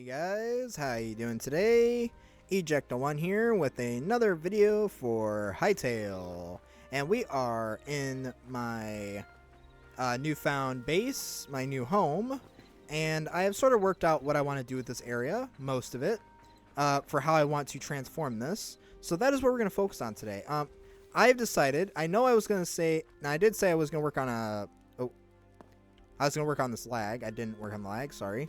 Guys, how you doing today? Eject.5 here with another video for Hytale, and we are in my newfound base, my new home, and I have sort of worked out what I want to do with this area, most of it, for how I want to transform this. So that is what we're going to focus on today. I have decided, I know I was going to say, now I did say I was going to work on I was going to work on this lag. I didn't work on the lag, sorry.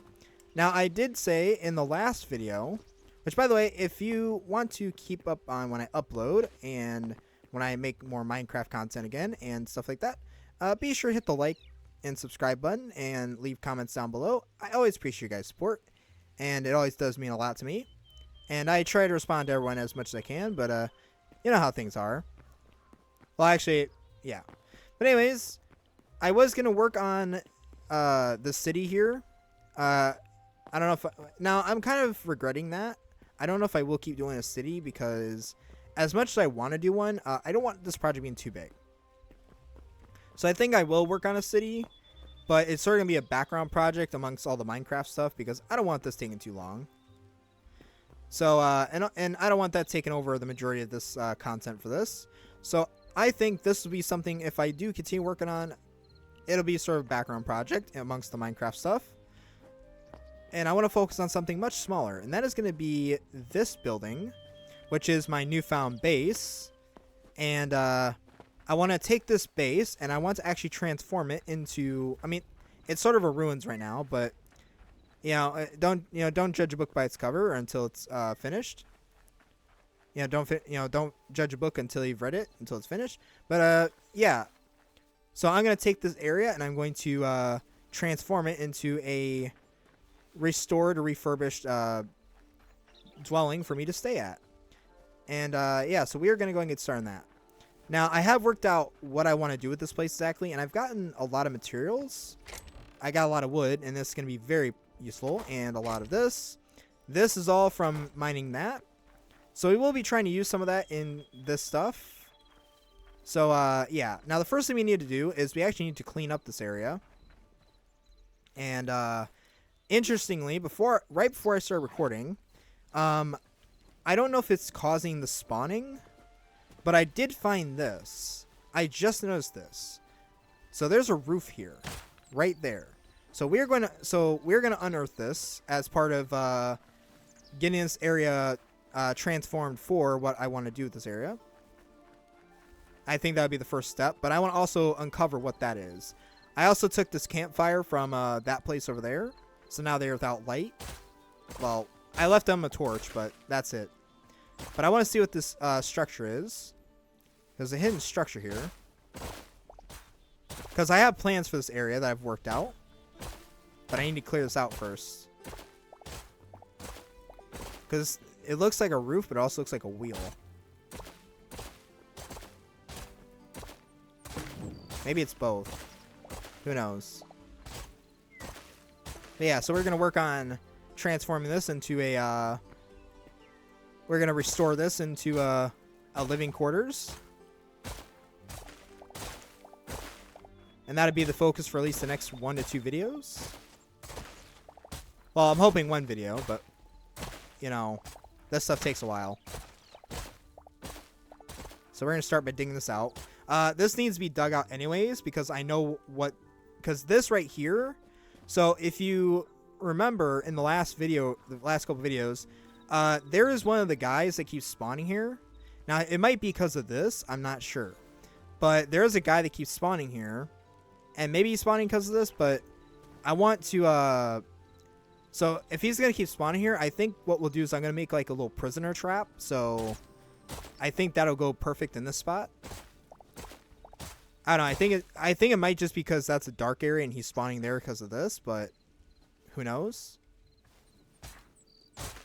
Now, I did say in the last video, which, by the way, if you want to keep up on when I upload and when I make more Minecraft content again and stuff like that, be sure to hit the like and subscribe button and leave comments down below. I always appreciate your guys' support, and it always does mean a lot to me. And I try to respond to everyone as much as I can, but you know how things are. Well, actually, yeah. But anyways, I was going to work on the city here. I don't know if now I'm kind of regretting that. I don't know if I will keep doing a city because as much as I want to do one, I don't want this project being too big. So I think I will work on a city, but it's sort of going to be a background project amongst all the Minecraft stuff because I don't want this taking too long. So, and I don't want that taking over the majority of this content for this. So I think this will be something, if I do continue working on, it'll be sort of a background project amongst the Minecraft stuff. And I want to focus on something much smaller, and that is going to be this building, which is my newfound base. And I want to take this base, and I want to actually transform it into, I mean, it's sort of a ruins right now, but don't judge a book by its cover until it's finished. Don't judge a book until you've read it, until it's finished. But yeah. So I'm going to take this area, and I'm going to transform it into a restored or refurbished dwelling for me to stay at. And yeah, so we are going to go and get started on that. Now, I have worked out what I want to do with this place exactly, and I've gotten a lot of materials. I got a lot of wood, and this is going to be very useful, and a lot of this. This is all from mining that. So we will be trying to use some of that in this stuff. So yeah, now the first thing we need to do is we actually need to clean up this area. And interestingly, right before I started recording, I don't know if it's causing the spawning, but I did find this. I just noticed this. So there's a roof here, right there. So we're going to unearth this as part of getting this area transformed for what I want to do with this area. I think that would be the first step, but I want to also uncover what that is. I also took this campfire from that place over there. So now they're without light. Well, I left them a torch, but that's it. But I want to see what this structure is. There's a hidden structure here. Because I have plans for this area that I've worked out. But I need to clear this out first. Because it looks like a roof, but it also looks like a wheel. Maybe it's both. Who knows? But yeah, so we're going to work on transforming this into a, we're going to restore this into a living quarters. And that'll be the focus for at least the next 1 to 2 videos. Well, I'm hoping 1 video, but, you know, this stuff takes a while. So we're going to start by digging this out. This needs to be dug out anyways, because I know what, because this right here. So if you remember in the last video, the last couple videos, there is one of the guys that keeps spawning here. Now, it might be because of this. I'm not sure. But there is a guy that keeps spawning here. And maybe he's spawning because of this, but I want to, so if he's going to keep spawning here, I think what we'll do is I'm going to make like a little prisoner trap. So I think that'll go perfect in this spot. I don't know. I think it might just because that's a dark area and he's spawning there because of this, but who knows?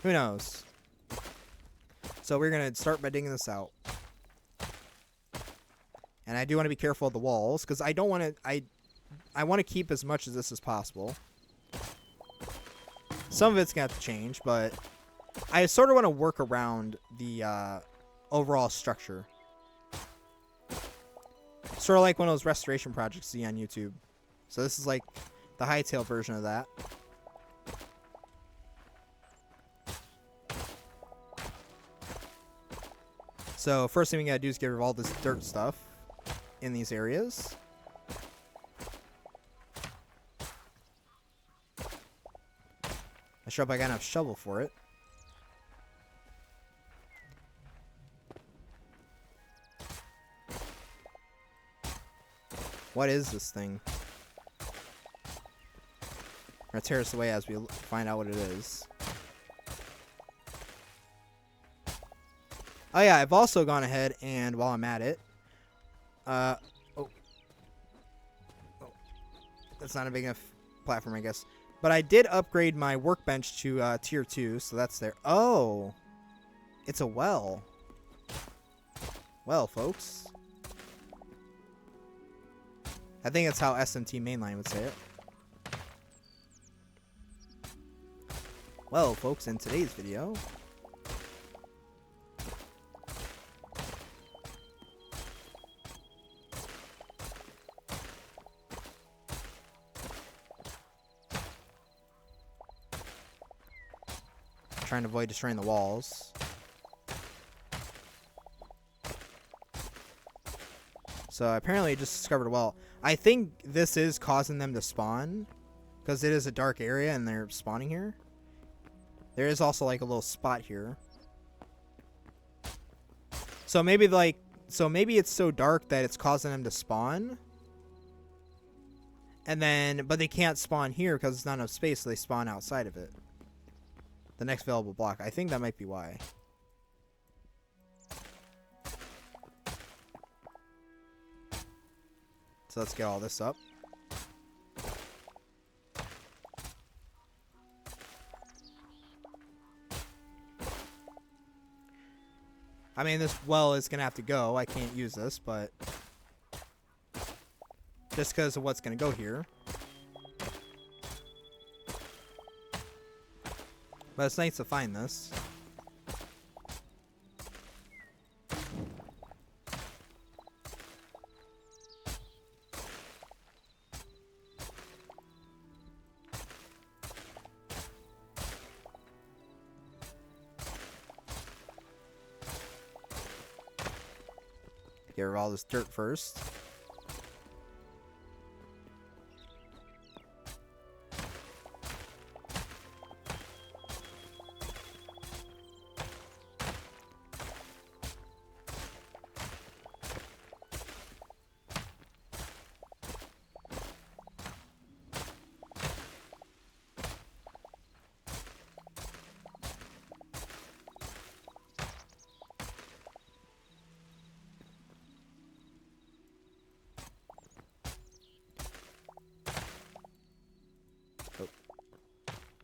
Who knows? So we're going to start by digging this out. And I do want to be careful of the walls because I don't want to, I want to keep as much of this as possible. Some of it's going to have to change, but I sort of want to work around the overall structure. Sort of like one of those restoration projects you see on YouTube. So this is like the Hytale version of that. So first thing we gotta do is get rid of all this dirt stuff in these areas. I sure hope I got enough shovel for it. What is this thing? We're gonna tear this away as we find out what it is. Oh yeah, I've also gone ahead and while I'm at it, oh, that's not a big enough platform, I guess. But I did upgrade my workbench to tier 2, so that's there. Oh, it's a well. Well, folks, I think that's how SMT mainline would say it. Well, folks, in today's video, trying to avoid destroying the walls. So apparently I just discovered a well. I think this is causing them to spawn because it is a dark area and they're spawning here. There is also like a little spot here. So maybe maybe it's so dark that it's causing them to spawn. And then, but they can't spawn here because it's not enough space, so they spawn outside of it. The next available block. I think that might be why. So let's get all this up. I mean, this well is going to have to go. I can't use this, but just because of what's going to go here. But it's nice to find this. Get rid of all this dirt first.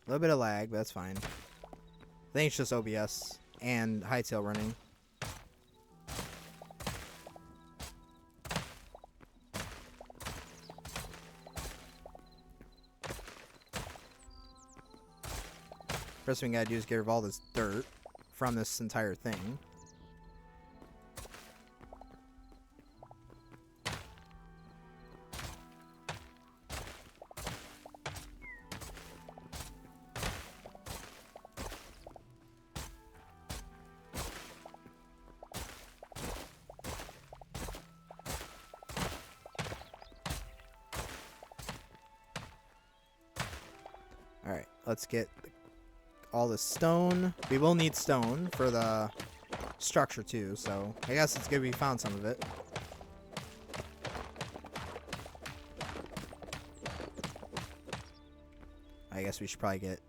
A little bit of lag, but that's fine. I think it's just OBS and Hytale running. First thing we gotta do is get rid of all this dirt from this entire thing. Alright, let's get all this stone. We will need stone for the structure too, so I guess it's good we found some of it. I guess we should probably get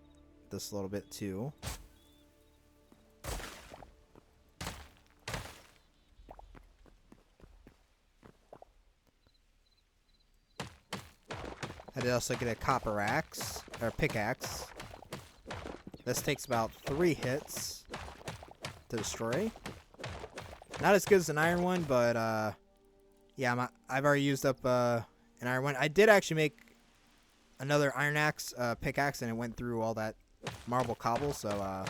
this a little bit too. I did also get a copper axe, or pickaxe. This takes about 3 hits to destroy. Not as good as an iron one, but yeah, I've already used up an iron one. I did actually make another iron axe pickaxe, and it went through all that marble cobble, so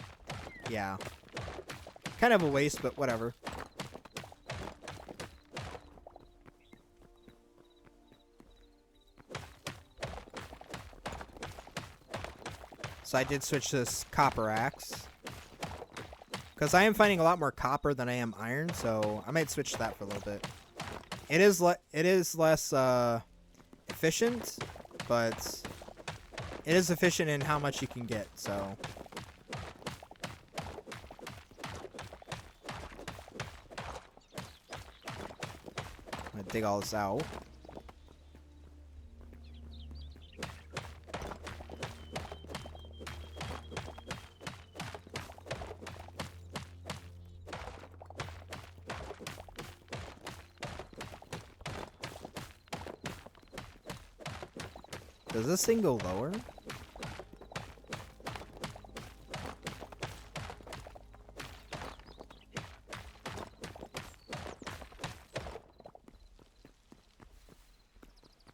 yeah. Kind of a waste, but whatever. So I did switch to this copper axe. Because I am finding a lot more copper than I am iron, so I might switch to that for a little bit. It is less efficient, but it is efficient in how much you can get, so. I'm gonna dig all this out. Does this thing go lower?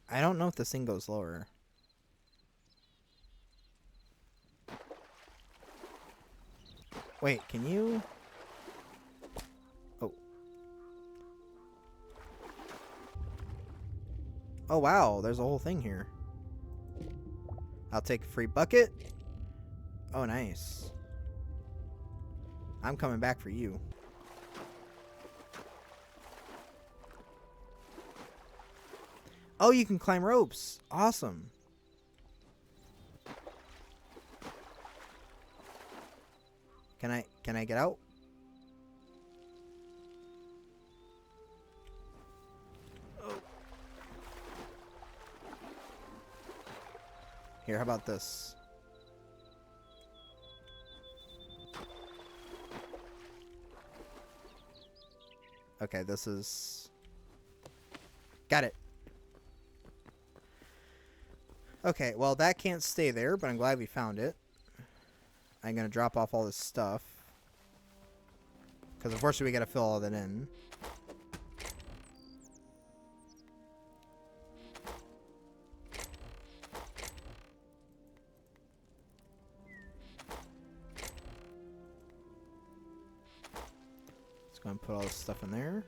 I don't know if this thing goes lower. Wait, can you? Oh. Oh wow, there's a whole thing here. I'll take a free bucket. Oh, nice. I'm coming back for you. Oh, you can climb ropes. Awesome. Can I get out? Oh. Here, how about this? Okay, this is... Got it. Okay, well, that can't stay there, but I'm glad we found it. I'm going to drop off all this stuff. Because unfortunately we got to fill all that in. Let's go and put all this stuff in there.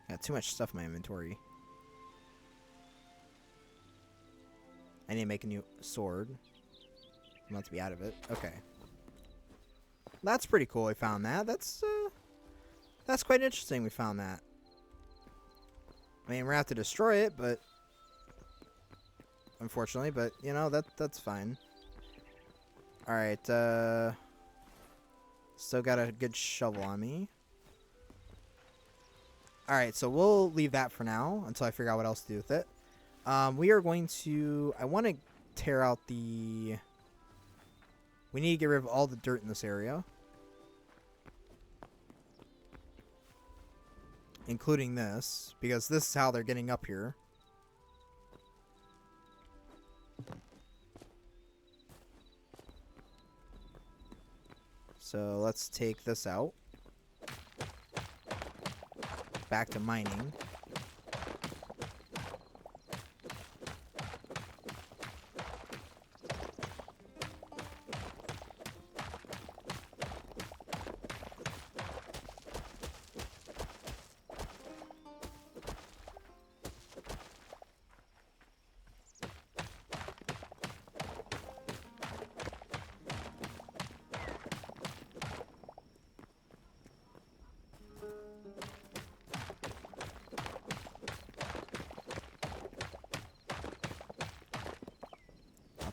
Got too much stuff in my inventory. I need to make a new sword. I'm about to be out of it. Okay. That's pretty cool. We found that. That's quite interesting. We found that. I mean, we're gonna have to destroy it, but unfortunately, but you know that's fine. All right. Still got a good shovel on me. Alright, so we'll leave that for now until I figure out what else to do with it. We are going to... I want to tear out the... We need to get rid of all the dirt in this area. Including this, because this is how they're getting up here. So let's take this out. Back to mining.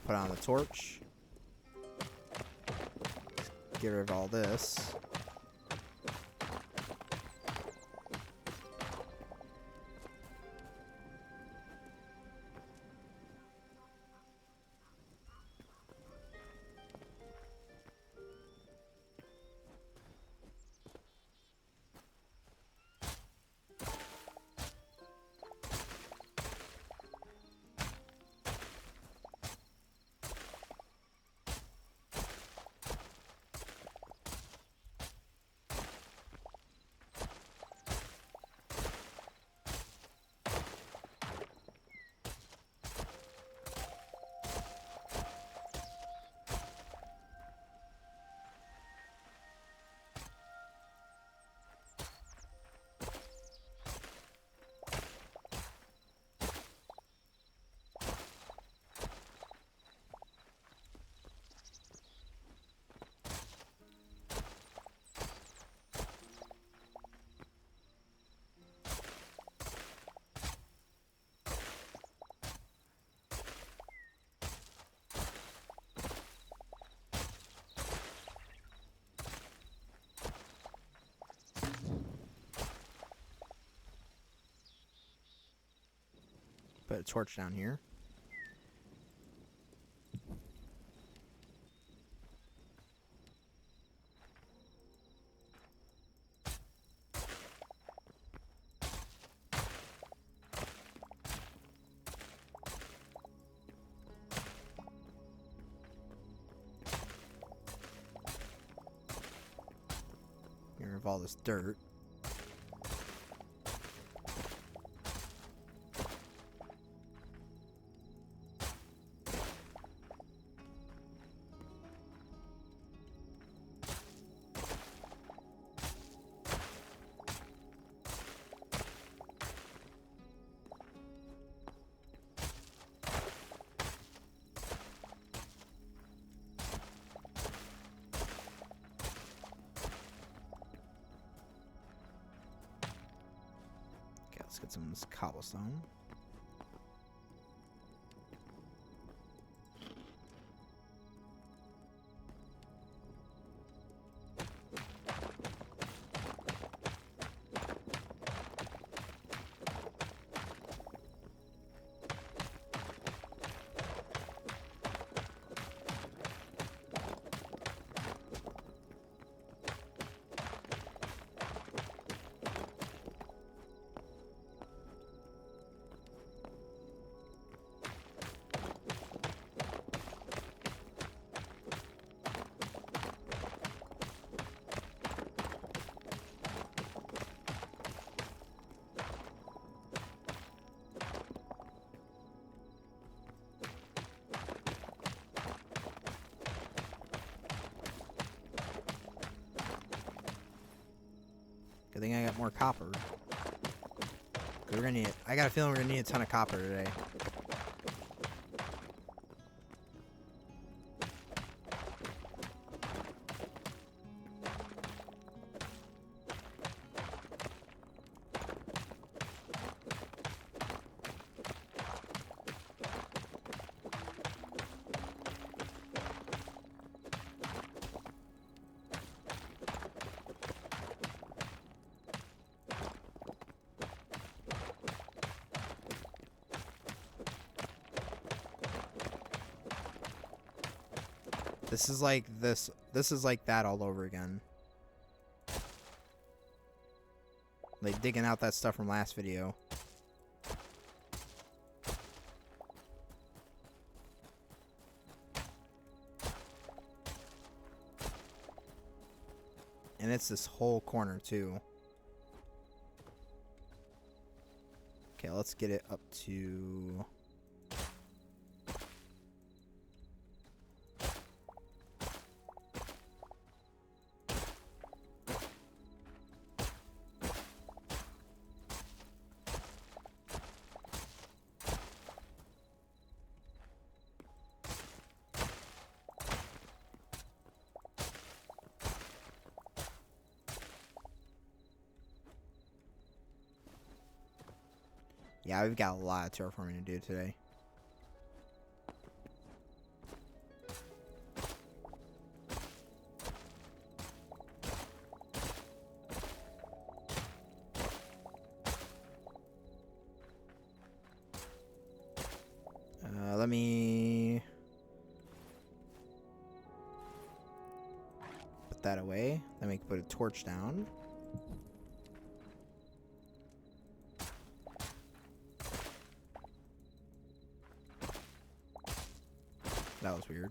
Put on the torch. Get rid of all this. Put a torch down here. Get rid of all this dirt. Let's get some of this cobblestone. Good thing I got more copper. 'Cause we're gonna need. I got a feeling we're gonna need a ton of copper today. This is like this. This is like that all over again. Like digging out that stuff from last video. And it's this whole corner too. Okay, let's get it up to... Yeah, we've got a lot of terraforming to do today. Let me put that away. Let me put a torch down. That was weird.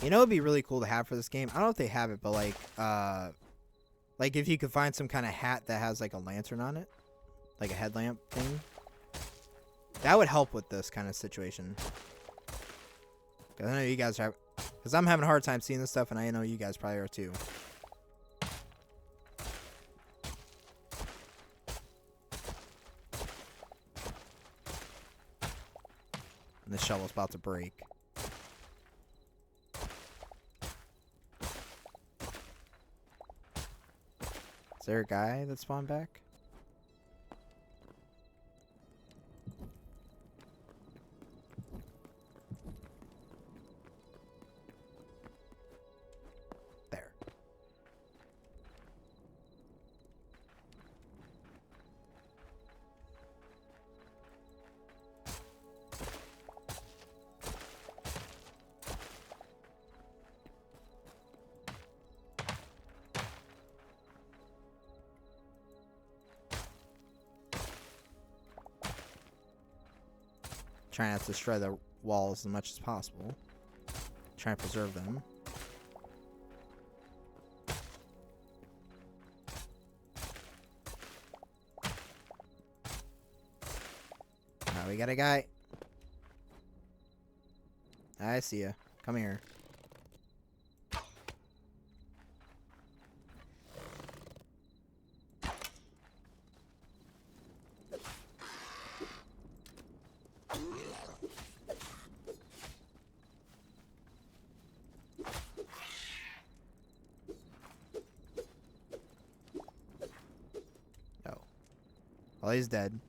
You know, it'd be really cool to have for this game. I don't know if they have it, but like if you could find some kind of hat that has like a lantern on it, like a headlamp thing, that would help with this kind of situation. Cause I know you guys are, cause I'm having a hard time seeing this stuff, and I know you guys probably are too. And this shovel's about to break. there a guy that spawned back? There. Trying not to destroy the walls as much as possible. Trying to preserve them. Now we got a guy. I see ya. Come here. Well, he's dead.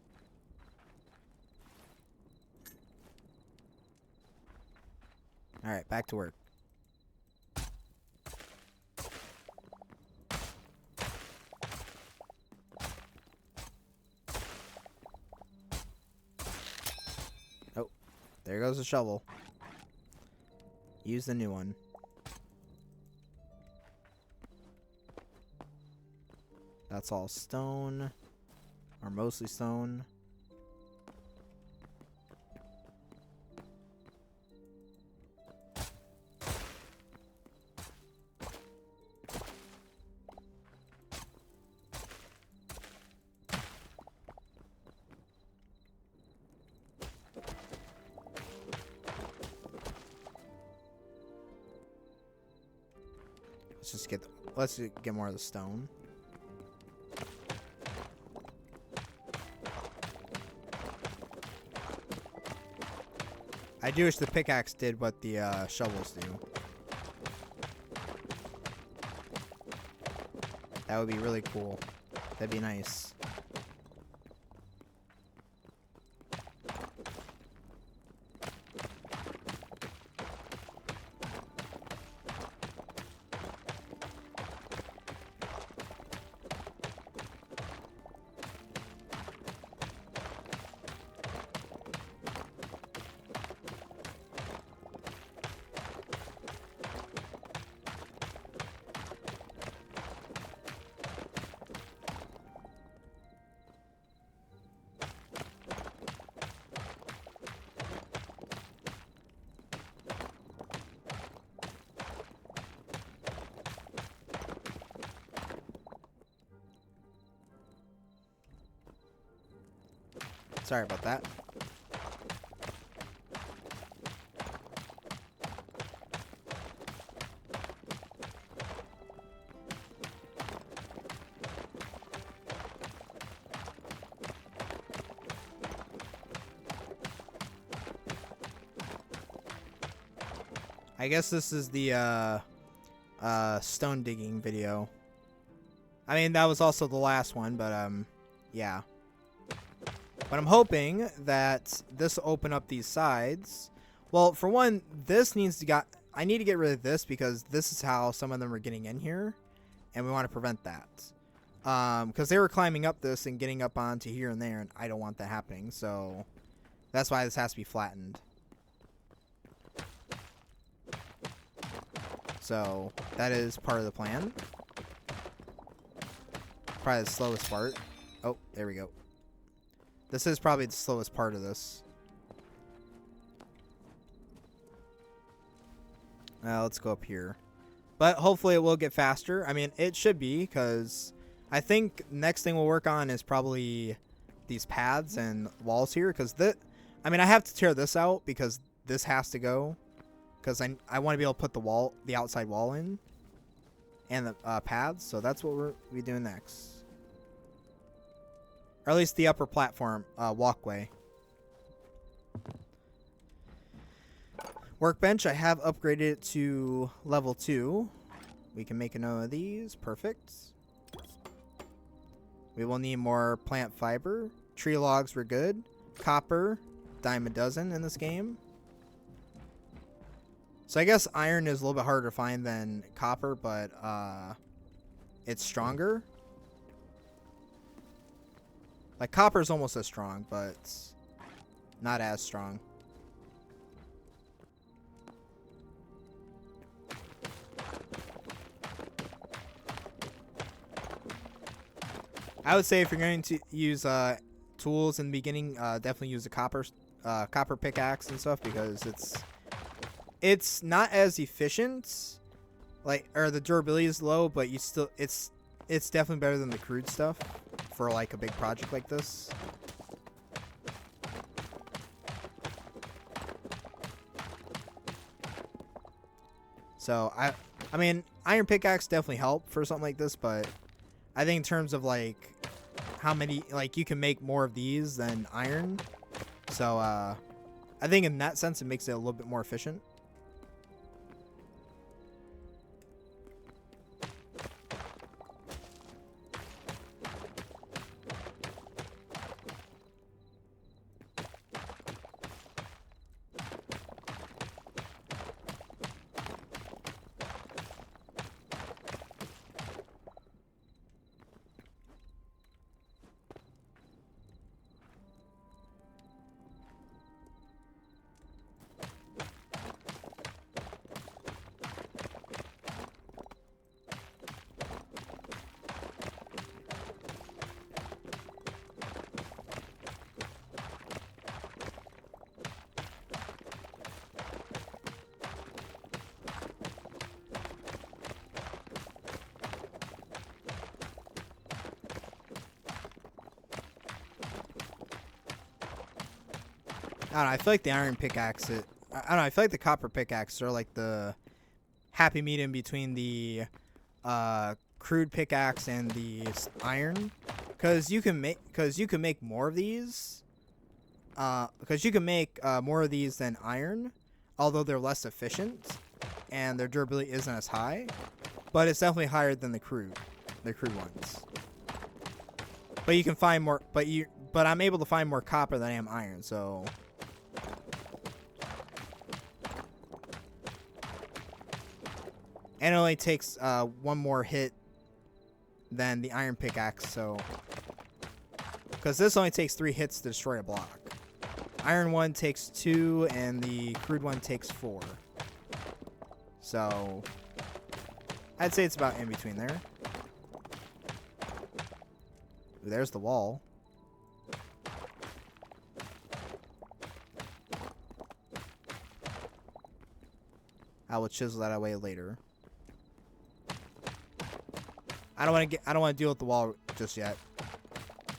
Alright, back to work. Oh, there goes the shovel. Use the new one. That's all stone. Or mostly stone. Let's get more of the stone. I do wish the pickaxe did what the shovels do. That would be really cool. That'd be nice. Sorry about that. I guess this is the stone digging video. I mean, that was also the last one, but yeah. But I'm hoping that this will open up these sides. Well, for one, this needs to I need to get rid of this because this is how some of them are getting in here, and we want to prevent that. Because they were climbing up this and getting up onto here and there, and I don't want that happening. So that's why this has to be flattened. So that is part of the plan. Probably the slowest part. Oh, there we go. This is probably the slowest part of this. Let's go up here. But hopefully it will get faster. I mean, it should be, because I think next thing we'll work on is probably these paths and walls here. Because I mean, I have to tear this out because this has to go. Because I want to be able to put the outside wall in. And the paths. So that's what we'll be doing next. Or at least the upper platform walkway. Workbench, I have upgraded it to level 2. We can make a note of these. Perfect. We will need more plant fiber. Tree logs were good. Copper, dime a dozen in this game. So I guess iron is a little bit harder to find than copper, but it's stronger. Like copper is almost as strong, but not as strong. I would say if you're going to use tools in the beginning, definitely use a copper pickaxe and stuff, because it's not as efficient, like, or the durability is low, but you still it's definitely better than the crude stuff for like a big project like this. So I mean, iron pickaxe definitely help for something like this, but I think in terms of like how many, like, you can make more of these than iron. So I think in that sense it makes it a little bit more efficient. I don't know, I feel like the iron pickaxe, I don't know, I feel like the copper pickaxe are like the happy medium between the crude pickaxe and the iron, because you can make more of these, because you can make more of these than iron, although they're less efficient and their durability isn't as high, but it's definitely higher than the crude ones. But you can find more, but I'm able to find more copper than I am iron, so. And it only takes one more hit than the iron pickaxe, so. Because this only takes 3 hits to destroy a block. Iron one takes 2, and the crude one takes 4. So, I'd say it's about in between there. Ooh, there's the wall. I will chisel that away later. I don't want to deal with the wall just yet,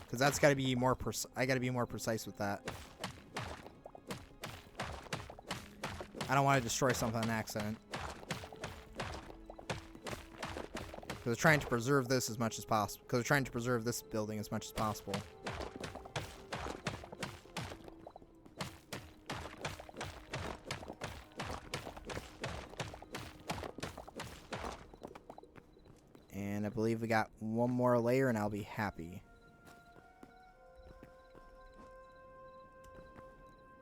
because that's got to be more I got to be more precise with that. I don't want to destroy something on accident, because we're trying to preserve this as much as possible. Because we're trying to preserve this building as much as possible. And I believe we got one more layer and I'll be happy.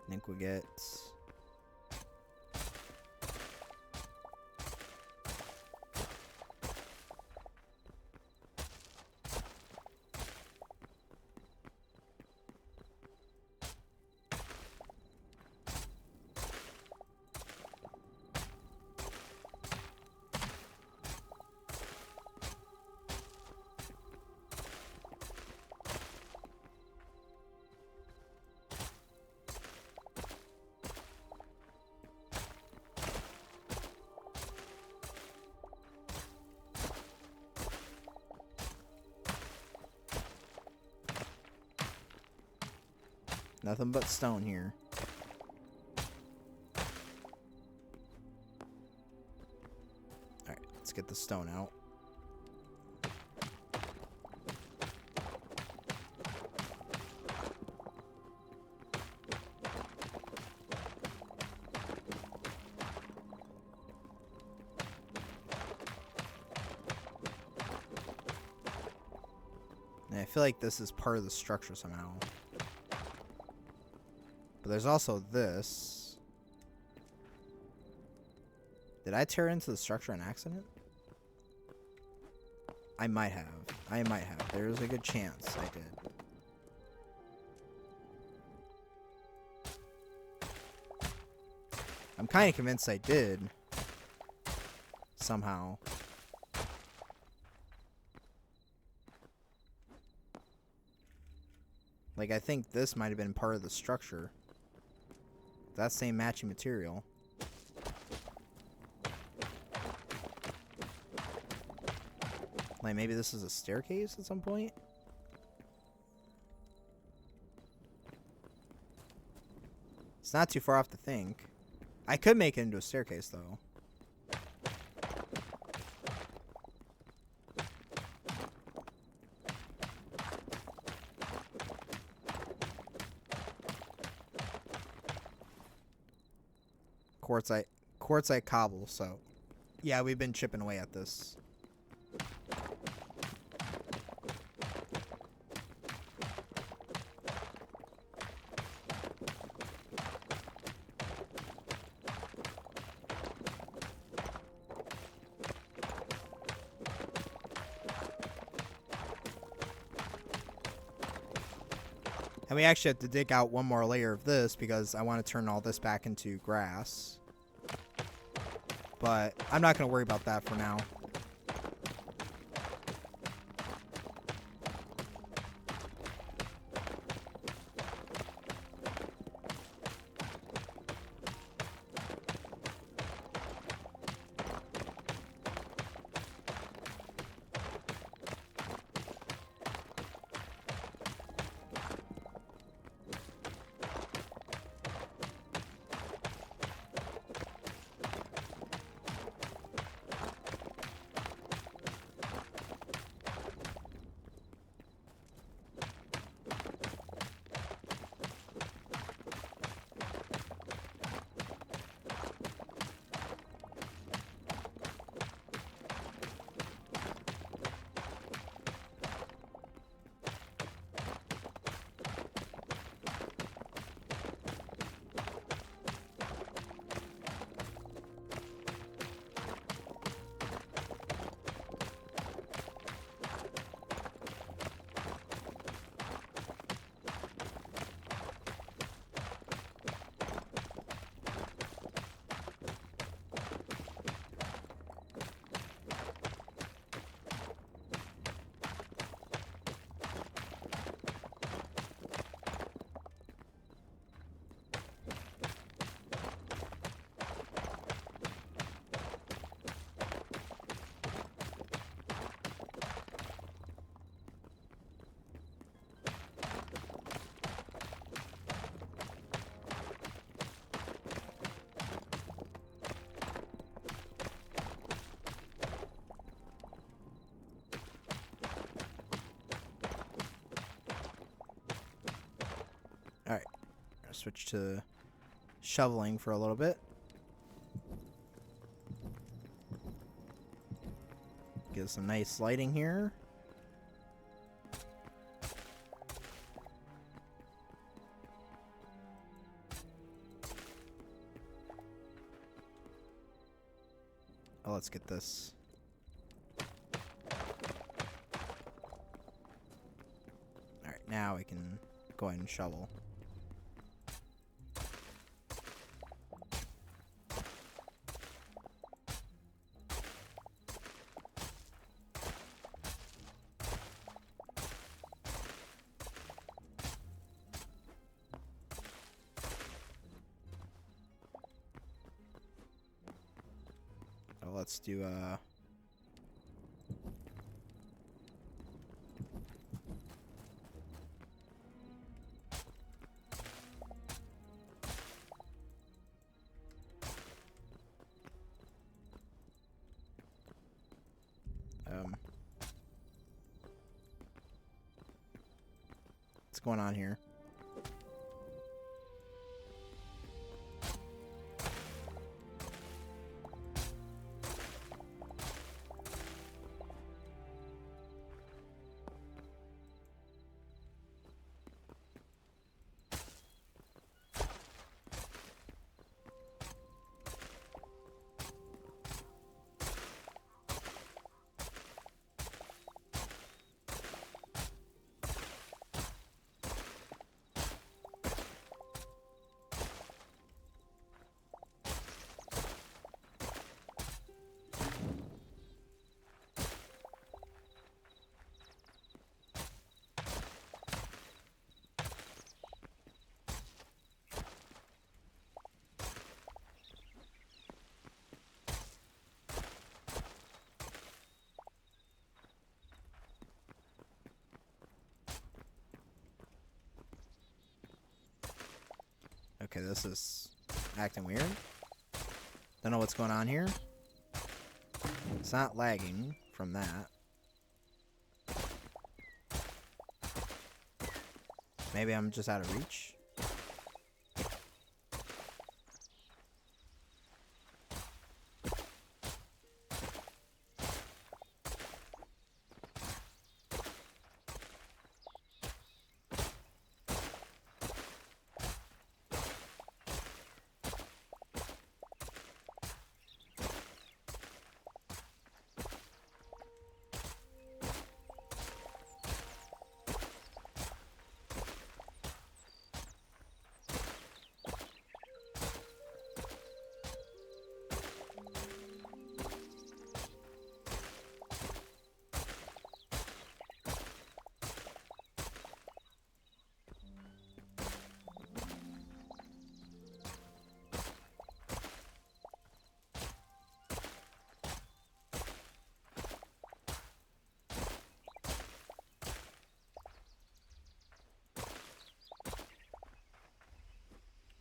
I think we get... Nothing but stone here. Alright, let's get the stone out. I feel like this is part of the structure somehow. But there's also this. Did I tear into the structure on accident? I might have. I might have. There's a good chance I did. I'm kind of convinced I did. Somehow. Like, I think this might have been part of the structure. That same matching material. Like, maybe this is a staircase at some point? It's not too far off to think. I could make it into a staircase, though. Quartzite cobble, so yeah, we've been chipping away at this. And we actually have to dig out one more layer of this because I want to turn all this back into grass. But I'm not going to worry about that for now. Alright, I'll switch to shoveling for a little bit. Get some nice lighting here. Oh, let's get this. Alright, now we can go ahead and shovel. Let's do what's going on here? Okay, this is acting weird. Don't know what's going on here. It's not lagging from that. Maybe I'm just out of reach.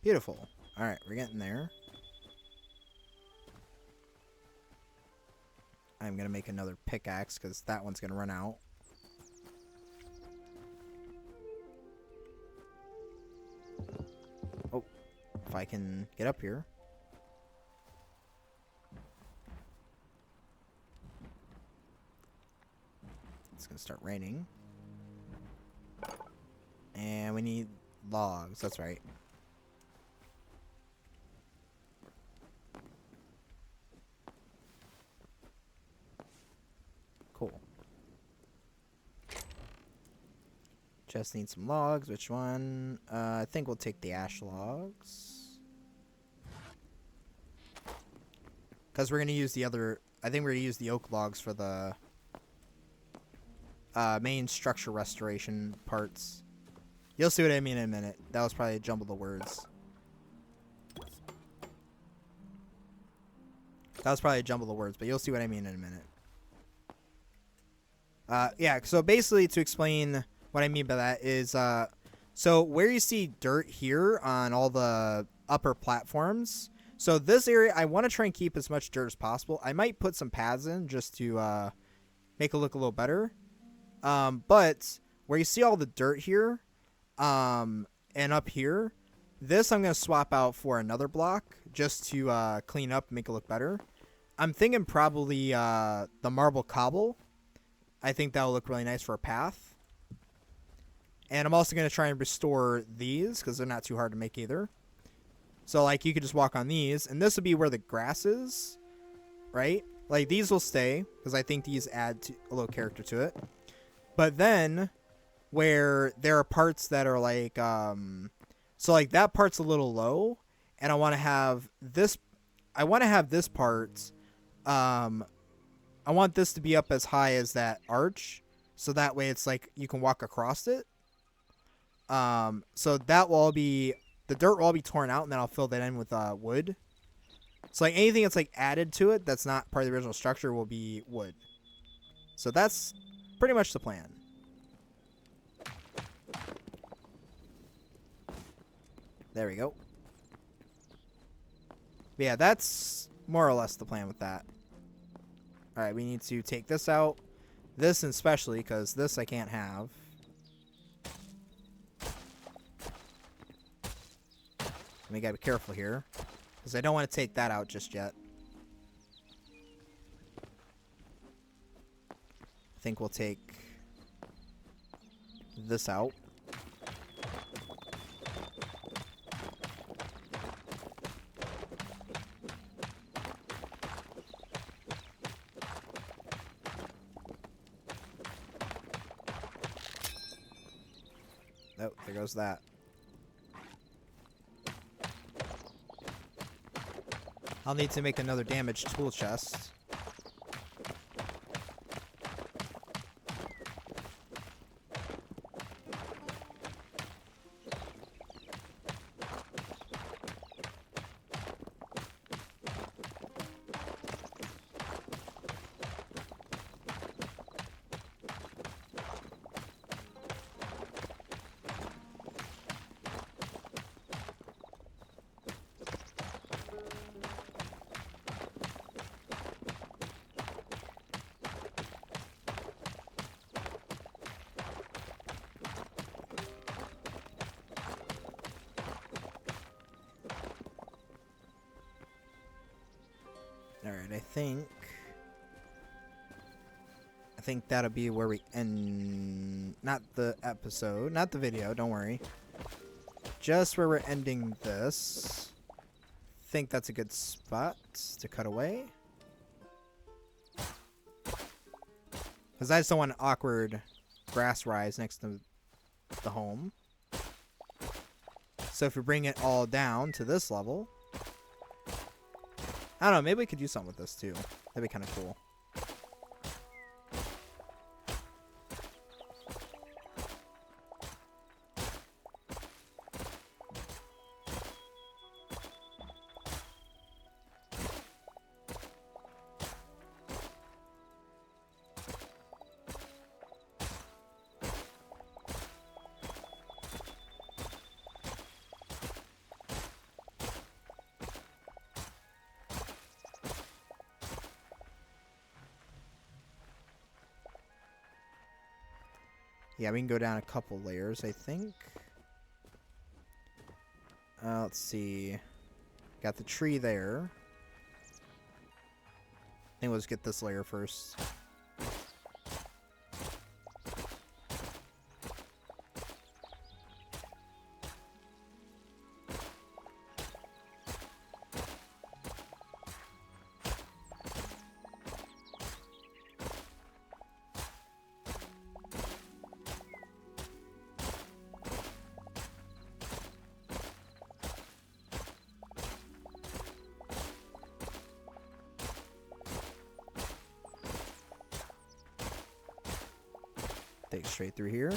Beautiful. Alright, we're getting there. I'm going to make another pickaxe because that one's going to run out. Oh, if I can get up here. It's going to start raining. And we need logs, that's right. Cool. Just need some logs. Which one? I think we'll take the ash logs. Because we're going to use the other... I think we're going to use the oak logs for the main structure restoration parts. You'll see what I mean in a minute. That was probably a jumble of words. That was probably a jumble of words, but you'll see what I mean in a minute. Yeah, so basically to explain what I mean by that is, so where you see dirt here on all the upper platforms, so this area, I want to try and keep as much dirt as possible. I might put some paths in just to make it look a little better. But where you see all the dirt here, and up here, this I'm going to swap out for another block just to clean up and make it look better. I'm thinking probably the marble cobble. I think that will look really nice for a path. And I'm also going to try and restore these because they're not too hard to make either. So, like, you could just walk on these. And this would be where the grass is, right? Like, these will stay because I think these add a little character to it. But then, where there are parts that are like, so, like, that part's a little low. And I want to have this, part, I want this to be up as high as that arch, so that way it's like you can walk across it. So that will all be, the dirt will all be torn out, and then I'll fill that in with wood. So like anything that's like added to it that's not part of the original structure will be wood. So that's pretty much the plan. There we go. But yeah, that's more or less the plan with that. Alright, we need to take this out. This especially, because this I can't have. We gotta be careful here, because I don't want to take that out just yet. I think we'll take this out. Oh, there goes that. I'll need to make another damaged tool chest. Alright, I think that'll be where we end, not the episode, not the video, don't worry. Just where we're ending this. Think that's a good spot to cut away. Because I just don't want an awkward grass rise next to the home. So if we bring it all down to this level. I don't know, maybe we could do something with this too. That'd be kind of cool. Yeah, we can go down a couple layers, I think. Let's see. Got the tree there. I think we'll just get this layer first. Take straight through here.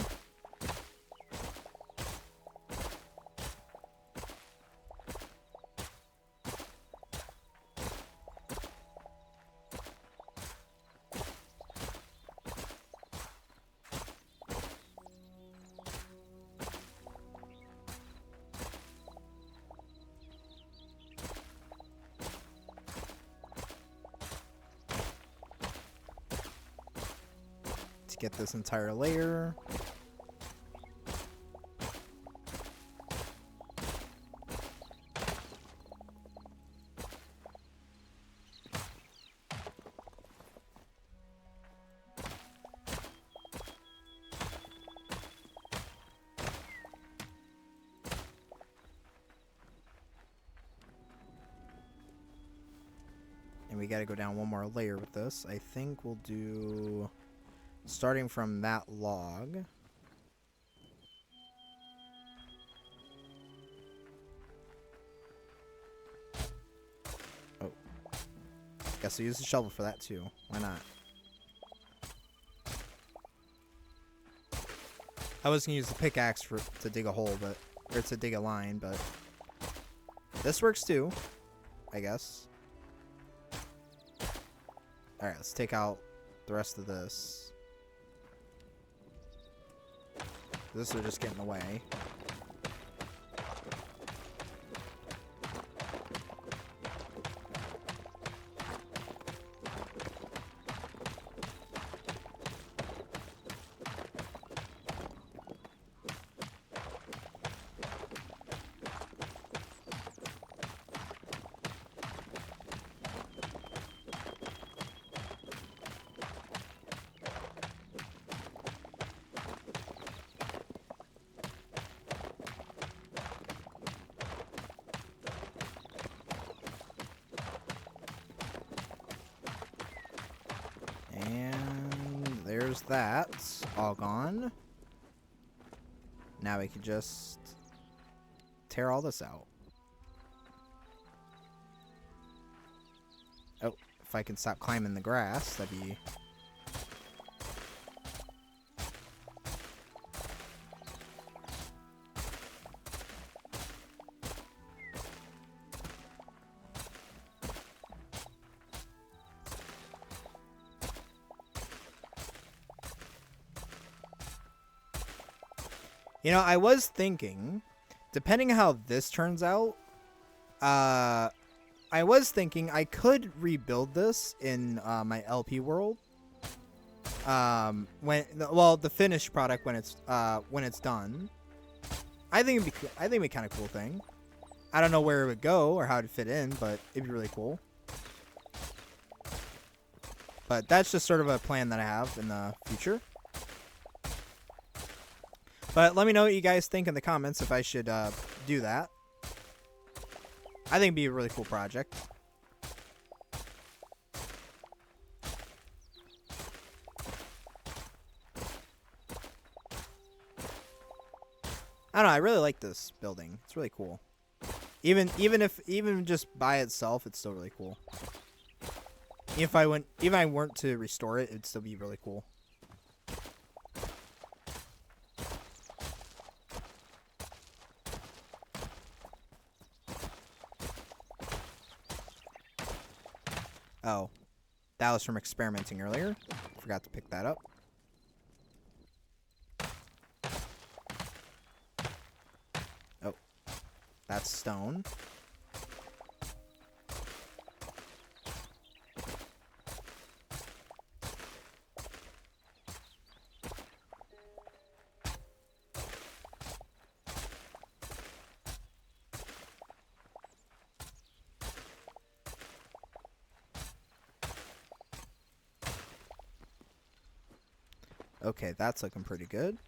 Get this entire layer. And we got to go down one more layer with this. I think we'll do... starting from that log. Oh. Guess I'll use the shovel for that too. Why not? I was gonna use the pickaxe to dig a hole, or to dig a line, but this works too, I guess. Alright, let's take out the rest of this. This will just get in the way. There's that. All gone. Now we can just tear all this out. Oh, if I can stop climbing the grass, that'd be... You know, I was thinking, depending on how this turns out, I was thinking I could rebuild this in my LP world. The finished product when it's done. I think it'd be kind of cool thing. I don't know where it would go or how it'd fit in, but it'd be really cool. But that's just sort of a plan that I have in the future. But let me know what you guys think in the comments if I should do that. I think it'd be a really cool project. I don't know, I really like this building. It's really cool. Even just by itself, it's still really cool. If I weren't to restore it, it'd still be really cool. Oh, that was from experimenting earlier. Forgot to pick that up. Oh, that's stone. Okay, that's looking pretty good.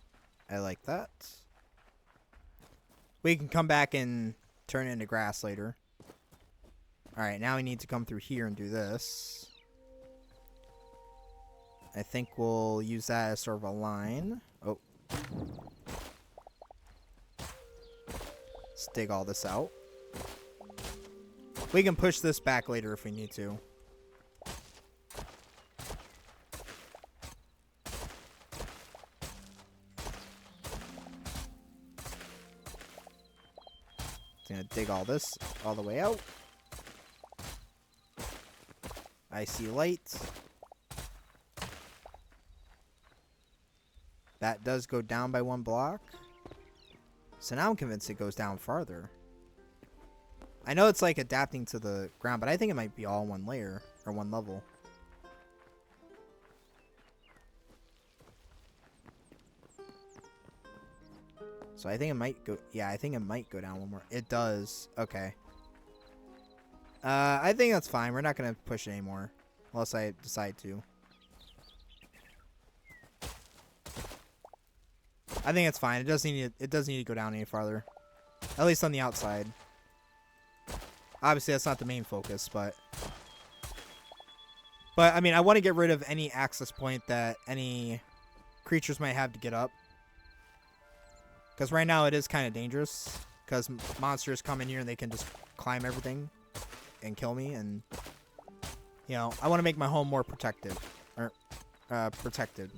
I like that. We can come back and turn it into grass later. Alright, now we need to come through here and do this. I think we'll use that as sort of a line. Oh. Let's dig all this out. We can push this back later if we need to. Gonna dig all this all the way out. I see light. That does go down by 1 block. So now I'm convinced it goes down farther. I know it's like adapting to the ground, but I think it might be all one layer or one level. So I think it might go... Yeah, I think it might go down one more. It does. Okay. I think that's fine. We're not going to push it anymore. Unless I decide to. I think it's fine. It doesn't need to go down any farther. At least on the outside. Obviously, that's not the main focus, but... But, I mean, I want to get rid of any access point that any creatures might have to get up. Because right now it is kind of dangerous. Because monsters come in here and they can just climb everything and kill me. And, you know, I want to make my home more protective. Or, protected.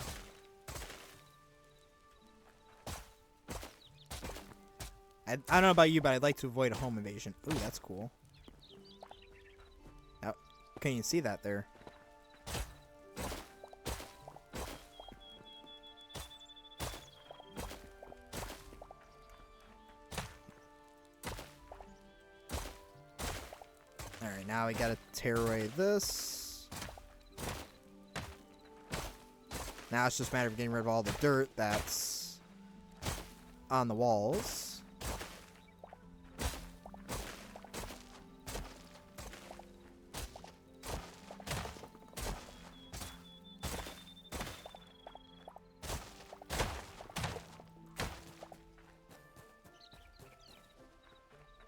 I don't know about you, but I'd like to avoid a home invasion. Ooh, that's cool. Oh, can you see that there? Alright, now we gotta tear away this. Now it's just a matter of getting rid of all the dirt that's on the walls.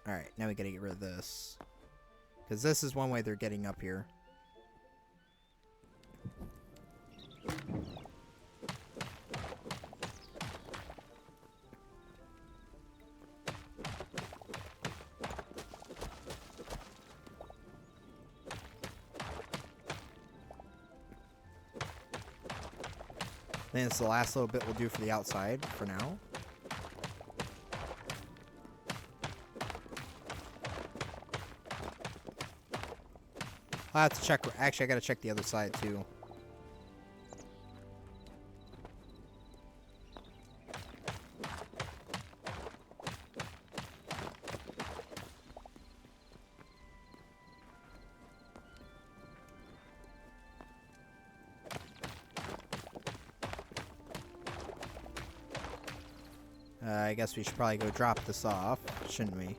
Alright, now we gotta get rid of this. Because this is one way they're getting up here. Then it's the last little bit we'll do for the outside for now. I'll have to check. Actually, I gotta check the other side too. I guess we should probably go drop this off, shouldn't we?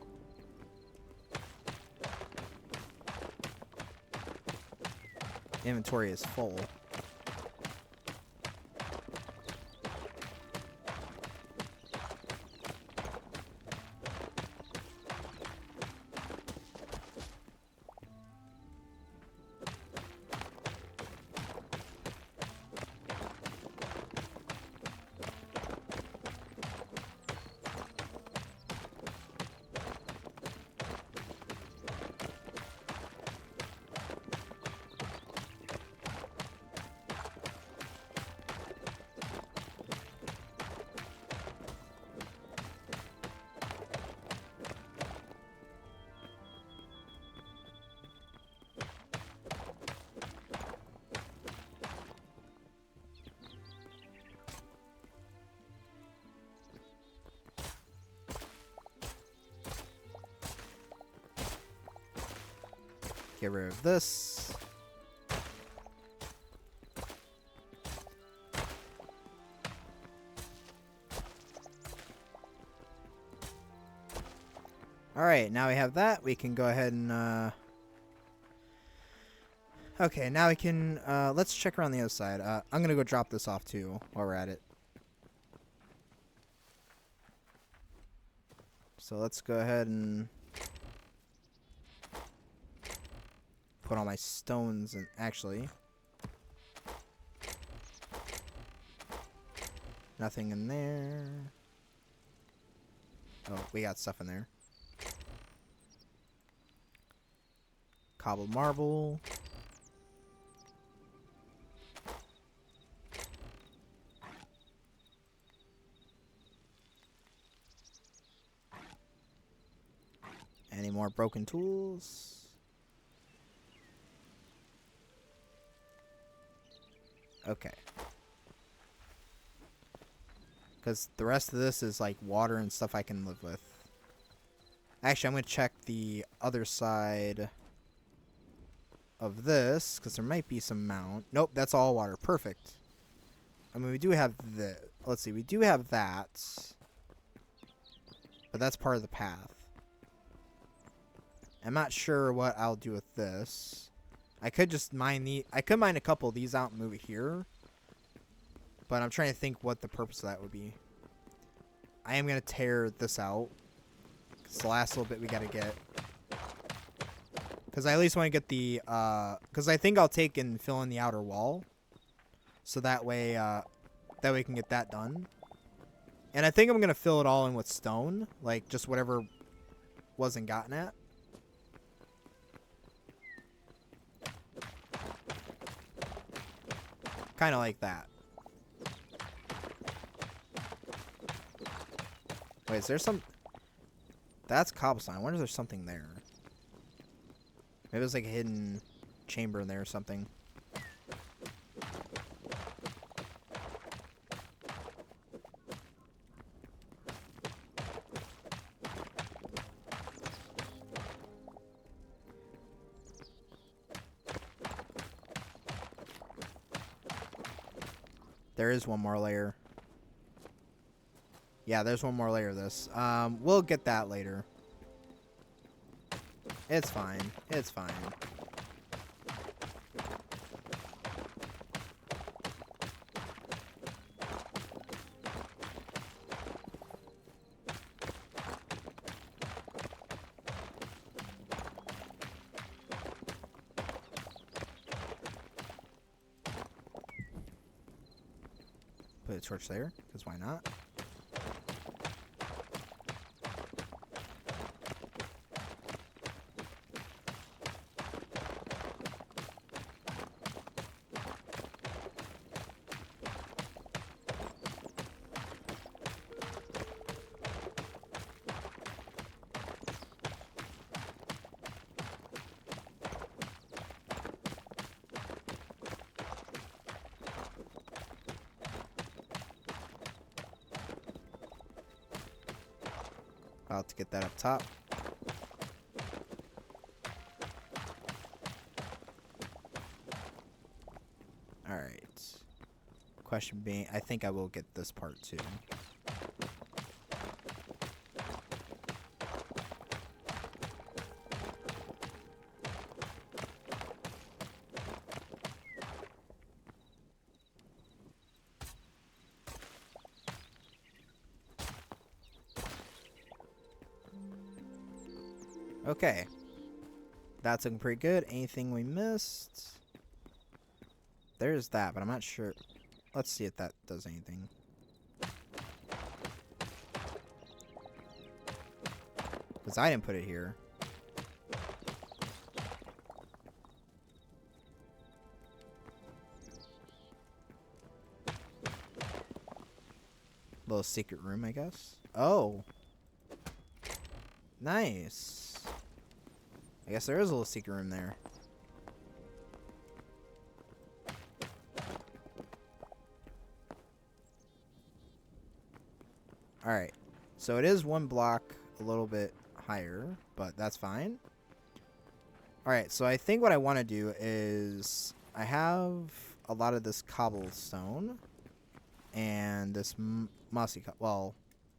inventory is full. Get rid of this. Alright, now we have that. We can go ahead and, okay, now we can, let's check around the other side. I'm gonna go drop this off, too, while we're at it. So let's go ahead and put all my stones in, actually. Nothing in there. Oh, we got stuff in there. Cobbled marble. Any more broken tools? Okay. Because the rest of this is like water and stuff I can live with. Actually, I'm going to check the other side of this, because there might be some mount. Nope, that's all water. Perfect. I mean, we do have the... Let's see, we do have that. But that's part of the path. I'm not sure what I'll do with this. I could just mine the... I could mine a couple of these out and move it here. But I'm trying to think what the purpose of that would be. I am going to tear this out. It's the last little bit we got to get. Because I at least want to get the... Because I think I'll take and fill in the outer wall. So that way we can get that done. And I think I'm going to fill it all in with stone. Like, just whatever wasn't gotten at. Kind of like that. Wait, is there some... That's cobblestone. I wonder if there's something there. Maybe there's like a hidden chamber in there or something. There is one more layer. Yeah, there's one more layer of this. We'll get that later. It's fine. It's fine. Put a torch there, because why not? About to get that up top. Alright. Question being, I think I will get this part too. Okay. That's looking pretty good. Anything we missed? There's that, but I'm not sure. Let's see if that does anything. Because I didn't put it here. Little secret room, I guess. Oh. Nice. I guess there is a little secret room there. Alright. So it is one block a little bit higher, but that's fine. Alright, so I think what I want to do is I have a lot of this cobblestone and this mossy, well,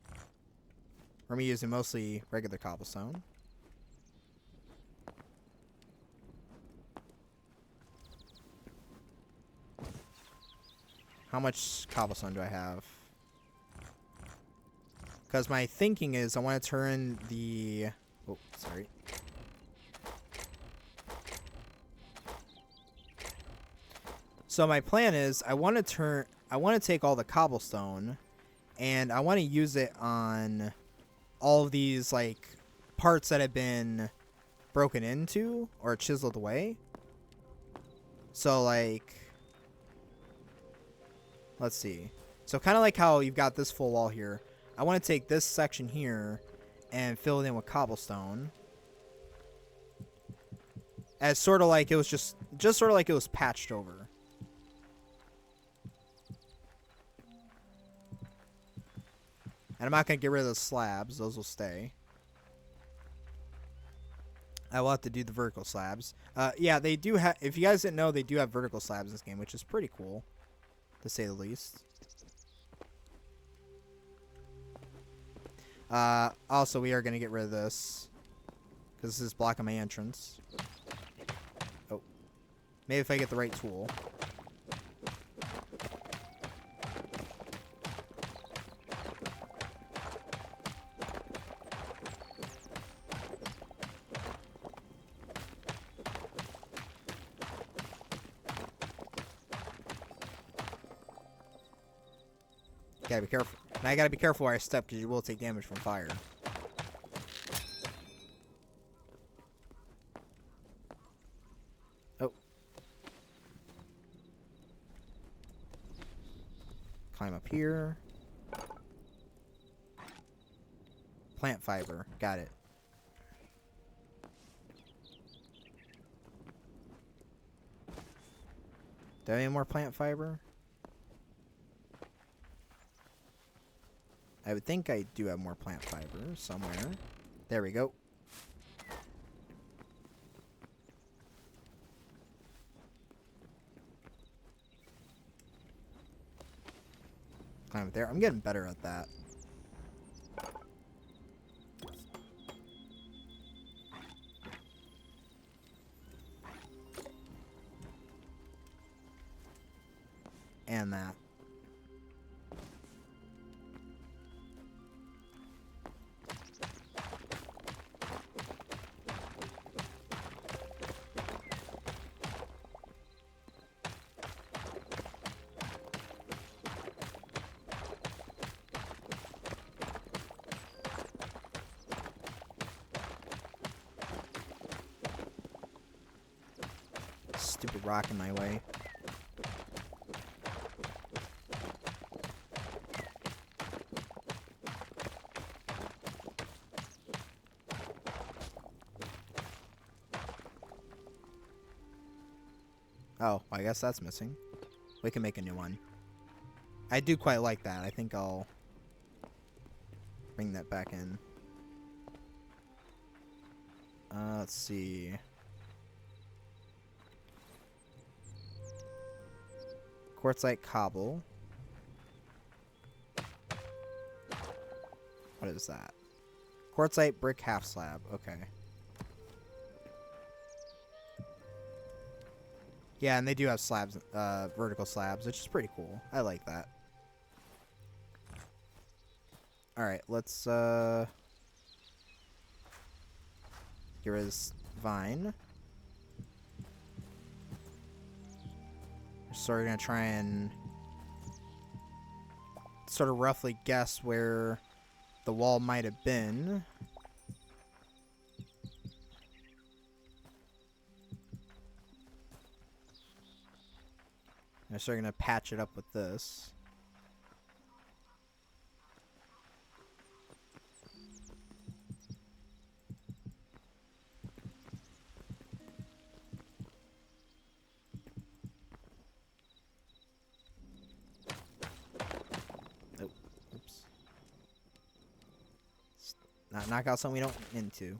we're going to be using mostly regular cobblestone. How much cobblestone do I have? Because my thinking is I want to turn the... Oh, sorry. So my plan is I want to take all the cobblestone and I want to use it on all of these like parts that have been broken into or chiseled away. So like, let's see. So kind of like how you've got this full wall here. I want to take this section here and fill it in with cobblestone. As sort of like it was just sort of like it was patched over. And I'm not going to get rid of the slabs. Those will stay. I will have to do the vertical slabs. Yeah, they do have... If you guys didn't know, they do have vertical slabs in this game, which is pretty cool, to say the least. Also, we are going to get rid of this, because this is blocking my entrance. Oh. Maybe if I get the right tool. Gotta be careful. And I gotta be careful where I step because you will take damage from fire. Oh. Climb up here. Plant fiber. Got it. Do I have any more plant fiber? I would think I do have more plant fiber somewhere. There we go. Climb it there. I'm getting better at that. And that. Stupid rock in my way. Oh, I guess that's missing. We can make a new one. I do quite like that. I think I'll bring that back in. Let's see. Quartzite cobble. What is that? Quartzite brick half slab. Okay. Yeah, and they do have slabs, vertical slabs, which is pretty cool. I like that. Alright, let's, Here is vine. So we're gonna try and sort of roughly guess where the wall might have been. And so we're gonna patch it up with this. Oh, oops. Not knock out something we don't into.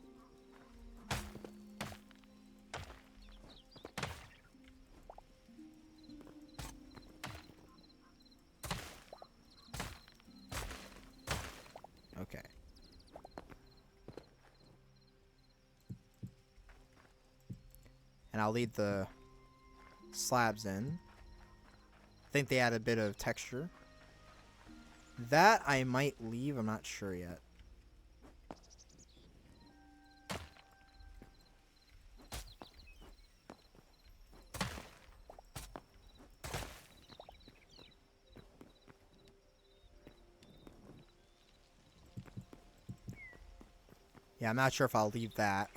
Okay. And I'll leave the slabs in. I think they add a bit of texture. That I might leave, I'm not sure yet. Yeah, I'm not sure if I'll leave that.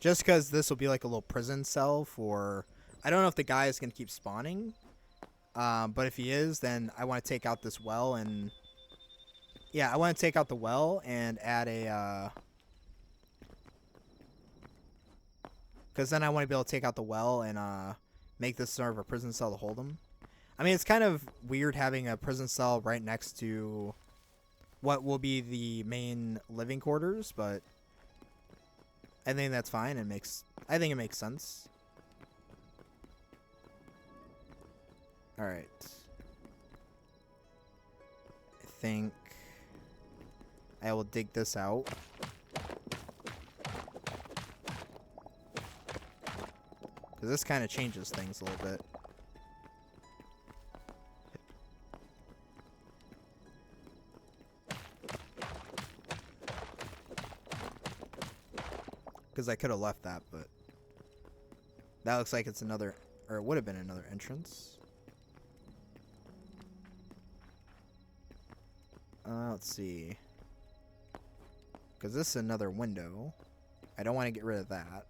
Just because this will be like a little prison cell for... I don't know if the guy is going to keep spawning. But if he is, then I want to take out this well and... Yeah, I want to take out the well and add a... Because then I want to be able to take out the well and make this sort of a prison cell to hold him. I mean, it's kind of weird having a prison cell right next to what will be the main living quarters, but... I think that's fine. I think it makes sense. Alright. I think I will dig this out. Because this kind of changes things a little bit. Because I could have left that, but that looks like it's another, or it would have been another entrance. Let's see. Because this is another window. I don't want to get rid of that.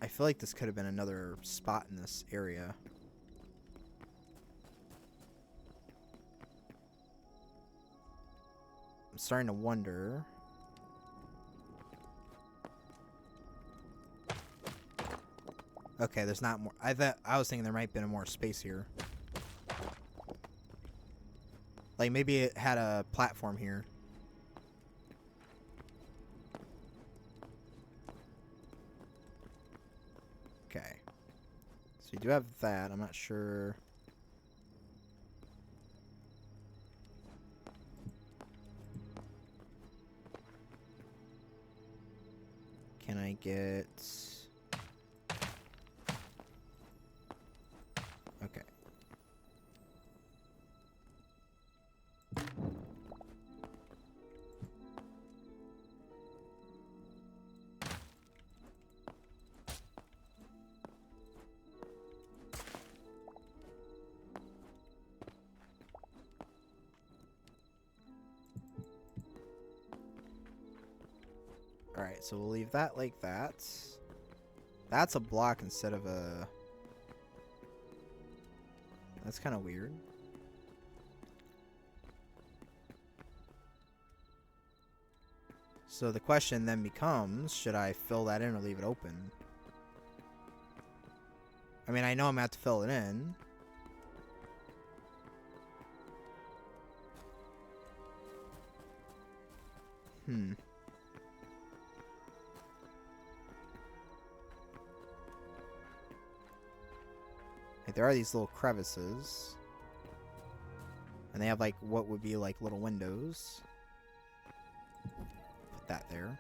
I feel like this could have been another spot in this area. I'm starting to wonder. Okay, there's not more. I was thinking there might have been more space here. Like maybe it had a platform here. Okay. So you do have that. I'm not sure. Can I get... Okay. Alright, so we'll leave that like that. That's a block instead of a... That's kind of weird. So the question then becomes, should I fill that in or leave it open? I mean, I know I'm going to have to fill it in. Like, there are these little crevices. And they have, like, what would be, like, little windows. Put that there.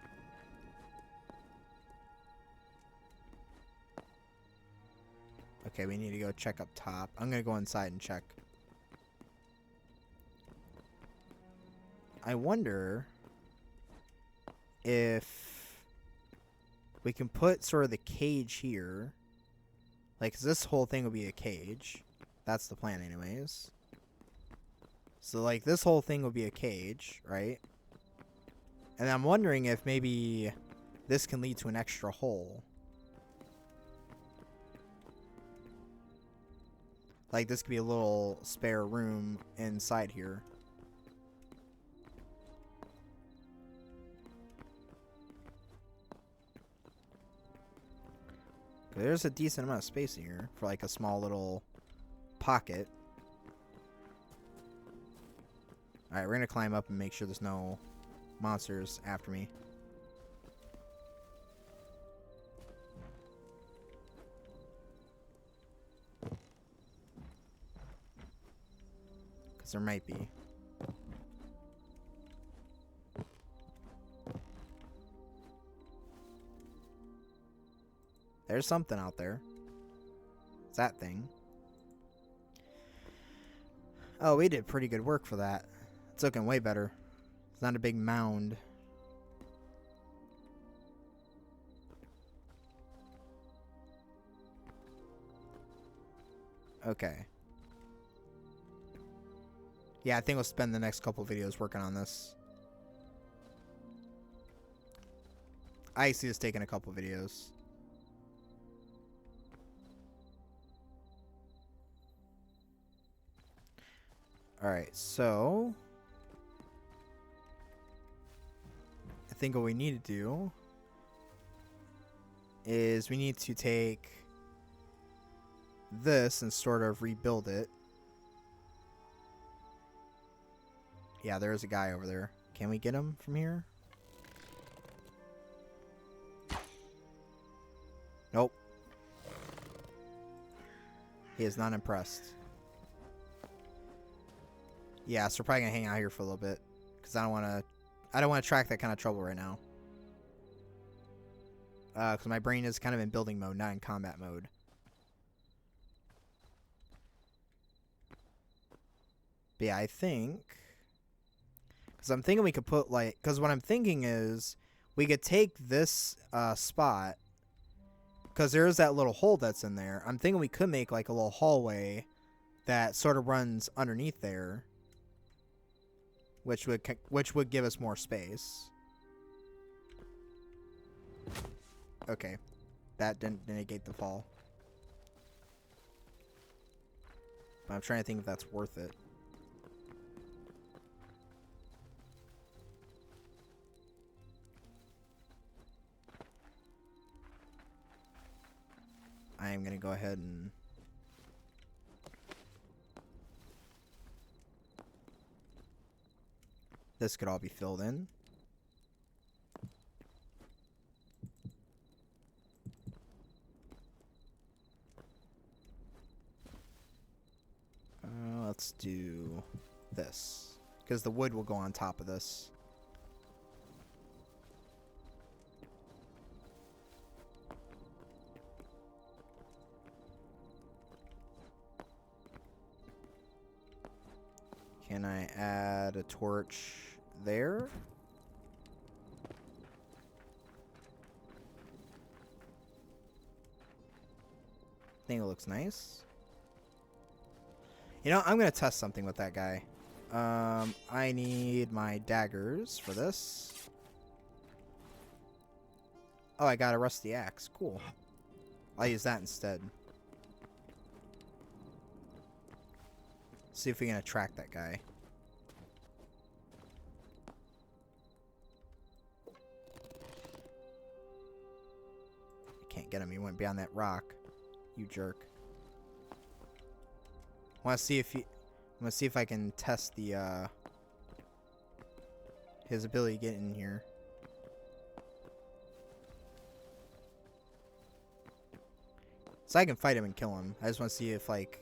Okay, we need to go check up top. I'm gonna go inside and check. I wonder if we can put sort of the cage here. Like, 'cause this whole thing will be a cage. That's the plan anyways. So, like, this whole thing will be a cage, right? And I'm wondering if maybe this can lead to an extra hole. Like, this could be a little spare room inside here. There's a decent amount of space in here for like a small little pocket. Alright, we're gonna climb up and make sure there's no monsters after me. Because there might be. There's something out there. It's that thing. Oh, we did pretty good work for that. It's looking way better. It's not a big mound. Okay. Yeah, I think we'll spend the next couple videos working on this. I see this taking a couple videos. Alright, so I think what we need to do is we need to take this and sort of rebuild it. Yeah, there's a guy over there. Can we get him from here? Nope. He is not impressed. Yeah, so we're probably gonna hang out here for a little bit because I don't want to attract that kind of trouble right now. Because my brain is kind of in building mode, not in combat mode. But yeah, I think because I'm thinking we could put like because what I'm thinking is we could take this spot because there is that little hole that's in there. I'm thinking we could make like a little hallway that sort of runs underneath there. Which would give us more space. Okay. That didn't negate the fall. But I'm trying to think if that's worth it. I am going to go ahead and... This could all be filled in. Let's do this. Because the wood will go on top of this. Can I add a torch there? I think it looks nice. You know, I'm going to test something with that guy. I need my daggers for this. Oh, I got a rusty axe. Cool. I'll use that instead. See if we can attract that guy. I can't get him. He went beyond that rock. You jerk. Want to see if he? I'm gonna see if I can test the his ability to get in here. So I can fight him and kill him. I just want to see if like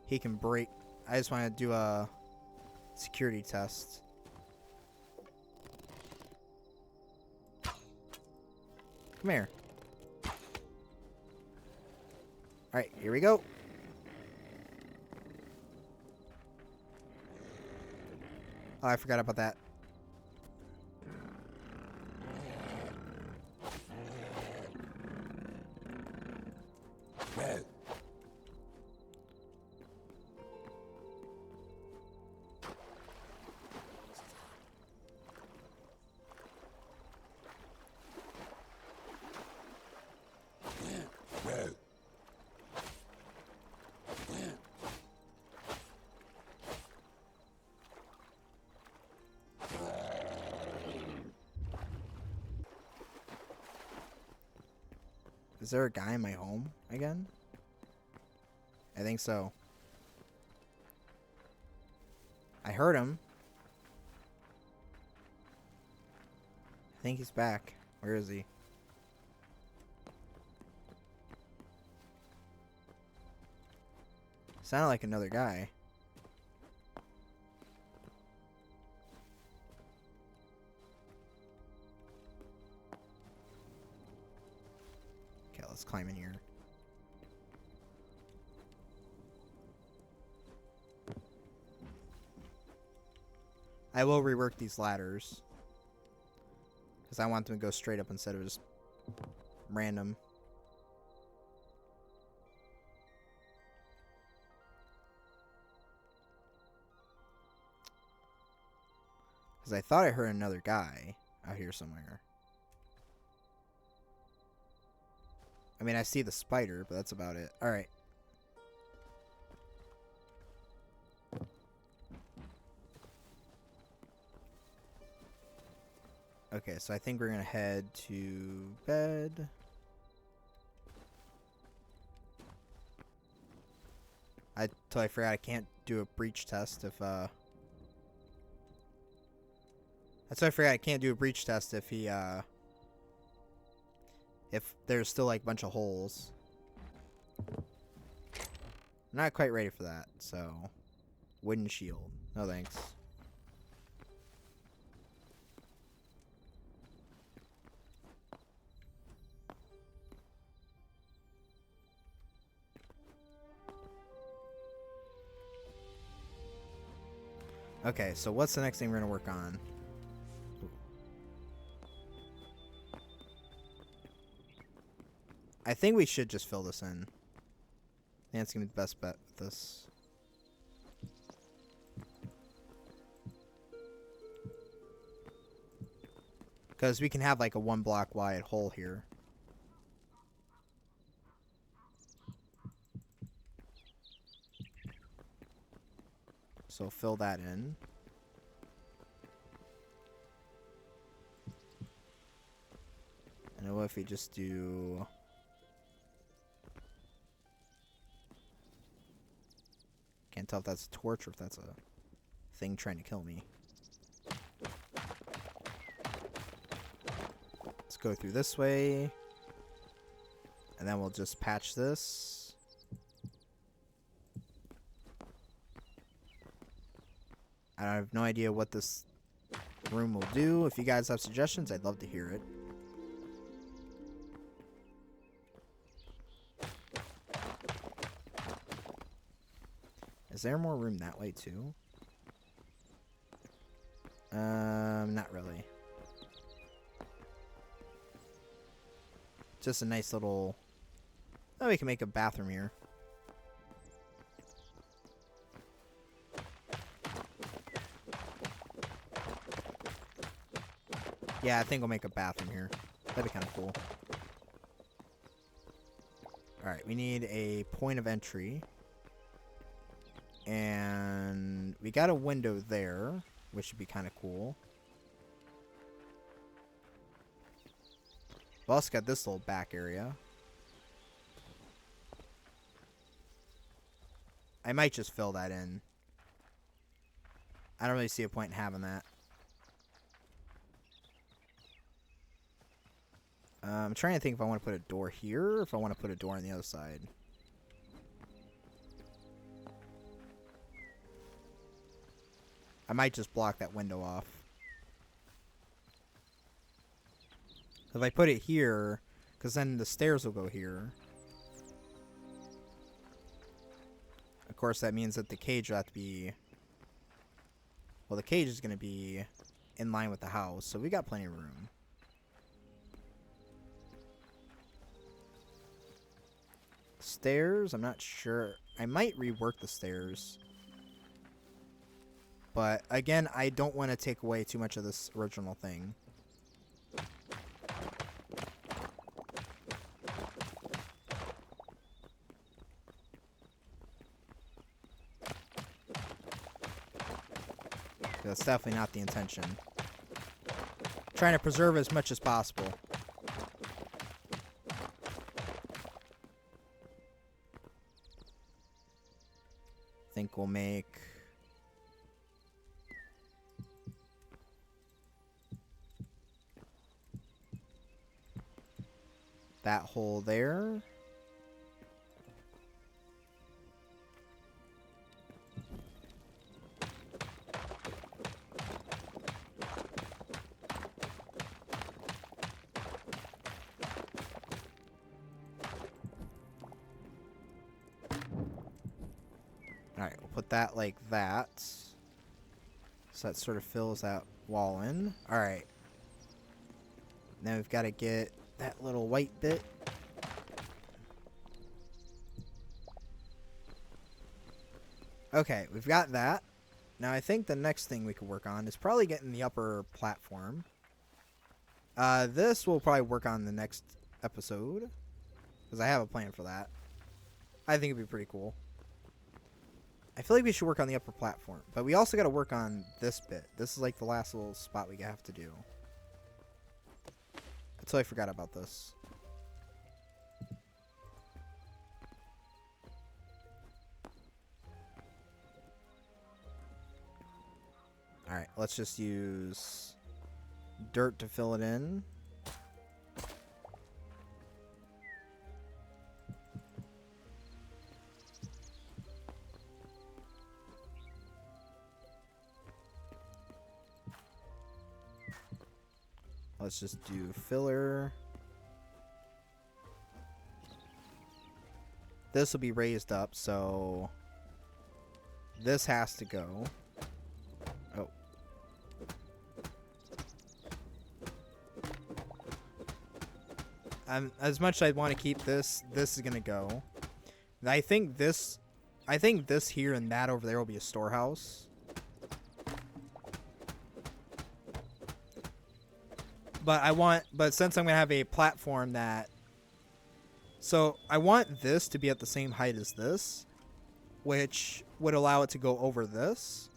he can break. I just want to do a security test. Come here. Alright, here we go. Oh, I forgot about that. Is there a guy in my home again? I think so. I heard him. I think he's back. Where is he? Sounded like another guy. Okay, let's climb in here. I will rework these ladders, because I want them to go straight up instead of just random. Because I thought I heard another guy out here somewhere. I mean, I see the spider, but that's about it. Alright. Okay, so I think we're going to head to bed. I totally forgot I can't do a breach test if, That's why I forgot I can't do a breach test if he, if there's still, like, a bunch of holes. I'm not quite ready for that, so... Wooden shield. No thanks. Okay, so what's the next thing we're gonna work on? I think we should just fill this in. I think that's gonna be the best bet with this. Because we can have like a 1 block wide hole here. So fill that in. And what if we just do... Can't tell if that's a torch or if that's a thing trying to kill me. Let's go through this way. And then we'll just patch this. I have no idea what this room will do. If you guys have suggestions, I'd love to hear it. Is there more room that way too? Not really. Just a nice little... Oh, we can make a bathroom here. Yeah, I think we'll make a bathroom here. That'd be kind of cool. Alright, we need a point of entry. And we got a window there, which would be kind of cool. We also got this little back area. I might just fill that in. I don't really see a point in having that. I'm trying to think if I want to put a door here or if I want to put a door on the other side. I might just block that window off. If I put it here, because then the stairs will go here. Of course, that means that the cage will have to be... Well, the cage is going to be in line with the house, so we got plenty of room. Stairs, I'm not sure. I might rework the stairs. But, again, I don't want to take away too much of this original thing. That's definitely not the intention. Trying to preserve as much as possible. I think we'll make... that hole there. Alright, we'll put that like that. So that sort of fills that wall in. Alright. Now we've got to get that little white bit. Okay, we've got that. Now I think the next thing we could work on is probably getting the upper platform. This will probably work on the next episode, because I have a plan for that. I think it'd be pretty cool. I feel like we should work on the upper platform, but we also got to work on this bit. This is like the last little spot we have to do. Until I forgot about this. Alright, let's just use dirt to fill it in. Let's just do filler. This will be raised up, so this has to go. Oh. As much as I want to keep this, this is gonna go. I think this here and that over there will be a storehouse. But since I'm going to have a platform that... So, I want this to be at the same height as this, which would allow it to go over this.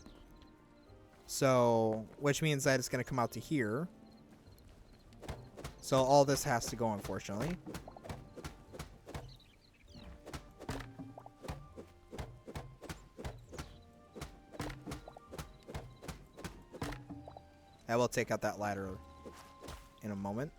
So, which means that it's going to come out to here. So, all this has to go, unfortunately. I will take out that ladder in a moment.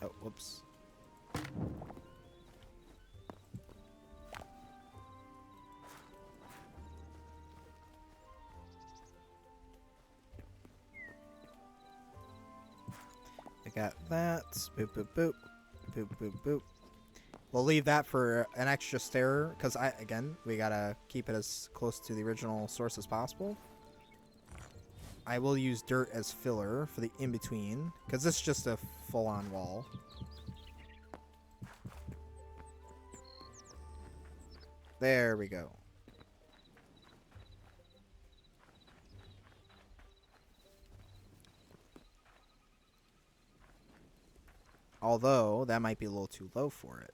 Oh, whoops. I got that. Boop, boop, boop. Boop, boop, boop. We'll leave that for an extra stair, because again, we gotta keep it as close to the original source as possible. I will use dirt as filler for the in-between, because this is just a full-on wall. There we go. Although, that might be a little too low for it.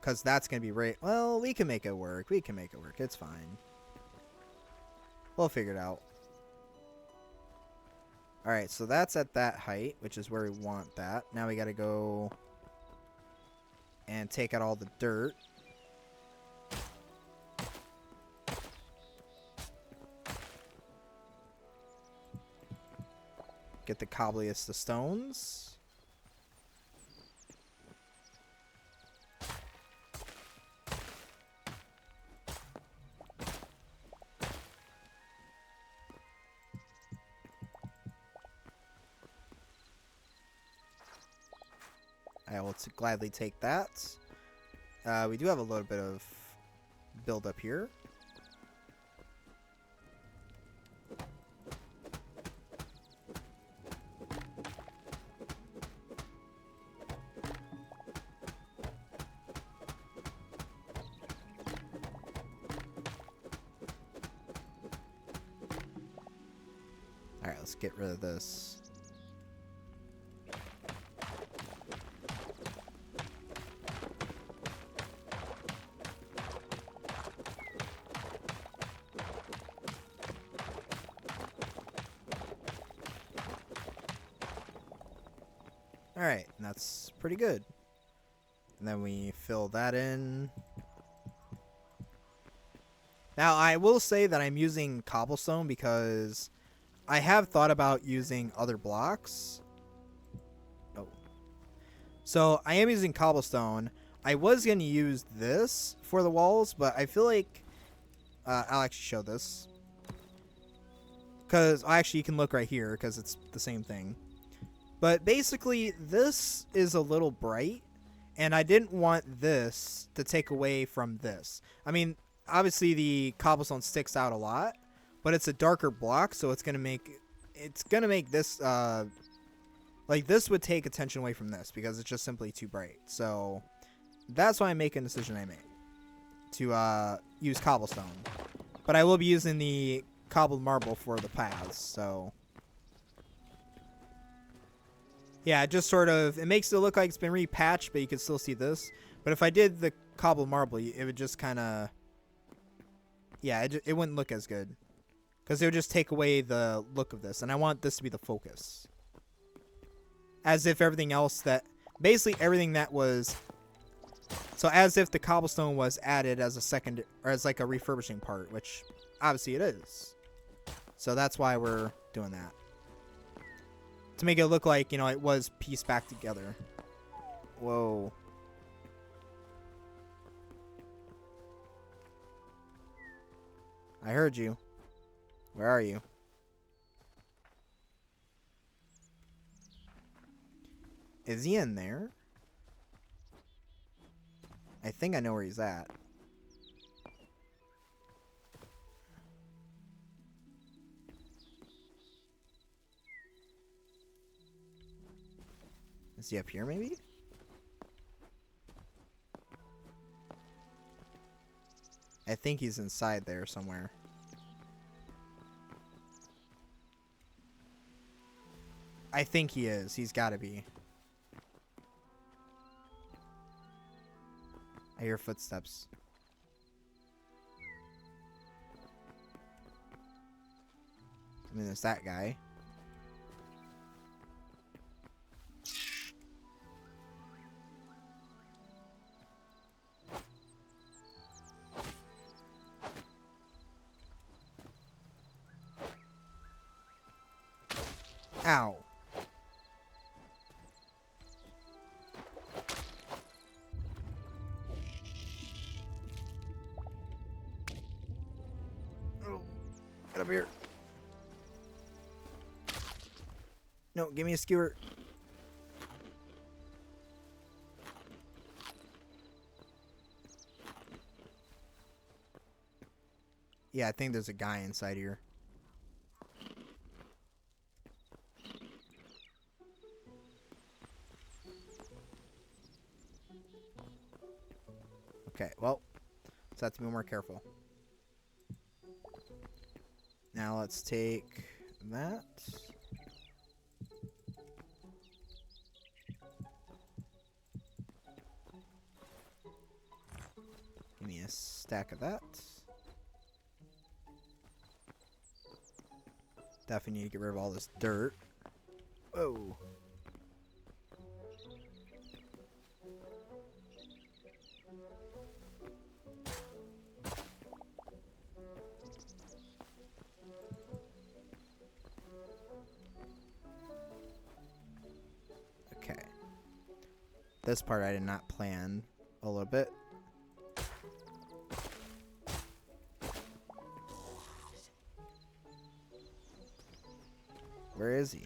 Because that's going to be right. Well, we can make it work. We can make it work. It's fine. We'll figure it out. Alright, so that's at that height, which is where we want that. Now we gotta go and take out all the dirt. Get the cobbliest of stones. I will gladly take that. We do have a little bit of build up here. Alright, let's get rid of this. Alright, that's pretty good. And then we fill that in. Now, I will say that I'm using cobblestone because I have thought about using other blocks. Oh. So, I am using cobblestone. I was going to use this for the walls, but I feel like I'll actually show this. Because, actually, you can look right here because it's the same thing. But basically, this is a little bright, and I didn't want this to take away from this. I mean, obviously the cobblestone sticks out a lot, but it's a darker block, so it's gonna make this like this would take attention away from this because it's just simply too bright. So that's why I'm making the decision I made to use cobblestone, but I will be using the cobbled marble for the paths. So. Yeah, it just sort of, it makes it look like it's been repatched, but you can still see this. But if I did the cobbled marble, it would just kind of, yeah, it wouldn't look as good. Because it would just take away the look of this. And I want this to be the focus. As if everything else that, basically everything that was, so as if the cobblestone was added as a second, or as like a refurbishing part, which obviously it is. So that's why we're doing that. To make it look like, you know, it was pieced back together. Whoa. I heard you. Where are you? Is he in there? I think I know where he's at. Is he up here, maybe? I think he's inside there somewhere. I think he is. He's got to be. I hear footsteps. I mean, there's that guy. Ow. Oh, get up here. No, give me a skewer. Yeah, I think there's a guy inside here. Okay, well, let's have to be more careful. Now let's take that. Give me a stack of that. Definitely need to get rid of all this dirt. Whoa. Okay. This part I did not plan a little bit. Where is he?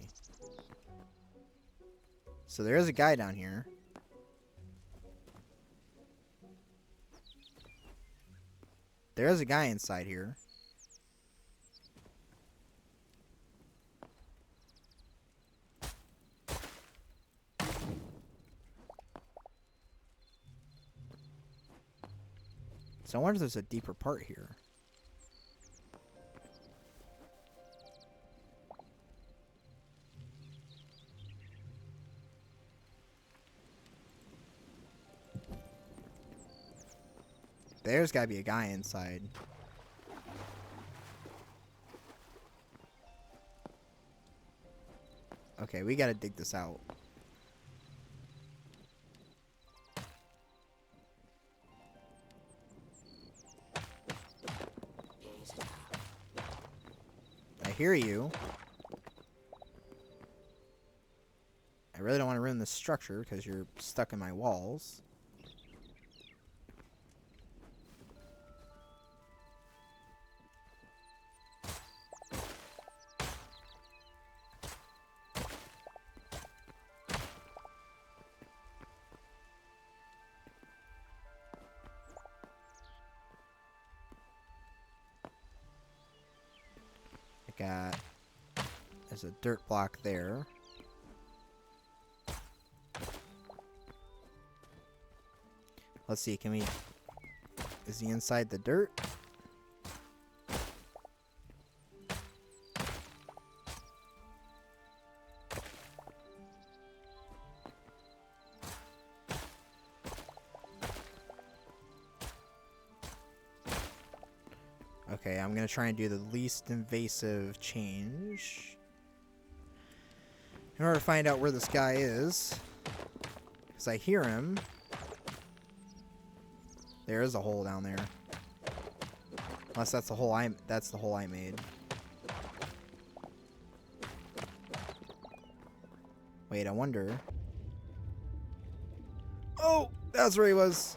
So there is a guy down here. There is a guy inside here. So I wonder if there's a deeper part here. There's gotta be a guy inside. Okay, we gotta dig this out. I hear you. I really don't want to ruin this structure because you're stuck in my walls. There's a dirt block there. Let's see, is he inside the dirt? Okay, I'm gonna try and do the least invasive change in order to find out where this guy is, because I hear him. There is a hole down there, unless that's the hole I made. Wait, I wonder. Oh, that's where he was.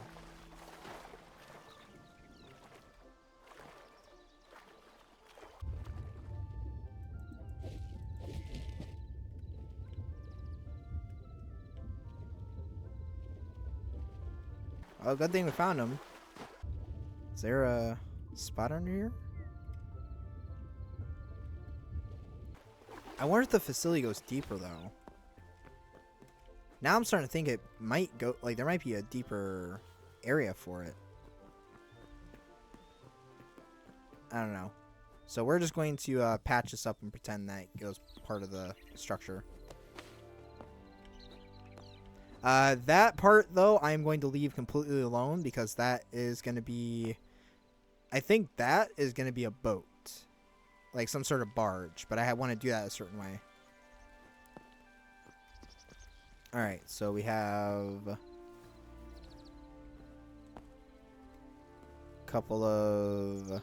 Oh, good thing we found him. Is there a spot under here? I wonder if the facility goes deeper, though. Now I'm starting to think it might go, like, there might be a deeper area for it. I don't know. So we're just going to patch this up and pretend that it goes part of the structure. That part, though, I'm going to leave completely alone because that is going to be... I think that is going to be a boat. Like some sort of barge. But I want to do that a certain way. Alright, so we have... a couple of...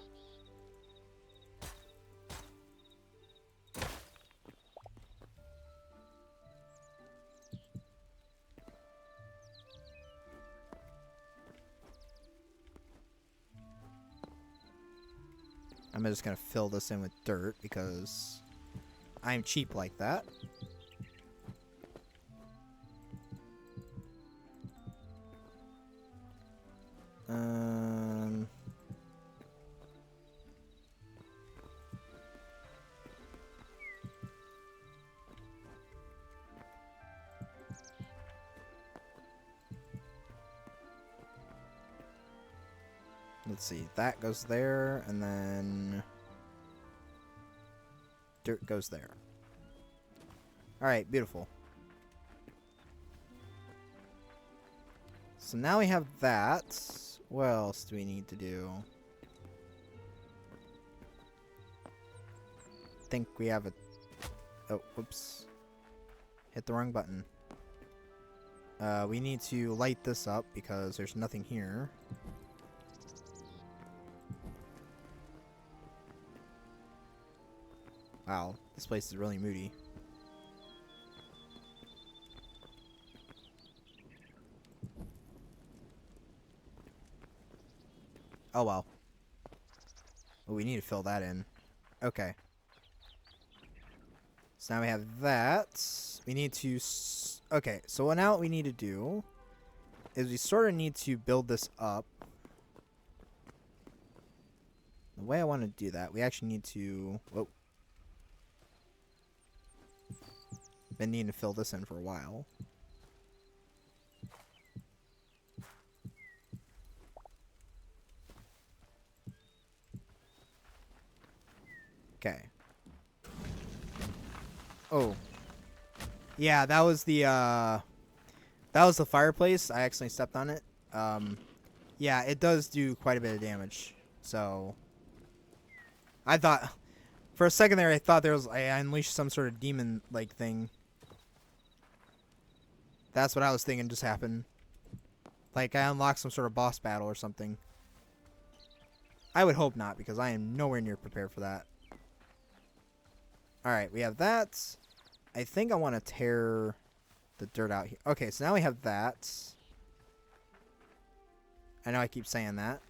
I'm just going to fill this in with dirt because I'm cheap like that. Let's see, that goes there, and then dirt goes there. Alright, beautiful. So now we have that. What else do we need to do? I think we have a... Oh, whoops. Hit the wrong button. We need to light this up because there's nothing here. Wow, this place is really moody. Oh well. Well, we need to fill that in. Okay. So now we have that. We need to... Okay, so now what we need to do is we sort of need to build this up. The way I want to do that, we actually need to... Whoa. Been needing to fill this in for a while. Okay. Oh. Yeah, that was the fireplace. I accidentally stepped on it. Yeah, it does do quite a bit of damage. So I thought for a second there I thought I unleashed some sort of demon like thing. That's what I was thinking just happened. Like I unlocked some sort of boss battle or something. I would hope not, because I am nowhere near prepared for that. Alright, we have that. I think I want to tear the dirt out here. Okay, so now we have that. I know I keep saying that.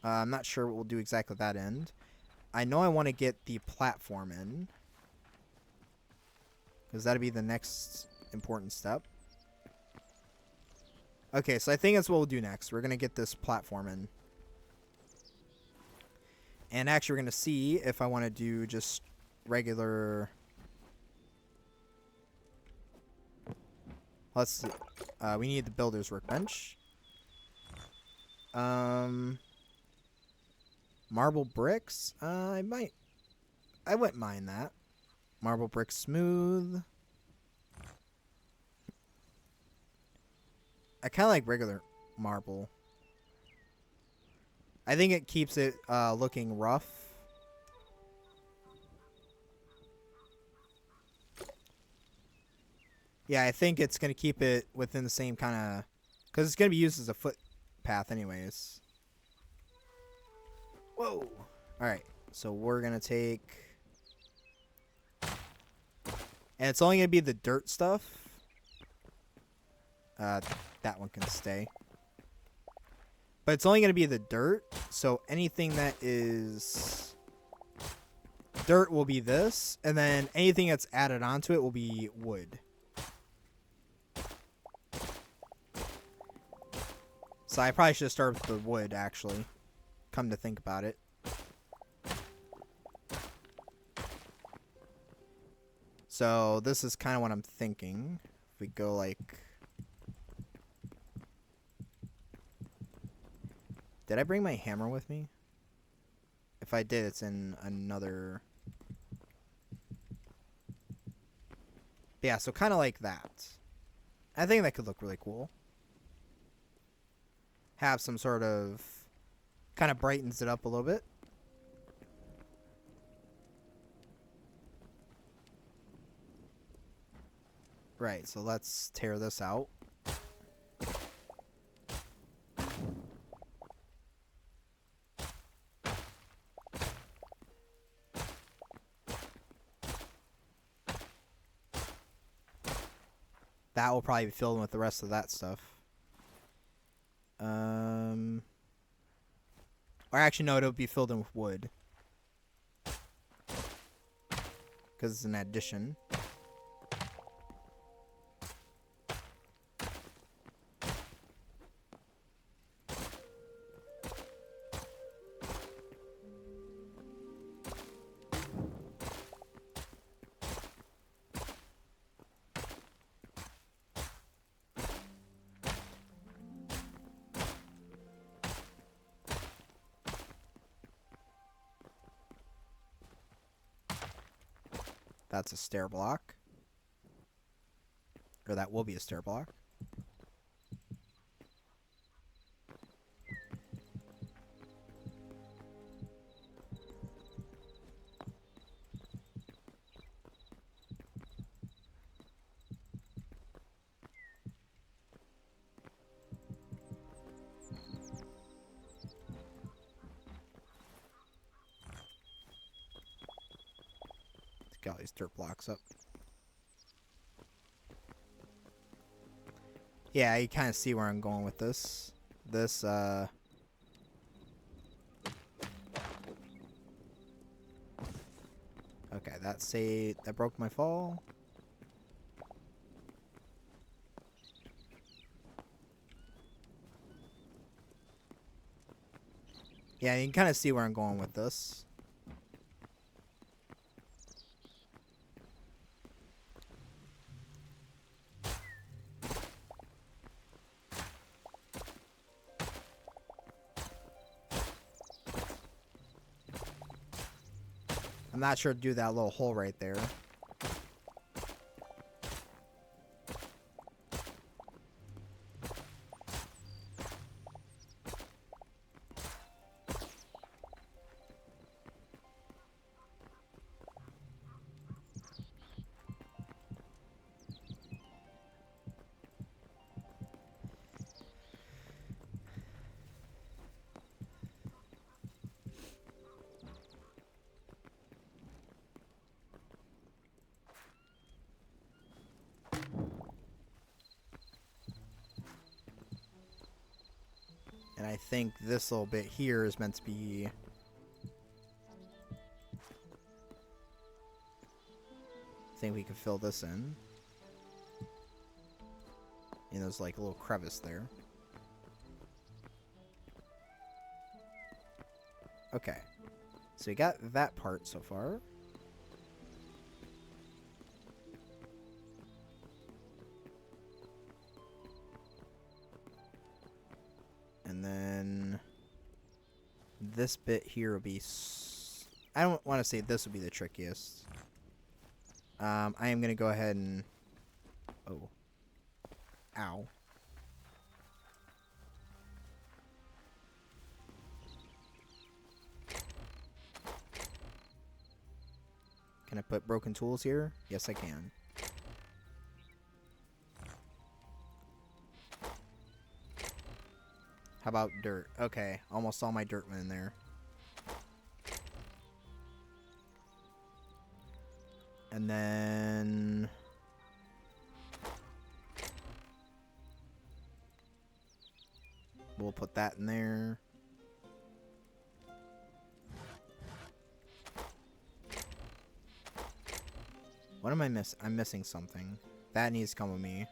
I'm not sure what we'll do exactly at that end. I know I want to get the platform in, because that'll be the next important step. Okay, so I think that's what we'll do next. We're going to get this platform in. And actually, we're going to see if I want to do just regular... Let's see. We need the builder's workbench. Marble bricks? I wouldn't mind that. Marble brick smooth. I kind of like regular marble. I think it keeps it looking rough. Yeah, I think it's going to keep it within the same kind of... Because it's going to be used as a footpath anyways. Whoa! Alright, so we're going to take... And it's only going to be the dirt stuff. That one can stay. But it's only going to be the dirt, so anything that is dirt will be this, and then anything that's added onto it will be wood. So I probably should start with the wood, actually. Come to think about it. So this is kind of what I'm thinking. If we go like... Did I bring my hammer with me? If I did, it's in another... Yeah, so kind of like that. I think that could look really cool. Have some sort of... Kind of brightens it up a little bit. Right, so let's tear this out. That will probably be filled in with the rest of that stuff. Or actually, no, it'll be filled in with wood. Because it's an addition. That's a stair block. Or that will be a stair block. get all these dirt blocks up. Yeah, you kind of see where I'm going with this. Okay, that broke my fall. Yeah, you can kind of see where I'm going with this. I'm not sure to do that little hole right there. And I think this little bit here is meant to be... I think we can fill this in. And there's like a little crevice there. Okay. So we got that part so far. And then this bit here will be... I don't want to say this will be the trickiest. I am going to go ahead and... Oh. Ow. Can I put broken tools here? Yes, I can. How about dirt? Okay, almost all my dirt went in there. And then... we'll put that in there. What am I missing? I'm missing something. That needs to come with me.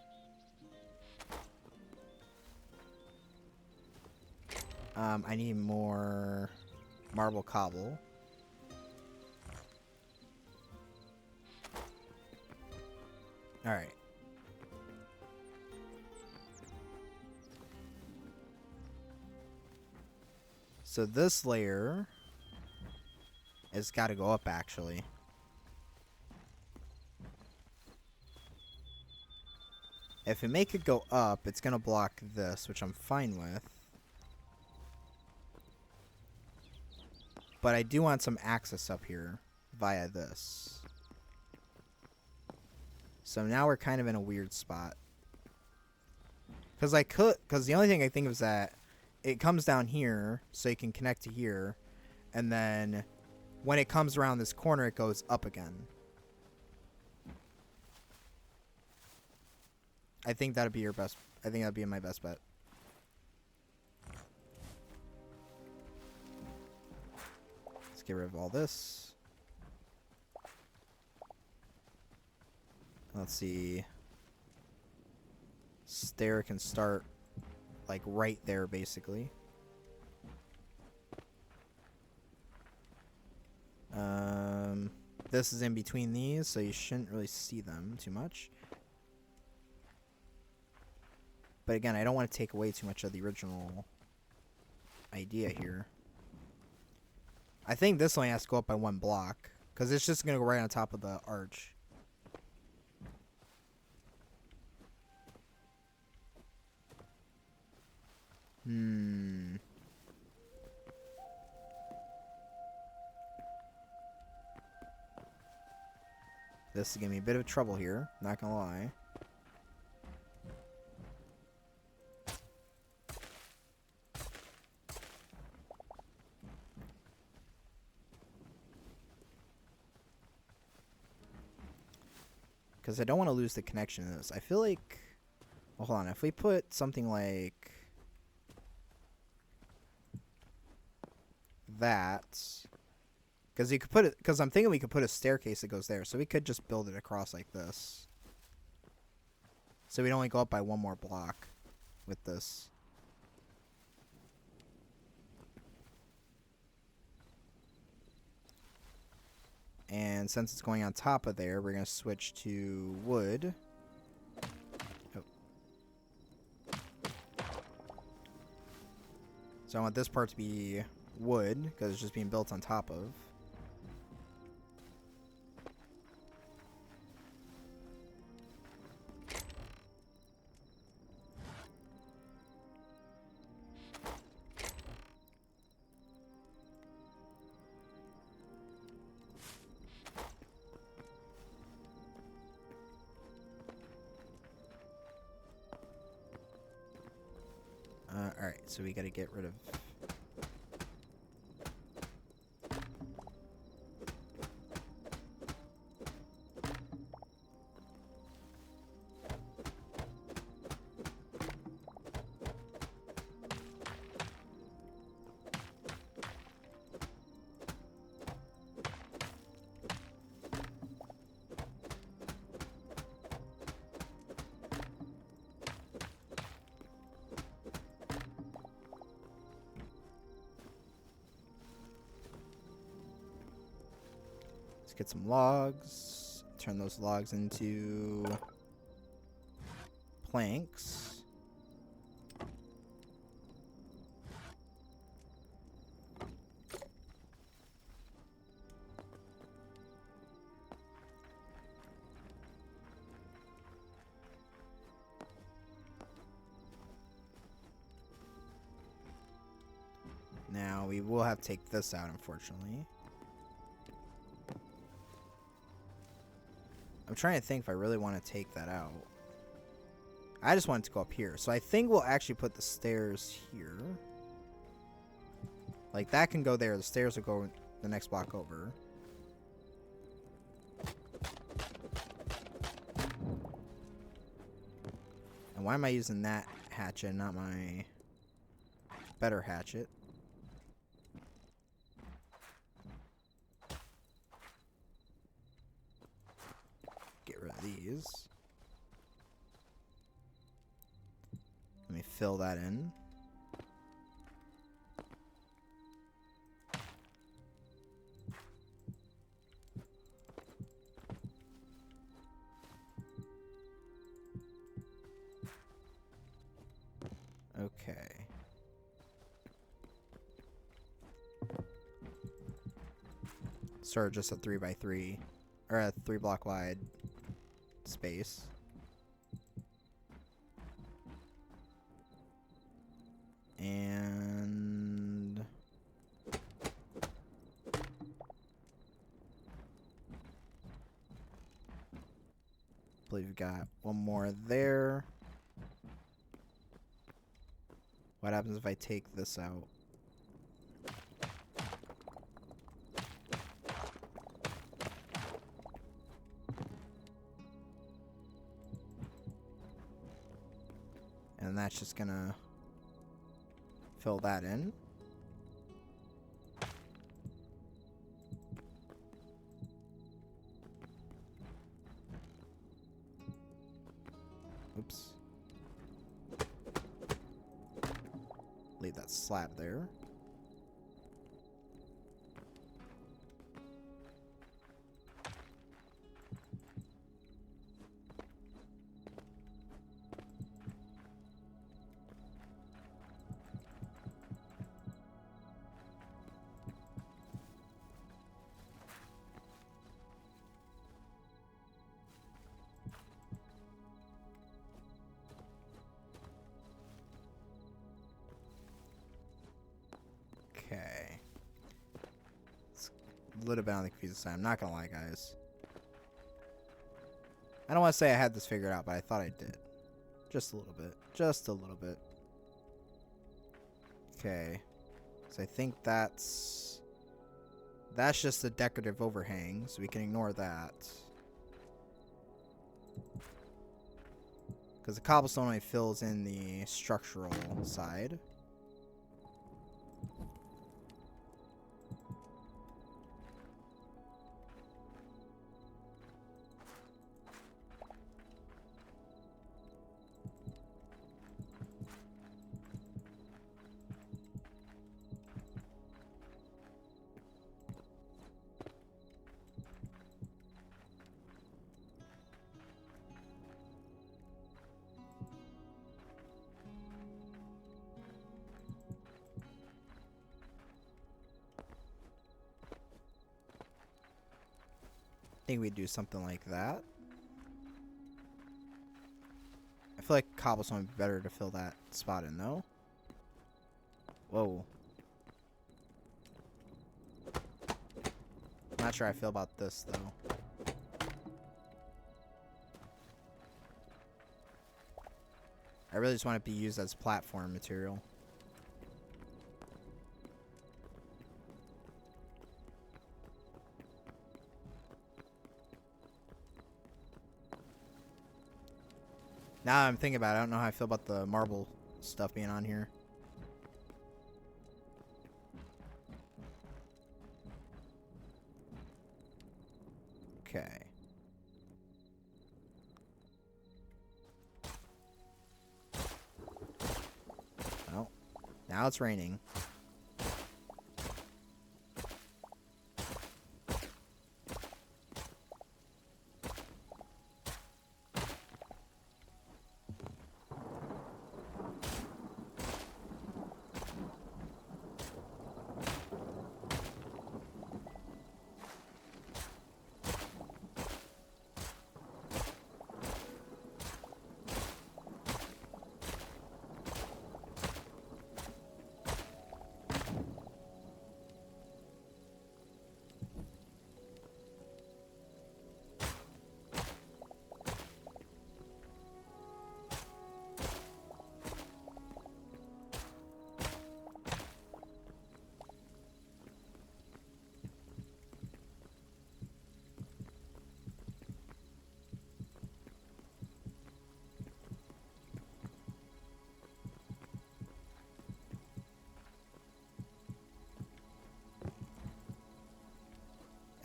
I need more marble cobble. Alright. So this layer has got to go up, actually. If we make it go up, it's going to block this, which I'm fine with. But I do want some access up here via this. So now we're kind of in a weird spot. Because the only thing I think of is that it comes down here, so you can connect to here. And then when it comes around this corner, it goes up again. I think that'd be your best. I think that'd be my best bet. Let's get rid of all this. Let's see. Stair can start like right there, basically. This is in between these, so you shouldn't really see them too much. But again, I don't want to take away too much of the original idea here. I think this only has to go up by one block, because it's just going to go right on top of the arch. This is giving me a bit of trouble here, not gonna lie. Because I don't want to lose the connection to this. I feel like... Well, hold on. If we put something like... that... Because you could put it... Because I'm thinking we could put a staircase that goes there. So we could just build it across like this. So we'd only go up by one more block with this. And since it's going on top of there, we're going to switch to wood. Oh. So I want this part to be wood, because it's just being built on top of. Alright, so we gotta get rid of... Get some logs, turn those logs into planks. Now we will have to take this out, unfortunately. I'm trying to think if I really want to take that out. I just want it to go up here. So I think we'll actually put the stairs here. Like, that can go there. The stairs will go the next block over. And why am I using that hatchet and not my better hatchet? Get rid of these. Let me fill that in. Okay. Sort of just a 3x3 or a 3 block wide space. And I believe we've got one more there. What happens if I take this out? And that's just gonna fill that in. Oops. Leave that slab there. Okay. It's a little bit on the confusing side. I'm not gonna lie, guys. I don't want to say I had this figured out, but I thought I did. Just a little bit. Just a little bit. Okay. So I think that's just a decorative overhang, so we can ignore that. Because the cobblestone only fills in the structural side. I think we'd do something like that. I feel like cobblestone would be better to fill that spot in, though. Whoa. Not sure how I feel about this, though. I really just want it to be used as platform material. Now I'm thinking about it, I don't know how I feel about the marble stuff being on here. Okay. Well, now it's raining.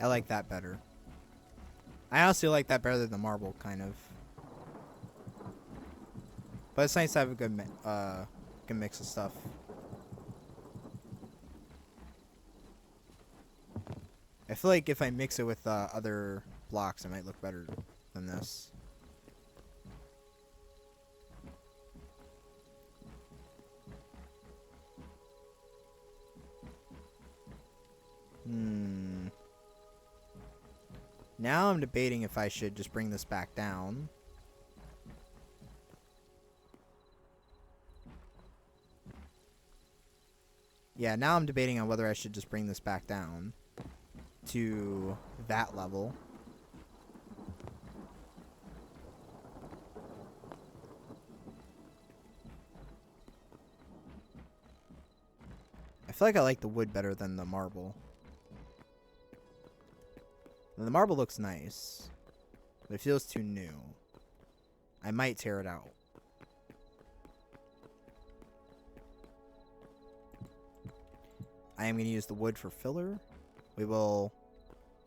I like that better. I honestly like that better than the marble, kind of. But it's nice to have a good mix of stuff. I feel like if I mix it with other blocks, it might look better than this. Now I'm debating if I should just bring this back down. Yeah, now I'm debating on whether I should just bring this back down to that level. I feel like I like the wood better than the marble. The marble looks nice, but it feels too new. I might tear it out. I am going to use the wood for filler. We will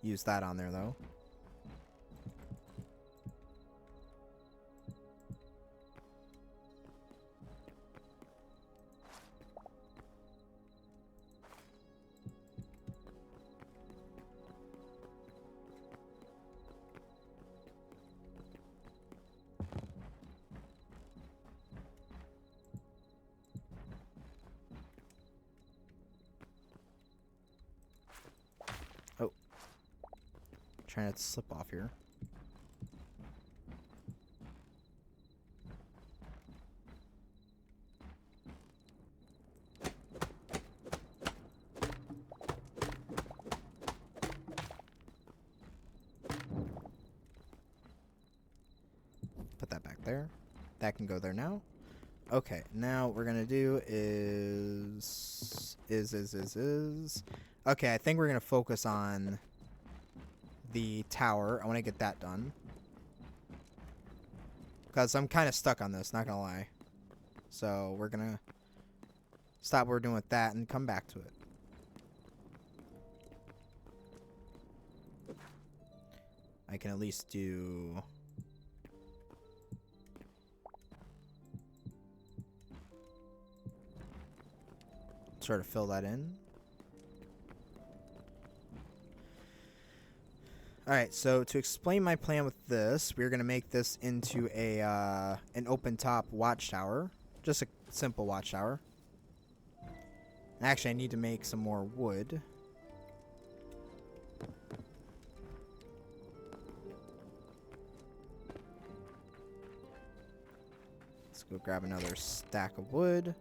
use that on there, though. Trying not to slip off here. Put that back there. That can go there now. Okay, now what we're gonna do is okay, I think we're gonna focus on the tower. I want to get that done. Because I'm kind of stuck on this, not gonna lie. So we're gonna stop what we're doing with that and come back to it. I can at least do... sort of fill that in. Alright, so to explain my plan with this, we're going to make this into a an open top watchtower. Just a simple watchtower. Actually, I need to make some more wood. Let's go grab another stack of wood.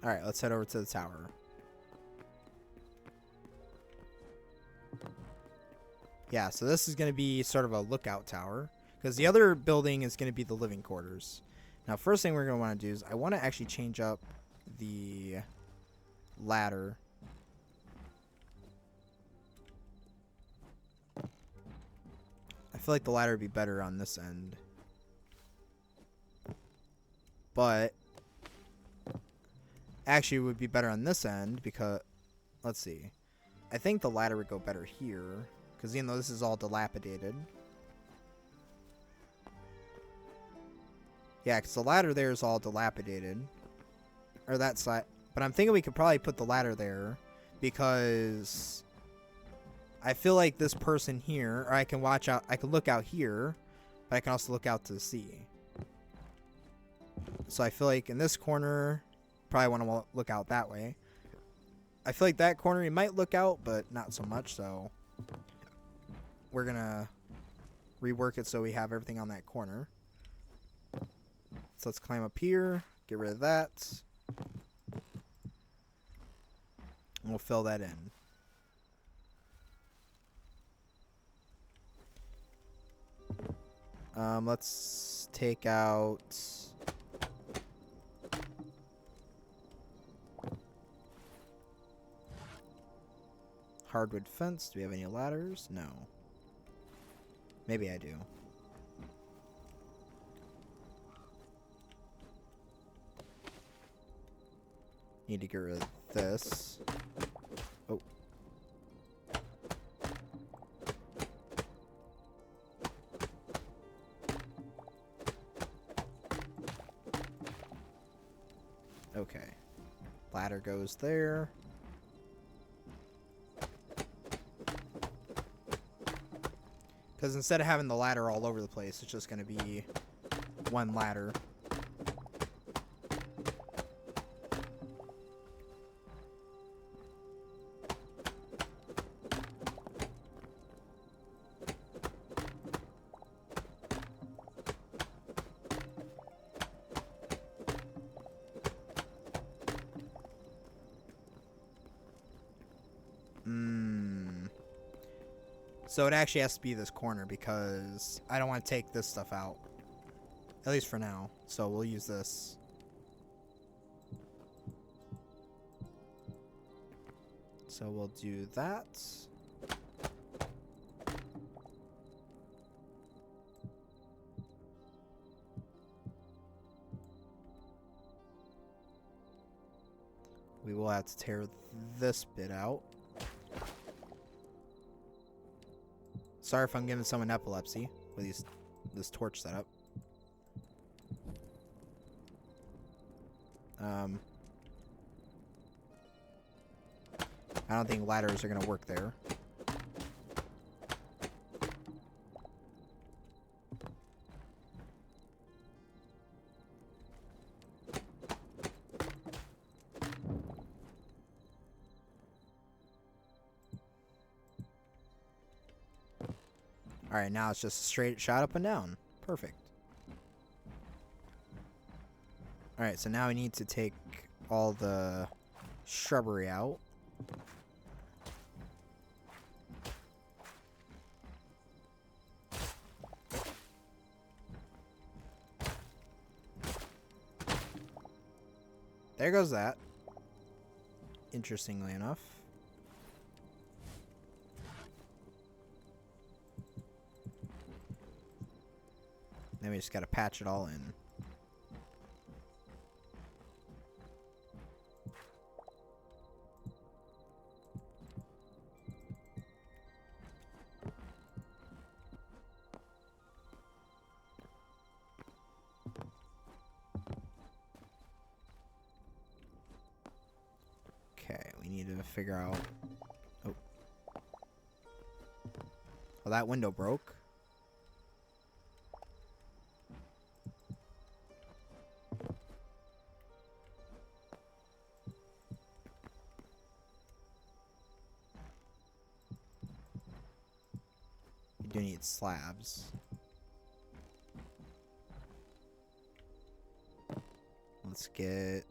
Alright, let's head over to the tower. Yeah, so this is going to be sort of a lookout tower. Because the other building is going to be the living quarters. Now, first thing we're going to want to do is I want to actually change up the ladder. I feel like the ladder would be better on this end. But actually, it would be better on this end because, let's see. I think the ladder would go better here because, you know, this is all dilapidated. Yeah, because the ladder there is all dilapidated. Or that side. But I'm thinking we could probably put the ladder there because I feel like this person here, or I can watch out, I can look out here, but I can also look out to the sea. So I feel like in this corner, probably want to look out that way. I feel like that corner, you might look out, but not so much, so we're going to rework it so we have everything on that corner. So let's climb up here, get rid of that, and we'll fill that in. Let's take out hardwood fence. Do we have any ladders? No. Maybe I do. Need to get rid of this. Oh. Okay. Ladder goes there. Because instead of having the ladder all over the place, it's just going to be one ladder. So it actually has to be this corner because I don't want to take this stuff out. At least for now. So we'll use this. So we'll do that. We will have to tear this bit out. Sorry if I'm giving someone epilepsy with this torch setup. I don't think ladders are going to work there. Alright, now it's just a straight shot up and down. Perfect. Alright, so now we need to take all the shrubbery out. There goes that. Interestingly enough. Then we just gotta patch it all in. Okay, we need to figure out... Oh. Well, that window broke. We do need slabs. Let's get...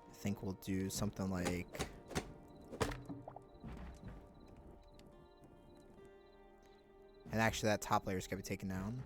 I think we'll do something like... And actually that top layer's gonna be taken down.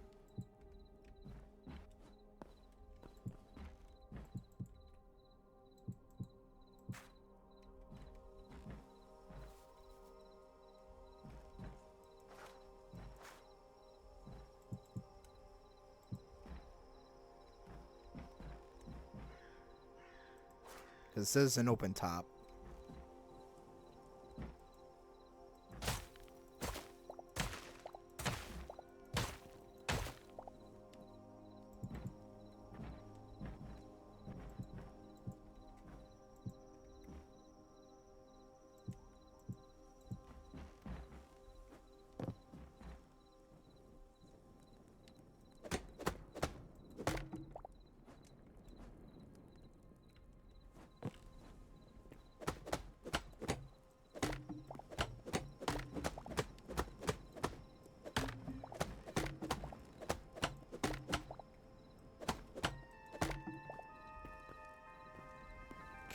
This is an open top.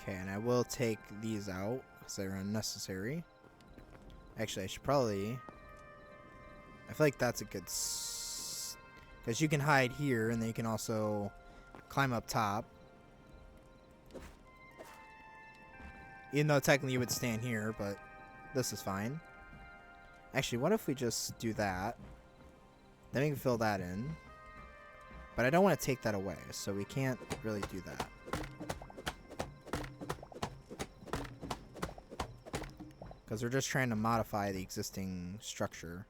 Okay, and I will take these out because they're unnecessary. Actually, I should probably... I feel like that's a good... Because you can hide here, and then you can also climb up top. Even though technically you would stand here, but this is fine. Actually, what if we just do that? Then we can fill that in. But I don't want to take that away, so we can't really do that. Because we're just trying to modify the existing structure.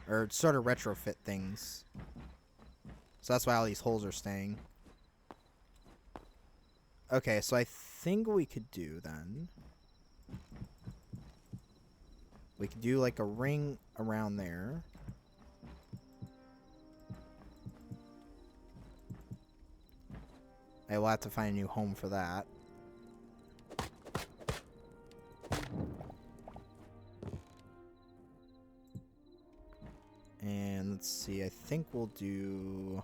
Or sort of retrofit things. So that's why all these holes are staying. Okay, so I think we could do then... We could do like a ring around there. I will have to find a new home for that. And let's see, I think we'll do...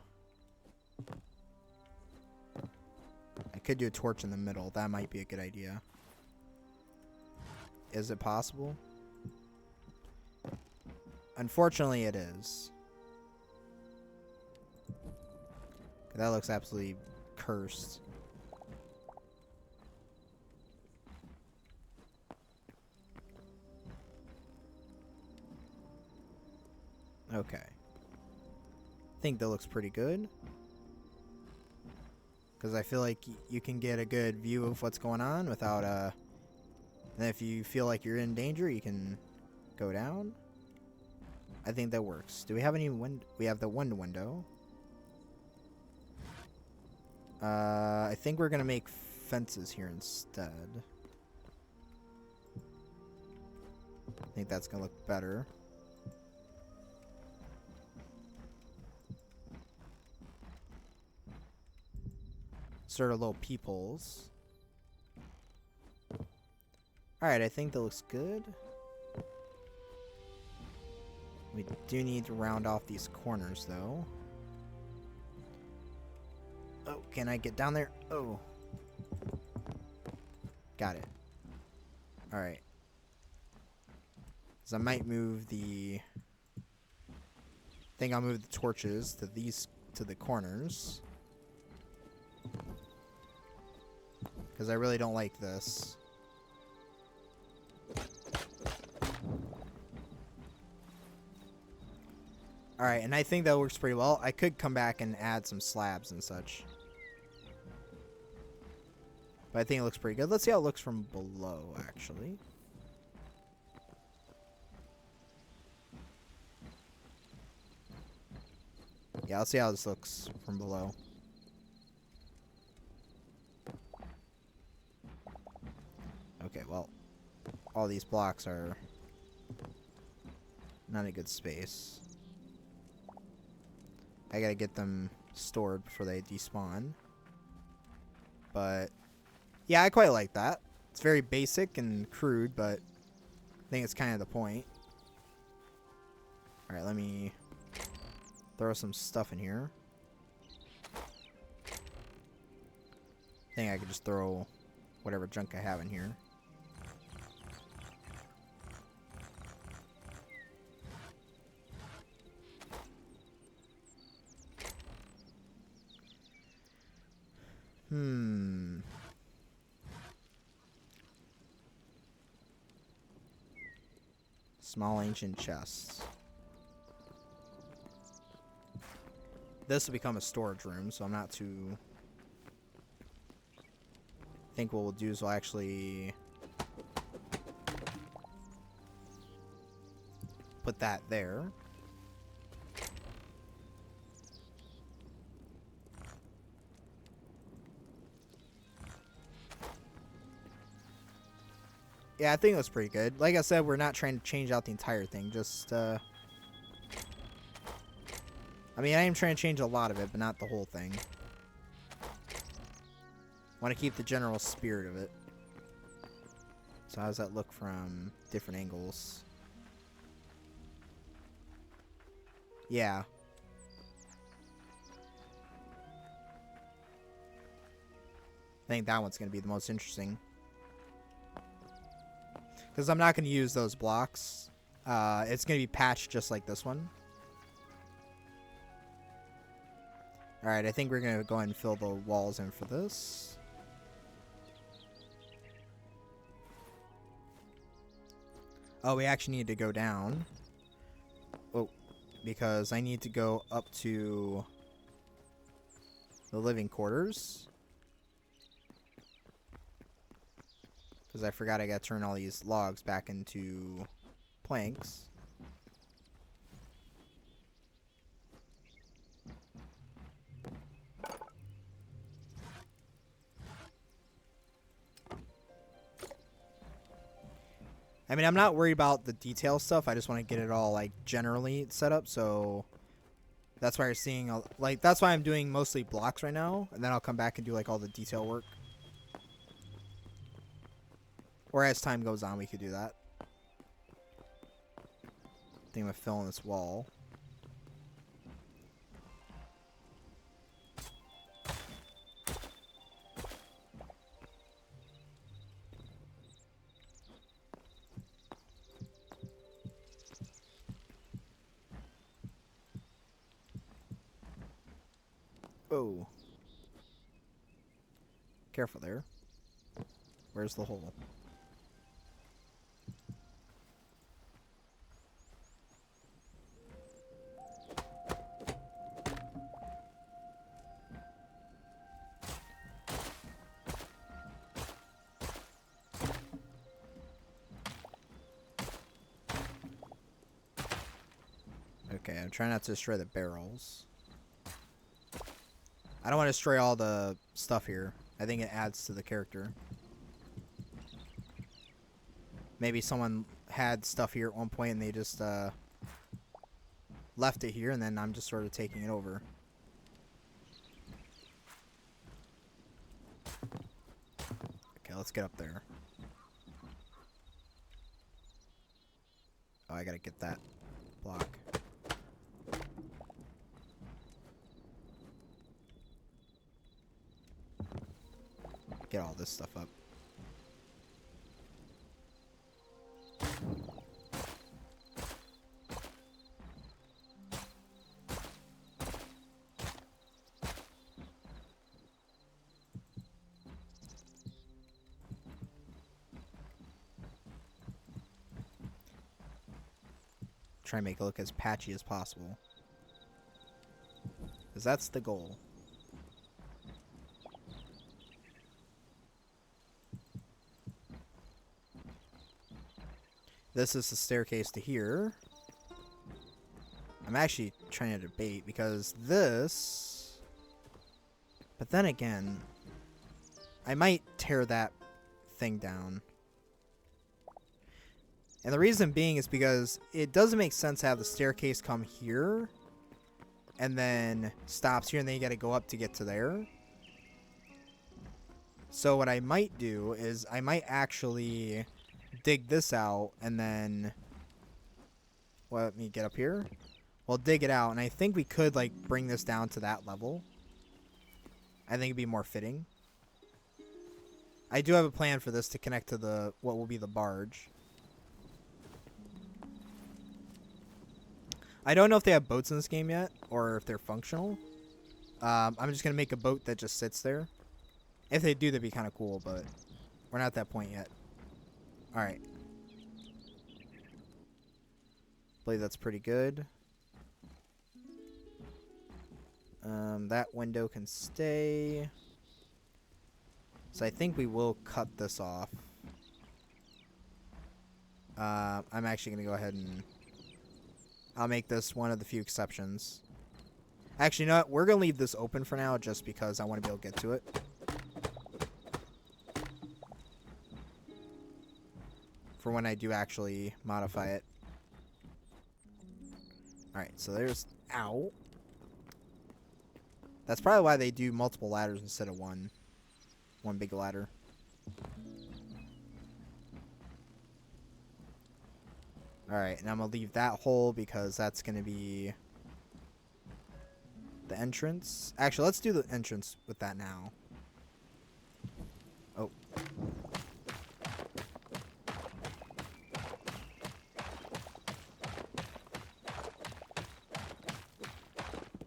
I could do a torch in the middle. That might be a good idea. Is it possible? Unfortunately, it is. That looks absolutely cursed. Okay. I think that looks pretty good. Because I feel like you can get a good view of what's going on without and if you feel like you're in danger, you can go down. I think that works. Do we have any wind? We have the one window. I think we're gonna make fences here instead. I think that's gonna look better. sort of little peepholes. Alright, I think that looks good. We do need to round off these corners, though. Oh, can I get down there? Oh. Got it. Alright. So I might move the... I think I'll move the torches to these, to the corners. Because I really don't like this. Alright, and I think that works pretty well. I could come back and add some slabs and such. But I think it looks pretty good. Let's see how it looks from below, actually. Yeah, let's see how this looks from below. Okay, well, all these blocks are not a good space. I gotta get them stored before they despawn. But, yeah, I quite like that. It's very basic and crude, but I think it's kind of the point. Alright, let me throw some stuff in here. I think I could just throw whatever junk I have in here. Small ancient chests. This will become a storage room, so I'm not too... I think what we'll do is we'll actually put that there. Yeah, I think it was pretty good. Like I said, we're not trying to change out the entire thing. Just, I mean, I am trying to change a lot of it, but not the whole thing. Want to keep the general spirit of it. So how does that look from different angles? Yeah. I think that one's going to be the most interesting. Because I'm not going to use those blocks. It's going to be patched just like this one. Alright, I think we're going to go ahead and fill the walls in for this. Oh, we actually need to go down. Oh, because I need to go up to the living quarters. Because I forgot I got to turn all these logs back into planks. I mean, I'm not worried about the detail stuff. I just want to get it all, like, generally set up. So that's why you're seeing, like, that's why I'm doing mostly blocks right now. And then I'll come back and do, like, all the detail work. Or as time goes on, we could do that. I think I'm going to fill in this wall. Oh. Careful there. Where's the hole? Okay, I'm trying not to destroy the barrels. I don't want to destroy all the stuff here. I think it adds to the character. Maybe someone had stuff here at one point and they just left it here, and then I'm just sort of taking it over. let's get up there. Oh, I gotta get that block. Get all this stuff up. Try and make it look as patchy as possible. Because that's the goal. This is the staircase to here. I'm actually trying to debate because this... But then again, I might tear that thing down. And the reason being is because it doesn't make sense to have the staircase come here and then stops here and then you gotta go up to get to there. So what I might do is I might actually dig this out and then... Well, let me get up here. We'll dig it out and I think we could like bring this down to that level. I think it'd be more fitting. I do have a plan for this to connect to the what will be the barge. I don't know if they have boats in this game yet, or if they're functional. I'm just going to make a boat that just sits there. If they do, that'd be kind of cool, but we're not at that point yet. Alright. Believe that's pretty good. That window can stay. So I think we will cut this off. I'm actually going to go ahead and... I'll make this one of the few exceptions. Actually, you know what? We're going to leave this open for now just because I want to be able to get to it. For when I do actually modify it. Alright, so there's... Ow. That's probably why they do multiple ladders instead of one. One big ladder. Alright, and I'm going to leave that hole because that's going to be the entrance. Actually, let's do the entrance with that now. Oh.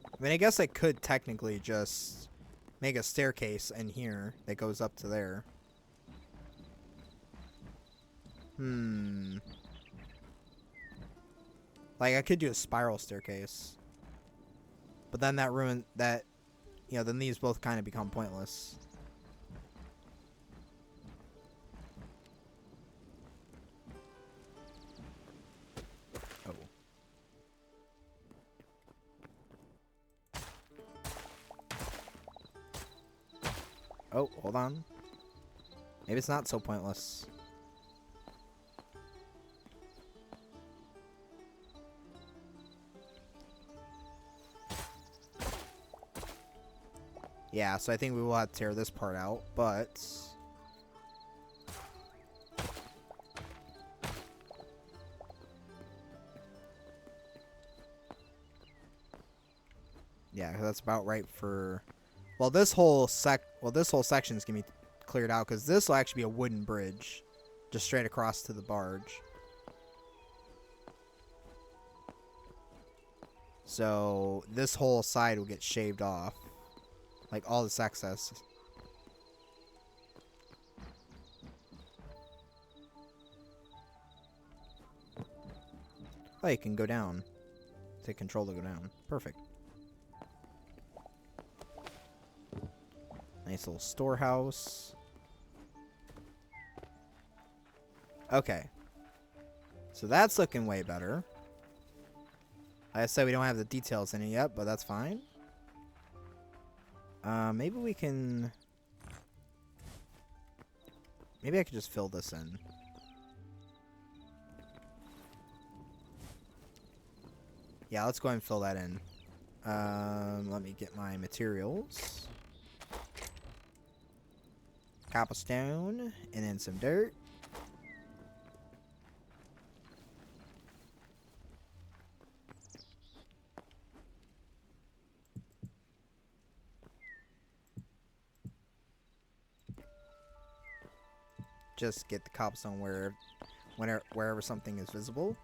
I mean, I guess I could technically just make a staircase in here that goes up to there. Like, I could do a spiral staircase. But then that ruin that, you know, then these both kind of become pointless. Oh. Oh, hold on. Maybe it's not so pointless. Yeah, so I think we will have to tear this part out, but... Yeah, that's about right for... Well, this whole section is going to be cleared out, because this will actually be a wooden bridge. Just straight across to the barge. So, this whole side will get shaved off. Like, all this excess. Oh, you can go down. Take control to go down. Perfect. Nice little storehouse. Okay. So that's looking way better. Like I said, we don't have the details in it yet, but that's fine. Maybe we can... Maybe I could just fill this in. Yeah, let's go ahead and fill that in. Let me get my materials. Cobblestone, and then some dirt. Just get the cobblestone wherever something is visible.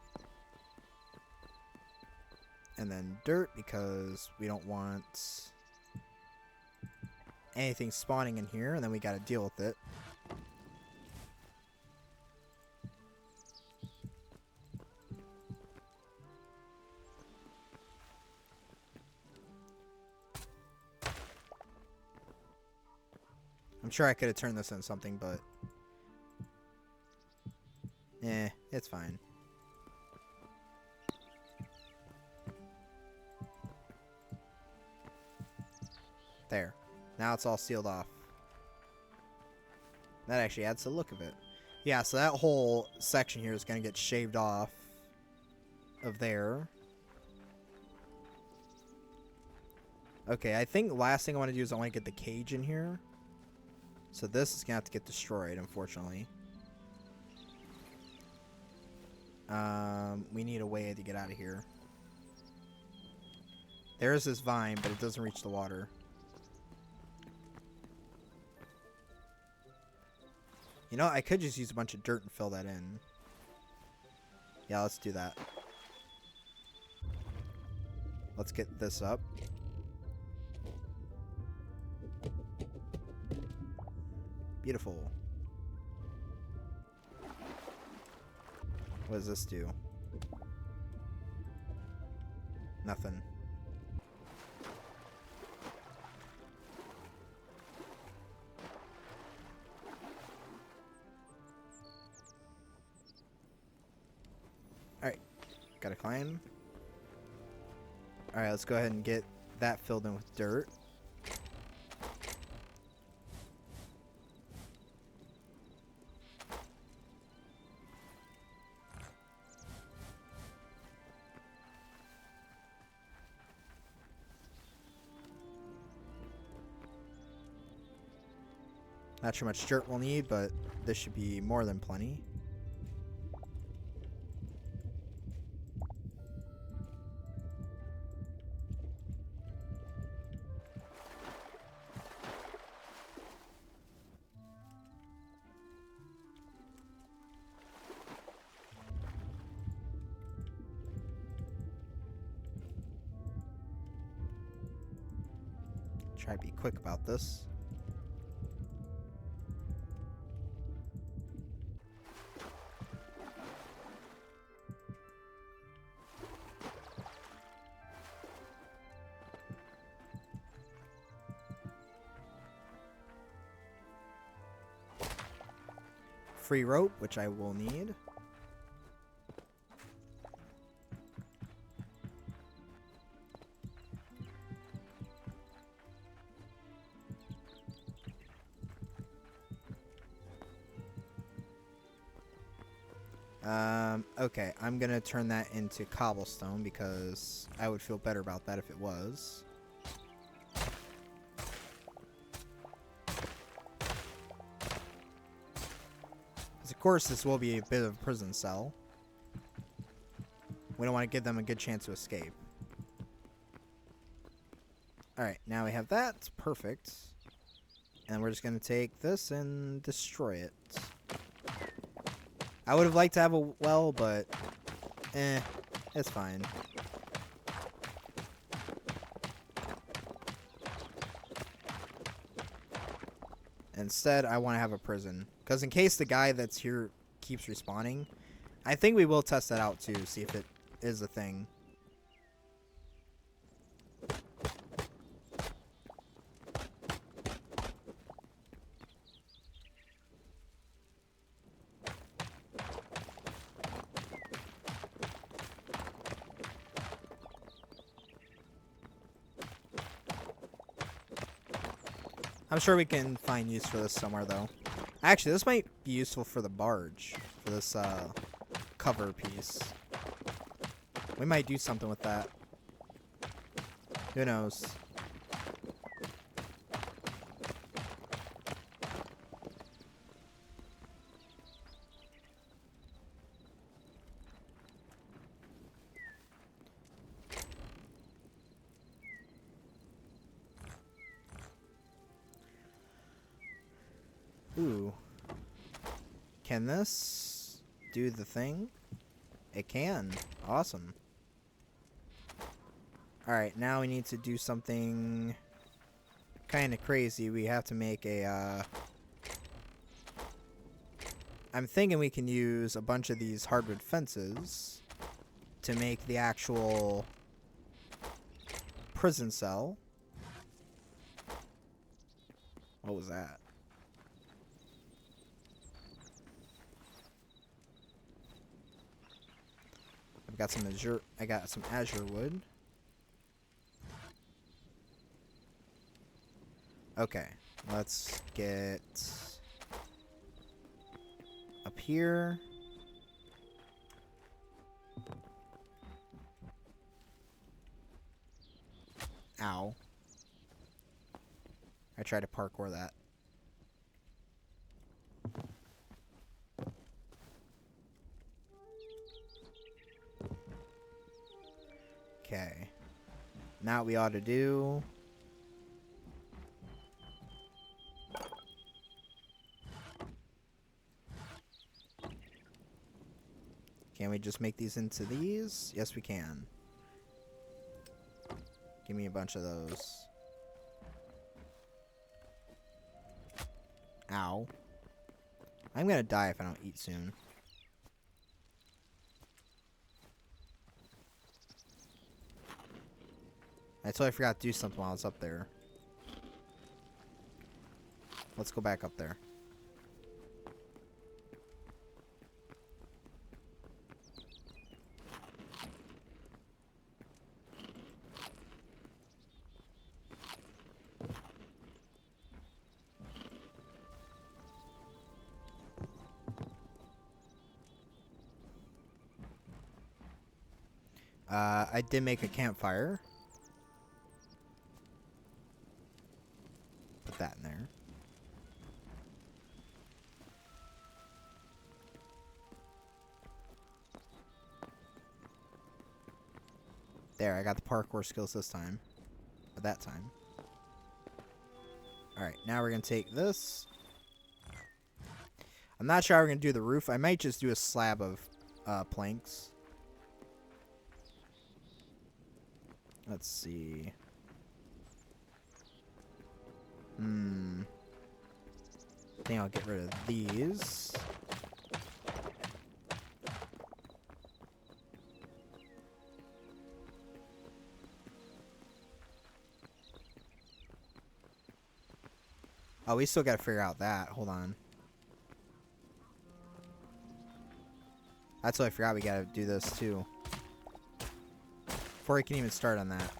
And then dirt, because we don't want anything spawning in here, and then we gotta deal with it. I'm sure I could have turned this into something, but it's fine. There. Now it's all sealed off. That actually adds to the look of it. Yeah, so that whole section here is going to get shaved off of there. Okay, I think the last thing I want to do is I want to get the cage in here. So this is going to have to get destroyed, unfortunately. We need a way to get out of here. There's this vine, but it doesn't reach the water. You know, I could just use a bunch of dirt and fill that in. Yeah, let's do that. Let's get this up. Beautiful. What does this do? Nothing. Alright. Gotta climb. Alright, let's go ahead and get that filled in with dirt. Not sure much dirt we'll need, but this should be more than plenty. Try to be quick about this. Free rope, which I will need. Okay, I'm gonna turn that into cobblestone because I would feel better about that if it was. Of course, this will be a bit of a prison cell. We don't want to give them a good chance to escape. Alright, now we have that. Perfect. And we're just going to take this and destroy it. I would have liked to have a well, but it's fine. Instead, I want to have a prison. Because in case the guy that's here keeps respawning, I think we will test that out too, see if it is a thing. I'm sure we can find use for this somewhere, though. Actually, this might be useful for the barge, for this cover piece. We might do something with that. Who knows? Ooh. Can this do the thing? It can. Awesome. Alright, now we need to do something kind of crazy. We have to make a, I'm thinking we can use a bunch of these hardwood fences to make the actual prison cell. What was that? I've got some azure. I got some azure wood. Okay, let's get up here. Ow. I tried to parkour that. Okay. Now what we ought to do... Can we just make these into these? Yes, we can. Give me a bunch of those. Ow. I'm gonna die if I don't eat soon. I totally forgot to do something while I was up there. Let's go back up there. I did make a campfire. Put that in there. There, I got the parkour skills this time. Or that time. Alright, now we're going to take this. I'm not sure how we're going to do the roof. I might just do a slab of planks. Let's see. I think I'll get rid of these. Oh, we still got to figure out that. Hold on. That's what I forgot. We got to do this too. Before we can even start on that.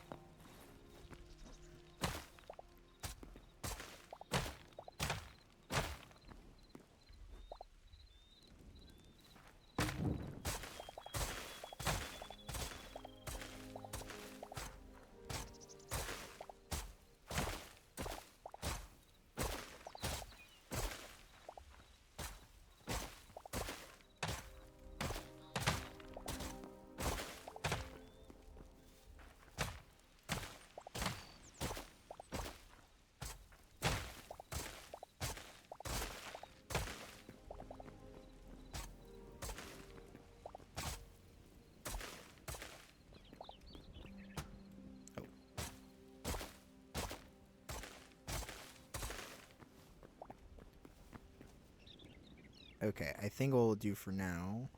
Okay, I think what we'll do for now,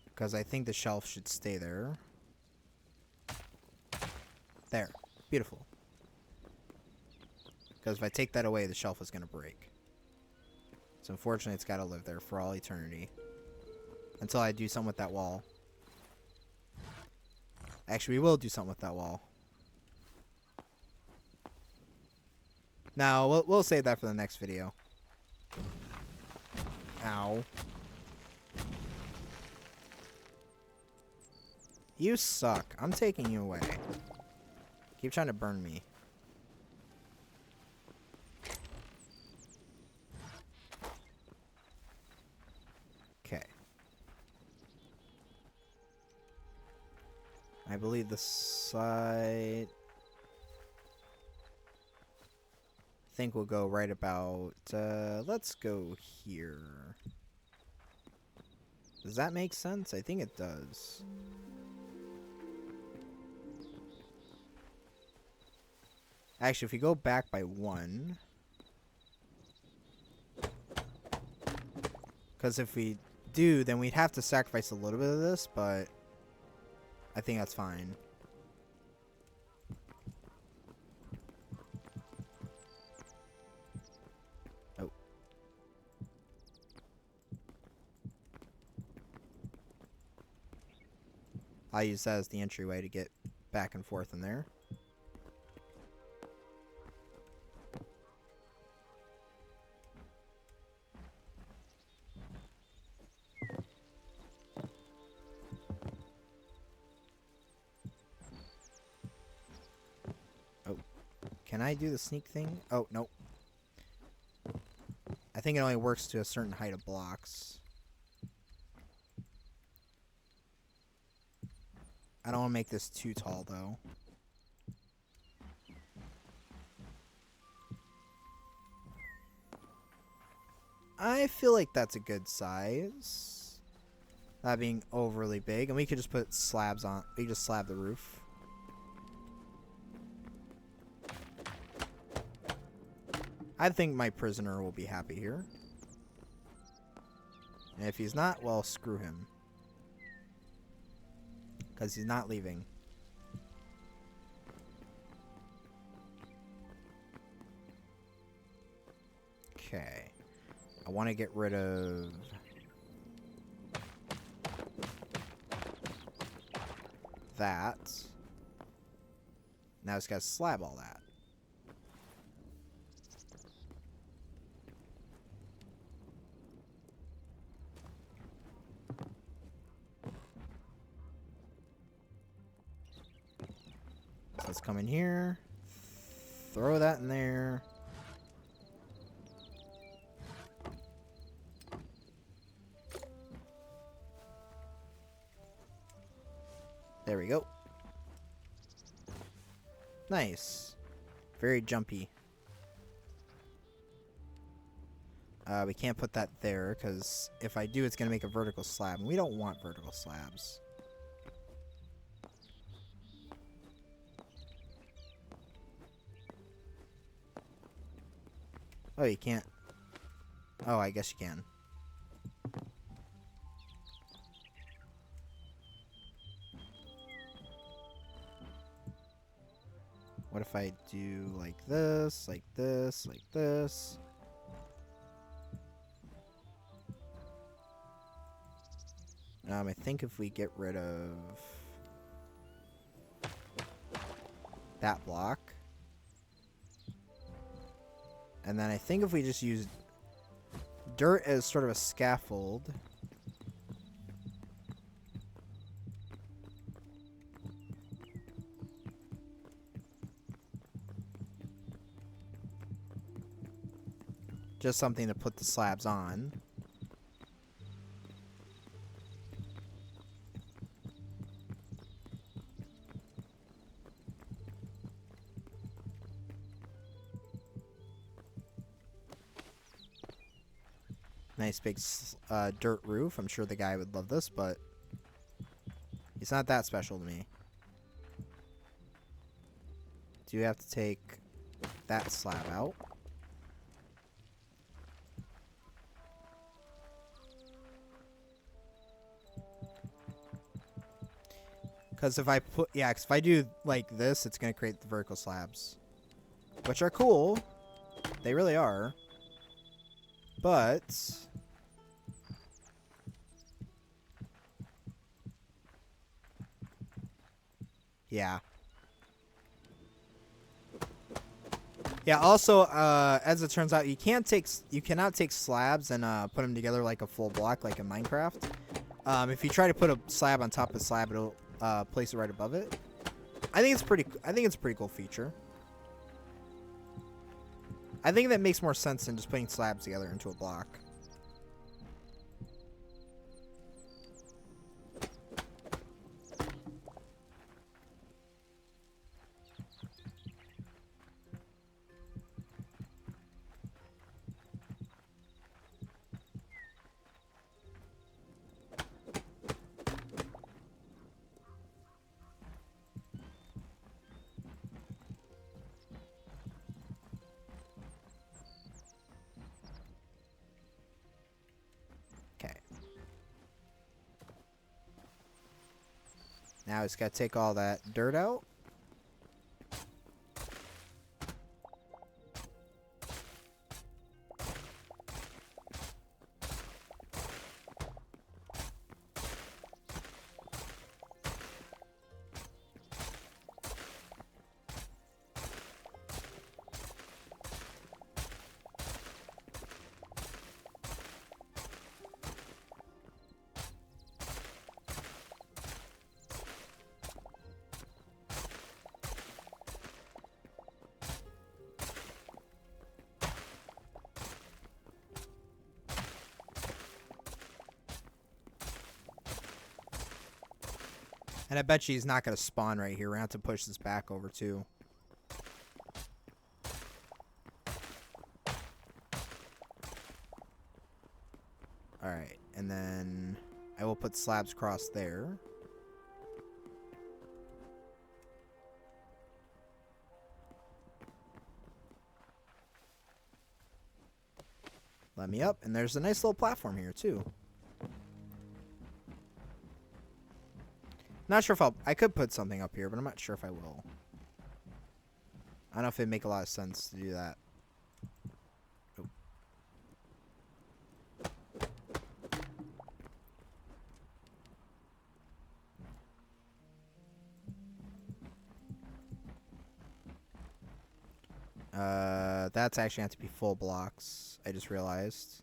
because I think the shelf should stay there. There. Beautiful. Because if I take that away, the shelf is going to break. So unfortunately, it's got to live there for all eternity. Until I do something with that wall. Actually, we will do something with that wall. No, we'll save that for the next video. Ow. You suck. I'm taking you away. Keep trying to burn me. Okay. I believe the side... think we'll go right about, let's go here. Does that make sense? I think it does. Actually, if we go back by 1... Because if we do, then we'd have to sacrifice a little bit of this, but I think that's fine. Oh. I'll use that as the entryway to get back and forth in there. Can I do the sneak thing? Oh, nope. I think it only works to a certain height of blocks. I don't want to make this too tall, though. I feel like that's a good size. Not being overly big. And we could just put slabs on. We could just slab the roof. I think my prisoner will be happy here. And if he's not, well, screw him. Because he's not leaving. Okay. I want to get rid of... that. Now it's got to slab all that. Let's come in here, throw that in there. There we go. Nice. Very jumpy. We can't put that there because if I do, it's going to make a vertical slab. And we don't want vertical slabs. Oh, you can't. Oh, I guess you can. What if I do like this, like this, like this? I think if we get rid of that block. And then I think if we just use dirt as sort of a scaffold. Just something to put the slabs on. Nice big dirt roof. I'm sure the guy would love this, but he's not that special to me. Do you have to take that slab out? Because if I put, yeah, 'cause if I do like this, it's going to create the vertical slabs. Which are cool. They really are. But yeah. Yeah, also, as it turns out, you cannot take slabs and put them together like a full block like in Minecraft. If you try to put a slab on top of a slab, it'll place it right above it. I think it's a pretty cool feature. I think that makes more sense than just putting slabs together into a block. Now it's got to take all that dirt out. And I bet you he's not going to spawn right here. We're going to have to push this back over, too. Alright, and then I will put slabs across there. Let me up, and there's a nice little platform here, too. Not sure if I could put something up here, but I'm not sure if I will. I don't know if it'd make a lot of sense to do that. That's actually have to be full blocks. I just realized.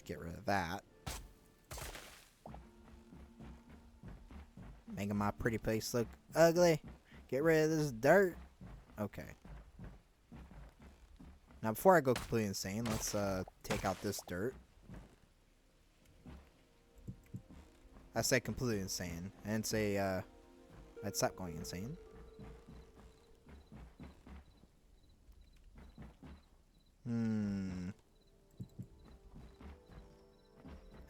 Get rid of that. Making my pretty place look ugly. Get rid of this dirt. Okay. Now before I go completely insane, let's take out this dirt. I said completely insane. I didn't say I'd stop going insane.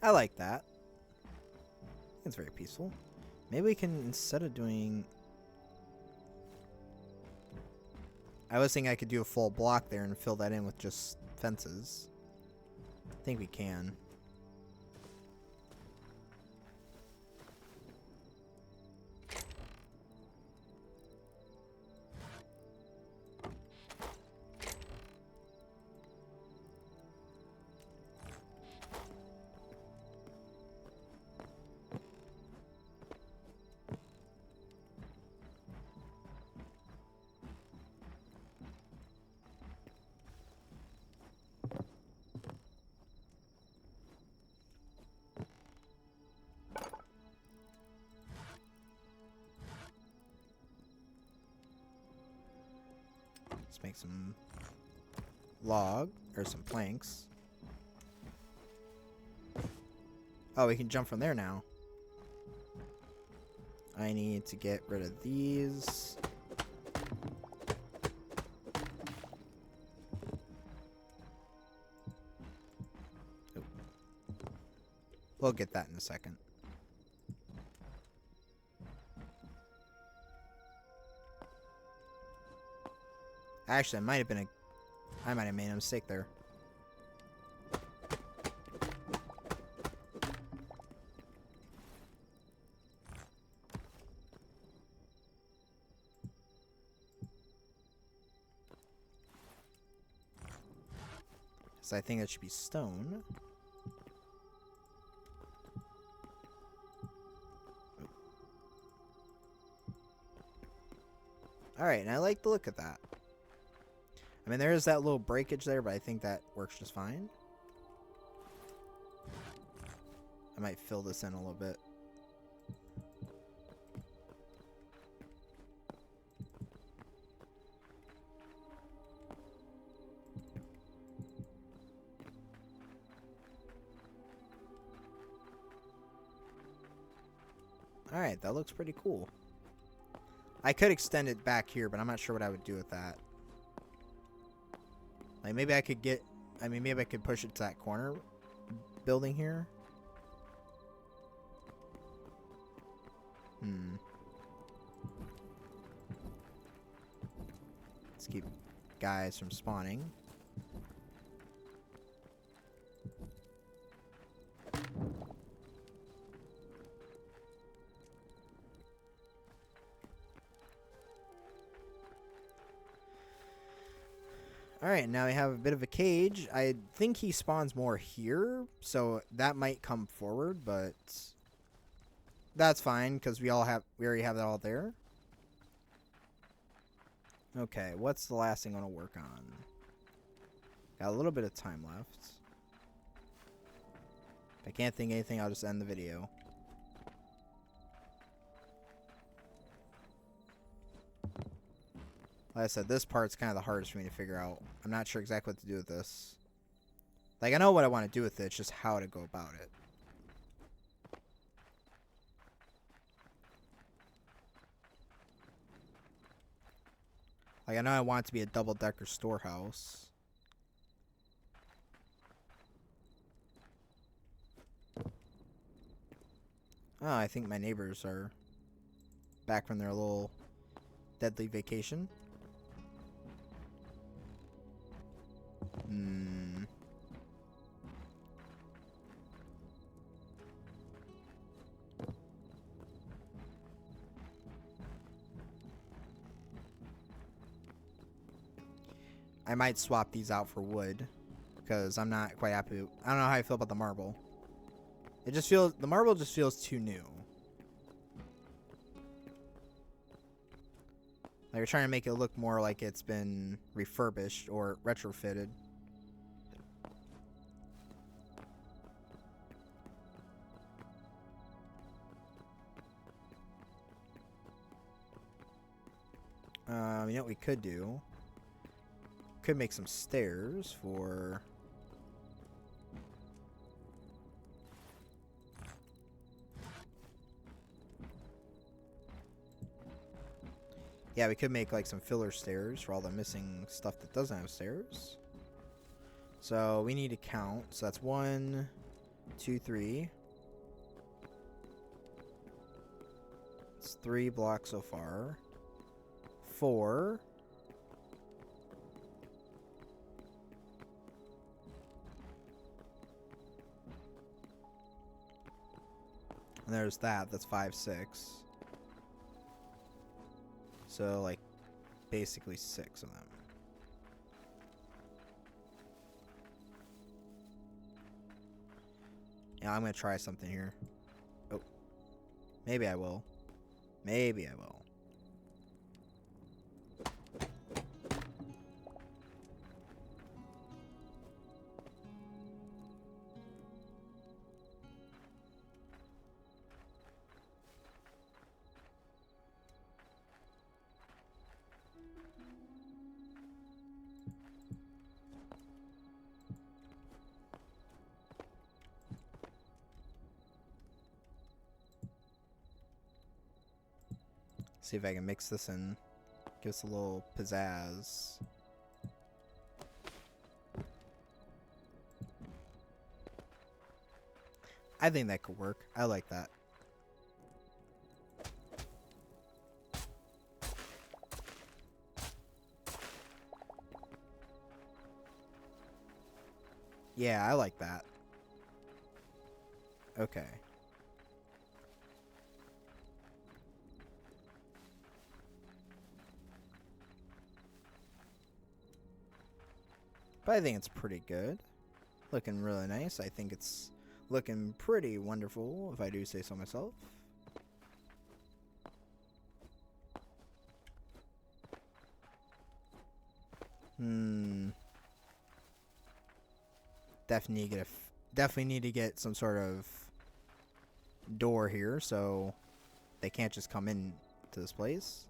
I like that. It's very peaceful. Maybe we can, instead of doing... I was thinking I could do a full block there and fill that in with just fences. I think we can. Let's make some log, or some planks. Oh, we can jump from there now. I need to get rid of these. Oh. We'll get that in a second. Actually, it might have been I might have made a mistake there. So I think that should be stone. Alright, and I like the look of that. I mean, there is that little breakage there, but I think that works just fine. I might fill this in a little bit. Alright, that looks pretty cool. I could extend it back here, but I'm not sure what I would do with that. Like, maybe I could get... I mean, maybe I could push it to that corner building here. Let's keep guys from spawning. Alright, now we have a bit of a cage. I think he spawns more here, so that might come forward, but that's fine because we already have that all there. Okay, what's the last thing I want to work on? Got a little bit of time left. If I can't think of anything, I'll just end the video. Like I said, this part's kind of the hardest for me to figure out. I'm not sure exactly what to do with this. Like, I know what I want to do with it, it's just how to go about it. Like, I know I want it to be a double-decker storehouse. Oh, I think my neighbors are back from their little deadly vacation. I might swap these out for wood because I'm not quite happy. I don't know how I feel about the marble. It just feels, the marble just feels too new. Like, we're trying to make it look more like it's been refurbished or retrofitted. You know what we could do? Could make some stairs for... Yeah, we could make like some filler stairs for all the missing stuff that doesn't have stairs. So we need to count. So that's 1, 2, 3. It's 3 blocks so far. 4. And there's that. That's 5, 6. So, like, basically 6 of them. Yeah, I'm going to try something here. Oh. Maybe I will. Maybe I will. See if I can mix this in. Give us a little pizzazz. I think that could work. I like that. Yeah, I like that. Okay. But I think it's pretty good. Looking really nice. I think it's looking pretty wonderful, if I do say so myself. Definitely need to get some sort of door here, so they can't just come in to this place.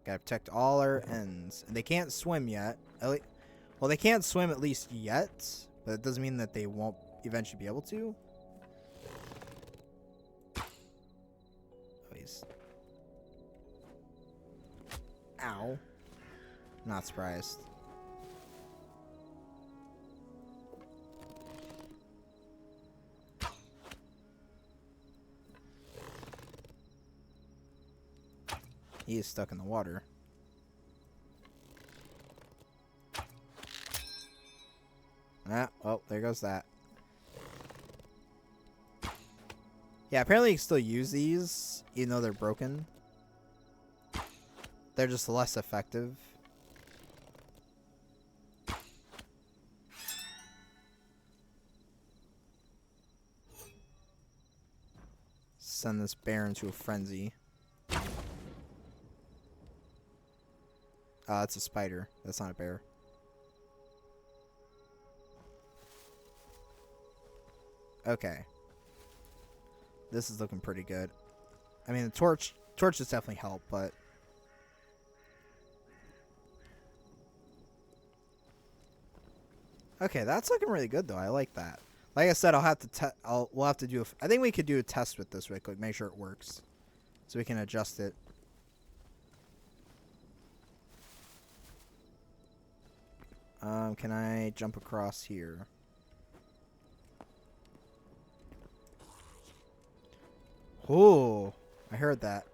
Gotta protect all our ends. And they can't swim yet. Well, they can't swim at least yet, but it doesn't mean that they won't eventually be able to. Jeez. Ow. Not surprised. He is stuck in the water. Ah, oh, there goes that. Yeah, apparently you can still use these, even though they're broken. They're just less effective. Send this bear into a frenzy. It's a spider. That's not a bear. Okay. This is looking pretty good. I mean, the torch has definitely helped, but... Okay, that's looking really good, though. I like that. Like I said, we'll have to do I think we could do a test with this real quick, make sure it works. So we can adjust it. Can I jump across here? Oh, I heard that.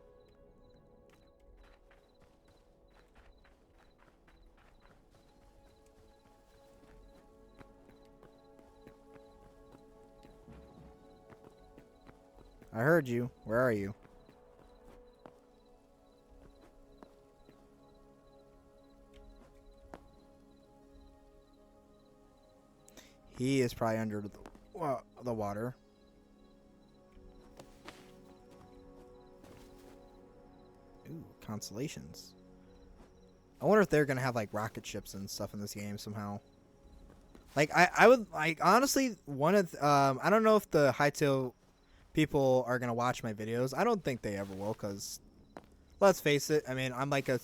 I heard you. Where are you? He is probably under the water. Ooh, constellations. I wonder if they're gonna have like rocket ships and stuff in this game somehow. Like I would like honestly one of I don't know if the Hytale people are gonna watch my videos. I don't think they ever will, cause let's face it. I mean, I'm like a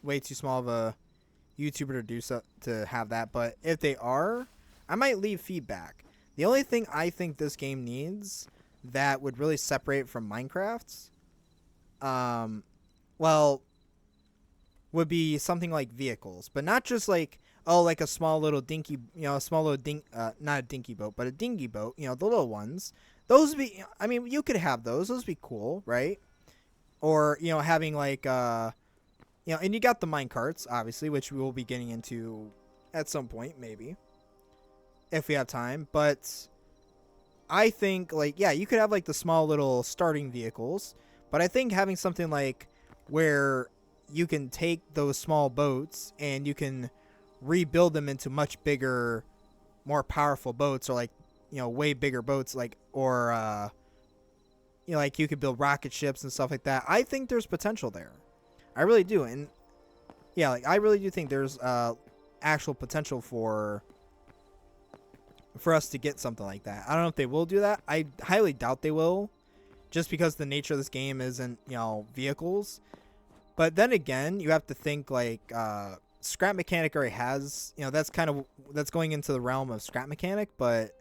way too small of a YouTuber to do so to have that. But if they are, I might leave feedback. The only thing I think this game needs that would really separate it from Minecraft, well, would be something like vehicles, but not just like, oh, like a small little dinky, you know, a small little not a dinky boat, but a dinghy boat, you know, the little ones. Those would be, I mean, you could have those. Those would be cool, right? Or, you know, having like, you know, and you got the mine carts, obviously, which we will be getting into at some point, maybe, if we have time. But I think, like, yeah, you could have like the small little starting vehicles, but I think having something like where you can take those small boats and you can rebuild them into much bigger, more powerful boats, or like, you know, way bigger boats, like, or you know, like you could build rocket ships and stuff like that. I think there's potential there. I really do. And yeah, like I really do think there's actual potential for us to get something like that. I don't know if they will do that. I highly doubt they will, just because the nature of this game isn't, you know, vehicles. But then again, you have to think like scrap mechanic already has, you know, that's going into the realm of scrap mechanic, but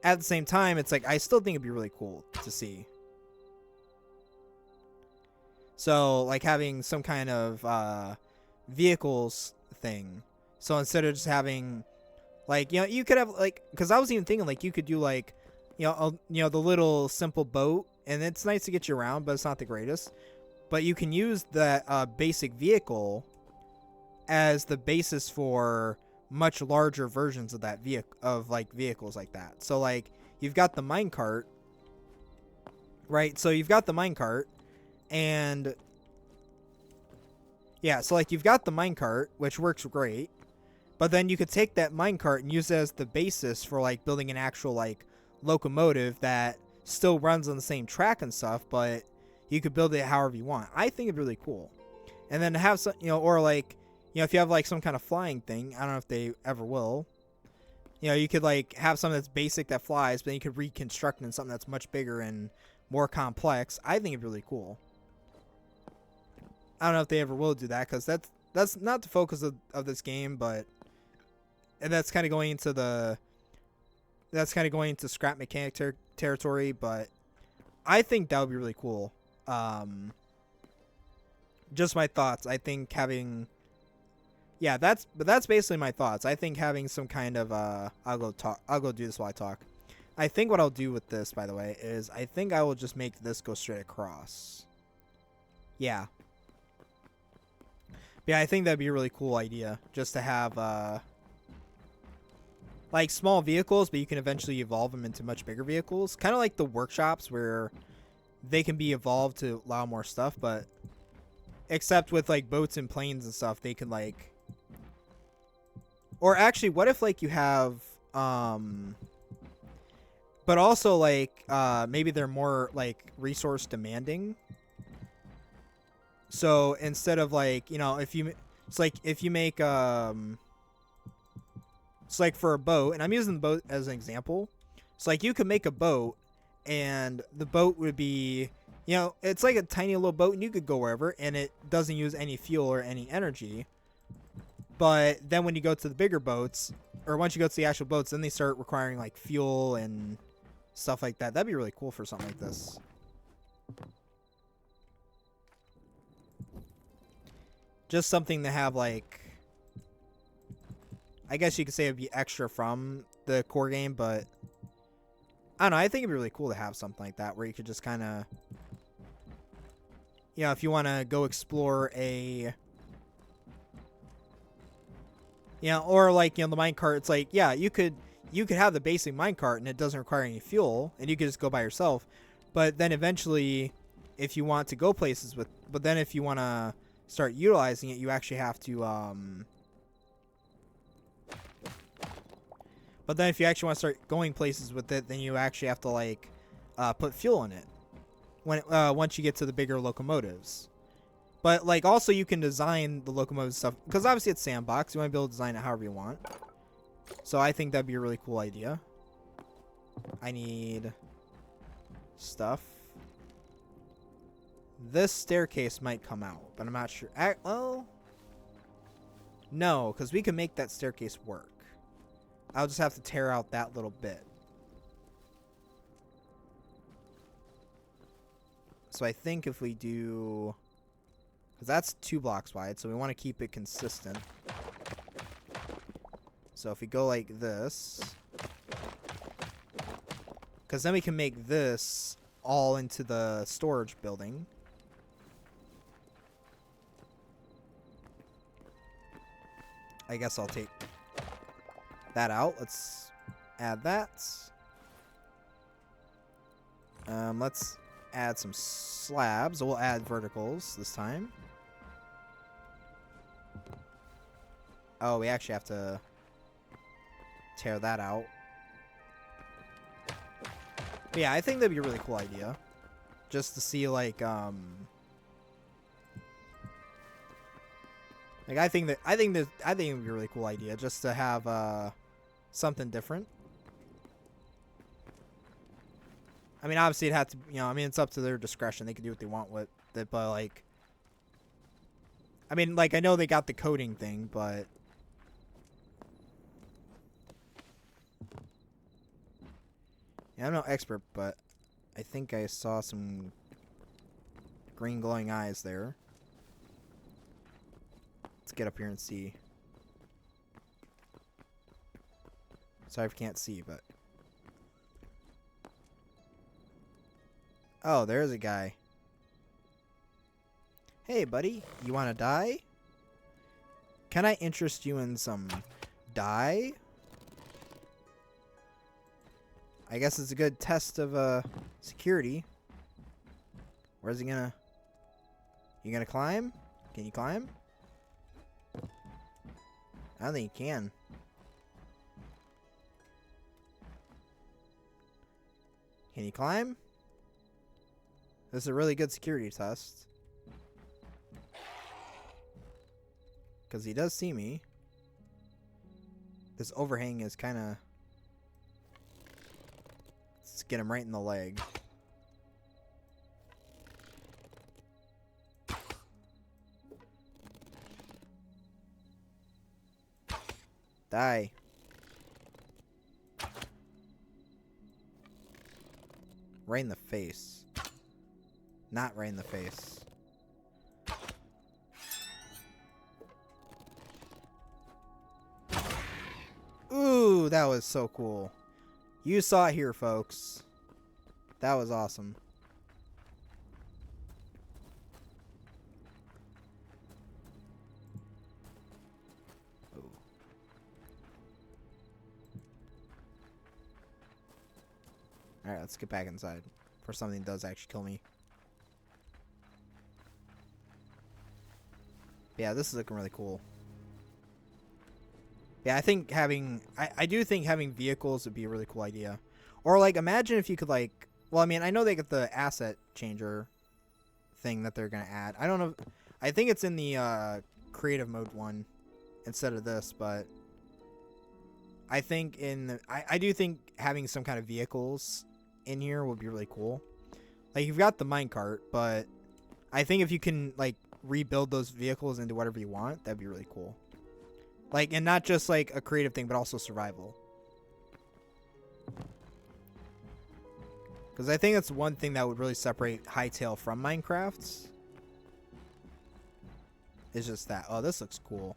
at the same time, it's like I still think it'd be really cool to see. So like having some kind of vehicles thing. So instead of just having like, you know, you could have like, because I was even thinking like you could do like, you know, the little simple boat, and it's nice to get you around, but it's not the greatest. But you can use that basic vehicle as the basis for much larger versions of that vehicles like that. So like you've got the minecart, right? So you've got the minecart, and yeah, so like you've got the minecart, which works great. But then you could take that minecart and use it as the basis for like building an actual like locomotive that still runs on the same track and stuff, but you could build it however you want. I think it'd be really cool. And then to have some, you know, or like, you know, if you have like some kind of flying thing, I don't know if they ever will. You know, you could like have something that's basic that flies, but then you could reconstruct it in something that's much bigger and more complex. I think it'd be really cool. I don't know if they ever will do that, because that's not the focus of this game, but and that's kind of going into scrap mechanic territory. But I think that would be really cool. just my thoughts. I think having, yeah, that's basically my thoughts. I think having some kind of I'll go do this while I talk. I think what I'll do with this, by the way, is I think I will just make this go straight across. Yeah. Yeah, I think that'd be a really cool idea, just to have like small vehicles, but you can eventually evolve them into much bigger vehicles. Kind of like the workshops where they can be evolved to allow more stuff, but except with like boats and planes and stuff, they can like, or actually, what if like you have but also like maybe they're more like resource demanding. So instead of like, you know, if you, it's like if you make it's like for a boat, and I'm using the boat as an example. It's like you could make a boat, and the boat would be, you know, it's like a tiny little boat, and you could go wherever, and it doesn't use any fuel or any energy. But then when you go to the bigger boats, or once you go to the actual boats, then they start requiring like fuel and stuff like that. That'd be really cool for something like this. Just something to have like, I guess you could say it'd be extra from the core game, but I don't know. I think it'd be really cool to have something like that where you could just kind of, you know, if you want to go explore a, you know, or like, you know, the minecart, it's like, yeah, you could have the basic minecart and it doesn't require any fuel and you could just go by yourself. But then eventually, if you want to go places with, but then if you want to start utilizing it, you actually have to, but then if you actually want to start going places with it, then you actually have to like put fuel in it when once you get to the bigger locomotives. But like also you can design the locomotive stuff because obviously it's sandbox. You want to be able to design it however you want. So I think that'd be a really cool idea. I need stuff. This staircase might come out, but I'm not sure. Well, no, because we can make that staircase work. I'll just have to tear out that little bit. So I think if we do, because that's 2 blocks wide, so we want to keep it consistent. So if we go like this, because then we can make this all into the storage building. I guess I'll take that out. Let's add that. Let's add some slabs. We'll add verticals this time. Oh, we actually have to tear that out. But yeah, I think that'd be a really cool idea. Just to see like I think it'd be a really cool idea just to have something different. I mean, obviously it had to, you know, I mean, it's up to their discretion. They can do what they want with it, but like, I mean, like, I know they got the coding thing, but yeah, I'm no expert, but I think I saw some green glowing eyes there. Let's get up here and see. Sorry if you can't see, but oh, there's a guy. Hey, buddy, you want to die? Can I interest you in some dye? I guess it's a good test of security. Where's he gonna? You gonna climb? Can you climb? I don't think you can. Can you climb? This is a really good security test. Because he does see me. This overhang is kind of... Let's get him right in the leg. Die. Right in the face. Not right in the face. Ooh, that was so cool. You saw it here, folks. That was awesome. Ooh. Alright, let's get back inside. Before something does actually kill me. Yeah, this is looking really cool. Yeah, I think having... I do think having vehicles would be a really cool idea. Or, like, imagine if you could, like... Well, I mean, I know they got the asset changer thing that they're going to add. I don't know... I think it's in the creative mode one instead of this, but... I think in... I do think having some kind of vehicles in here would be really cool. Like, you've got the minecart, but... I think if you can, like, rebuild those vehicles into whatever you want, that'd be really cool. Like, and not just, like, a creative thing, but also survival. Because I think that's one thing that would really separate Hytale from Minecraft. It's just that. Oh, this looks cool.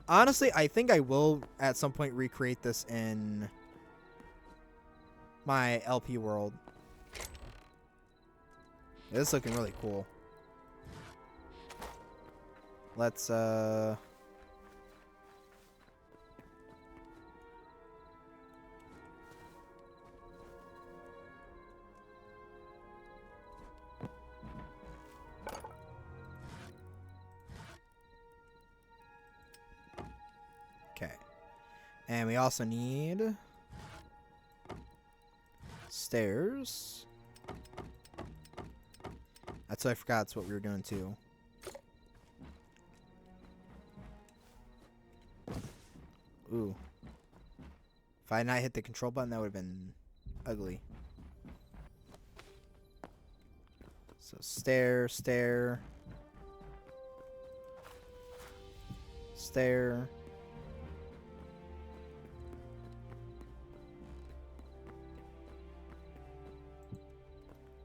Honestly, I think I will, at some point, recreate this in my LP world. Yeah, this is looking really cool. Let's, okay. And we also need stairs. That's what I forgot. That's what we were doing too. Ooh. If I had not hit the control button, that would have been ugly. So stair, stair. Stair.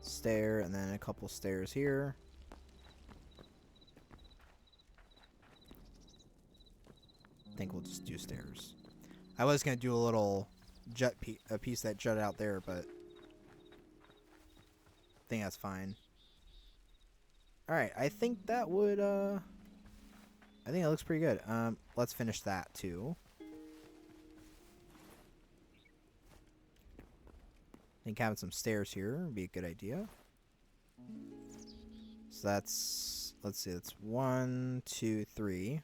Stair, and then a couple stairs here. I think we'll just do stairs. I was going to do a little a piece that jutted out there, but I think that's fine. Alright, I think that would, I think it looks pretty good. Let's finish that too. I think having some stairs here would be a good idea. So that's, let's see, that's 1, 2, 3.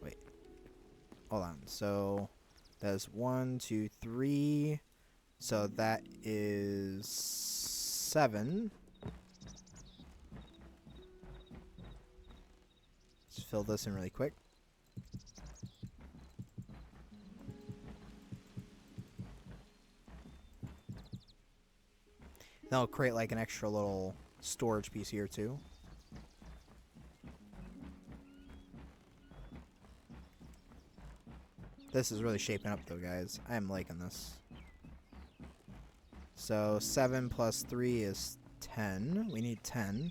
Wait. Hold on. So that's 1, 2, 3. So that is 7. Let's fill this in really quick. Then I'll create like an extra little storage piece here too. This is really shaping up though, guys. I am liking this. So 7 plus 3 is 10. We need 10.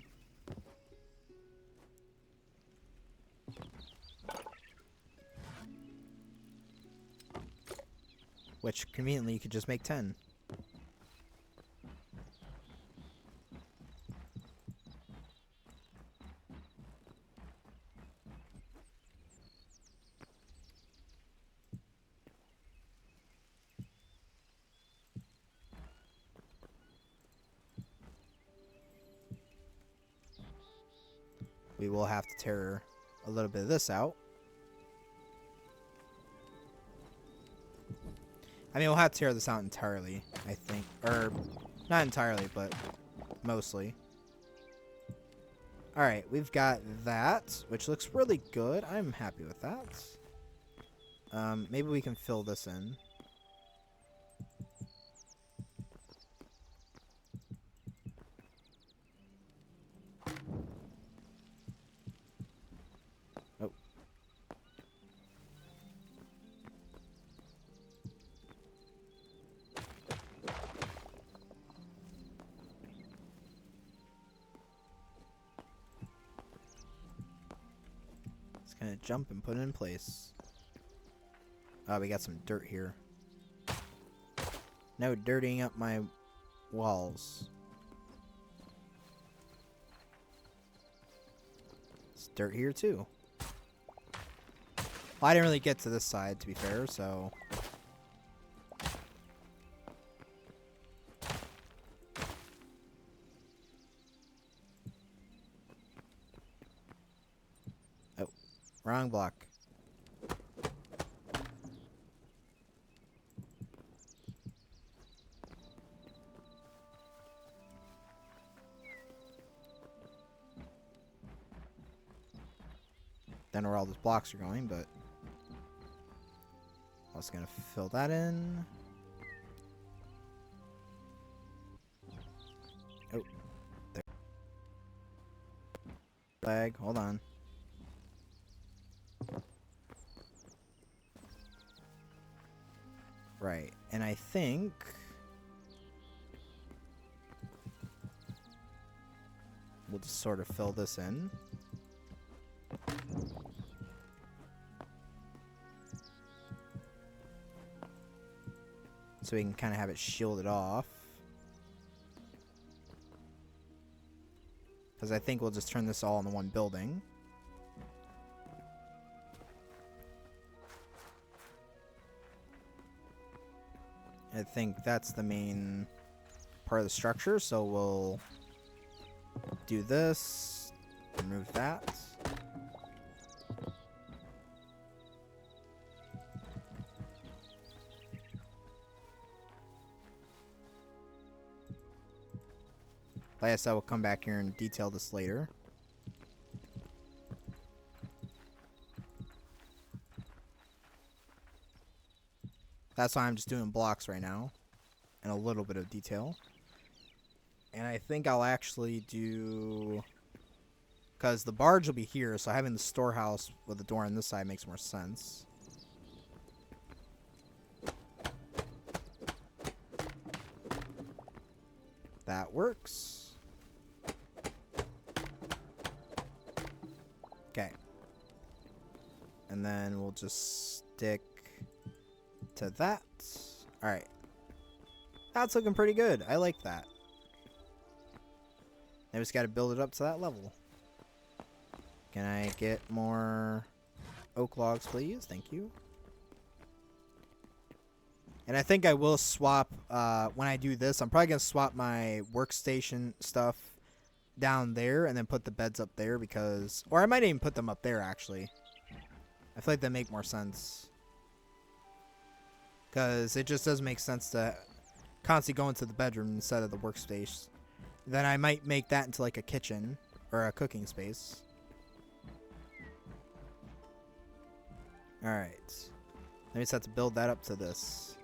Which conveniently you could just make 10. We will have to tear a little bit of this out. I mean, we'll have to tear this out entirely, I think. Or, not entirely, but mostly. Alright, we've got that, which looks really good. I'm happy with that. Maybe we can fill this in. Oh. gonna jump and put it in place. Oh, we got some dirt here. No dirtying up my walls. There's dirt here too. Well, I didn't really get to this side, to be fair, so... Oh, wrong block. Don't know where all those blocks are going, but I was gonna fill that in. Oh, there. Flag, hold on. Right, and I think we'll just sort of fill this in. So we can kind of have it shielded off. Because I think we'll just turn this all into one building. I think that's the main part of the structure, so we'll do this, remove that. Like I said, we'll come back here and detail this later. That's why I'm just doing blocks right now. And a little bit of detail. And I think I'll actually do... Because the barge will be here, so having the storehouse with the door on this side makes more sense. That works. Okay. And then we'll just stick to that. Alright. That's looking pretty good. I like that. Now we just gotta build it up to that level. Can I get more oak logs, please? Thank you. And I think I will swap, when I do this, I'm probably going to swap my workstation stuff down there and then put the beds up there because... Or I might even put them up there, actually. I feel like that make more sense. Because it just doesn't make sense to constantly go into the bedroom instead of the workspace. Then I might make that into like a kitchen or a cooking space. Alright. Then we just have to build that up to this.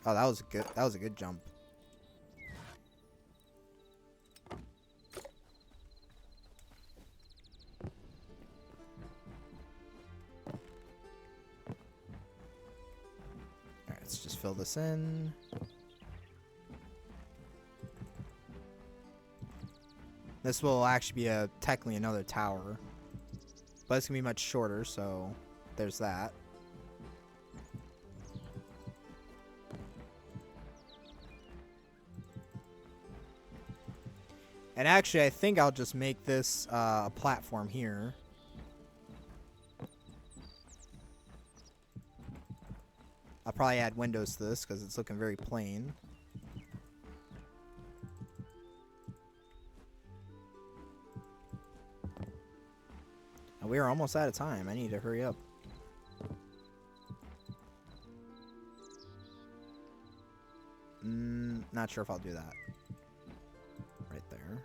Oh, that was good. That was a good jump. Alright, let's just fill this in. This will actually be technically another tower. But it's going to be much shorter, so there's that. And actually, I think I'll just make this a platform here. I'll probably add windows to this because it's looking very plain. And we are almost out of time. I need to hurry up. Not sure if I'll do that. Right there.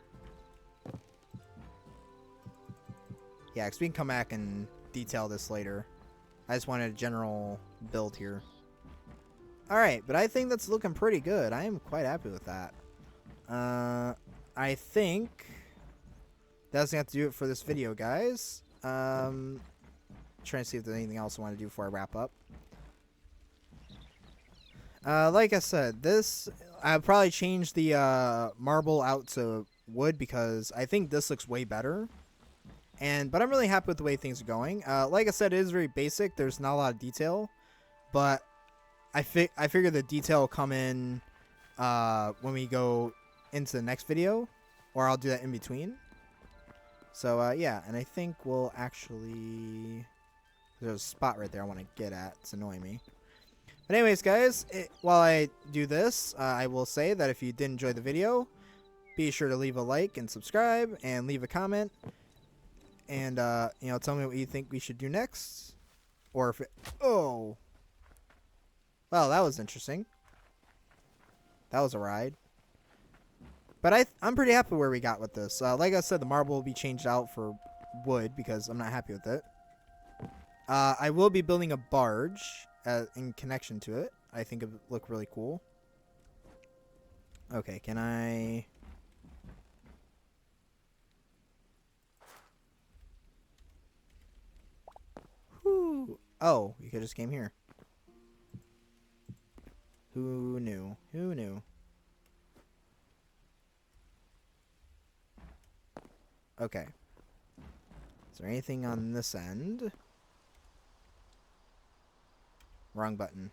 Yeah, because we can come back and detail this later. I just wanted a general build here. Alright, but I think that's looking pretty good. I am quite happy with that. I think that's going to have to do it for this video, guys. Trying to see if there's anything else I want to do before I wrap up. Like I said, this I'll probably change the marble out to wood because I think this looks way better. But I'm really happy with the way things are going. Like I said, it is very basic. There's not a lot of detail, but I figure the detail will come in when we go into the next video, or I'll do that in between. So yeah, and I think we'll actually, there's a spot right there I want to get at. It's annoying me. But anyways, guys, while I do this, I will say that if you did enjoy the video, be sure to leave a like and subscribe and leave a comment. And, tell me what you think we should do next. Or if it... Oh! Well, that was interesting. That was a ride. But I'm pretty happy where we got with this. Like I said, the marble will be changed out for wood because I'm not happy with it. I will be building a barge in connection to it. I think it would look really cool. Okay, can I... Whew. Oh, you could just came here. Who knew? Who knew? Okay. Is there anything on this end? Wrong button.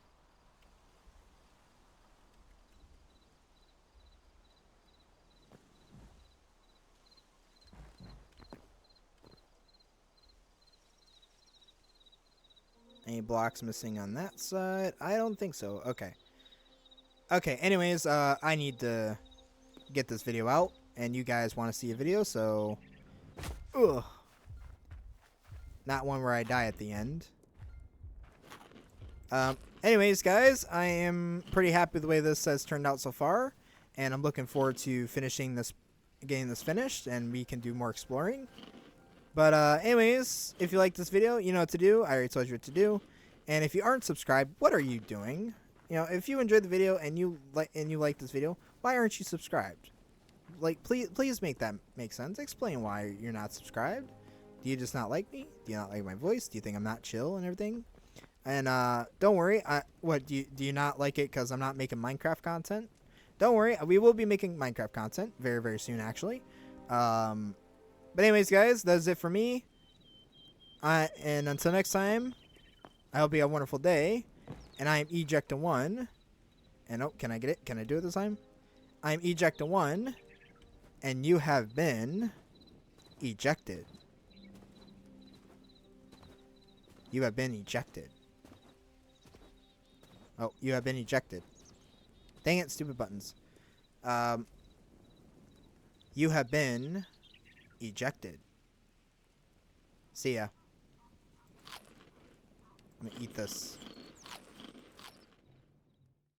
Any blocks missing on that side? I don't think so. Okay. Okay, anyways, I need to get this video out, and you guys want to see a video, so... Ugh. Not one where I die at the end. Anyways, guys, I am pretty happy with the way this has turned out so far, and I'm looking forward to finishing this, getting this finished, and we can do more exploring. But anyways, if you like this video, you know what to do. I already told you what to do. And if you aren't subscribed, what are you doing? You know, if you enjoyed the video and you like this video, why aren't you subscribed? Like, please make that make sense. Explain why you're not subscribed. Do you just not like me? Do you not like my voice? Do you think I'm not chill and everything? And don't worry. Do you not like it because I'm not making Minecraft content? Don't worry. We will be making Minecraft content very, very soon, actually. But anyways, guys, that's it for me. And until next time, I hope you have a wonderful day. And I am Eject1. And oh, can I get it? Can I do it this time? I'm Eject1. And you have been ejected. You have been ejected. Oh, you have been ejected. Dang it, stupid buttons. You have been ejected. See ya. I'm gonna eat this.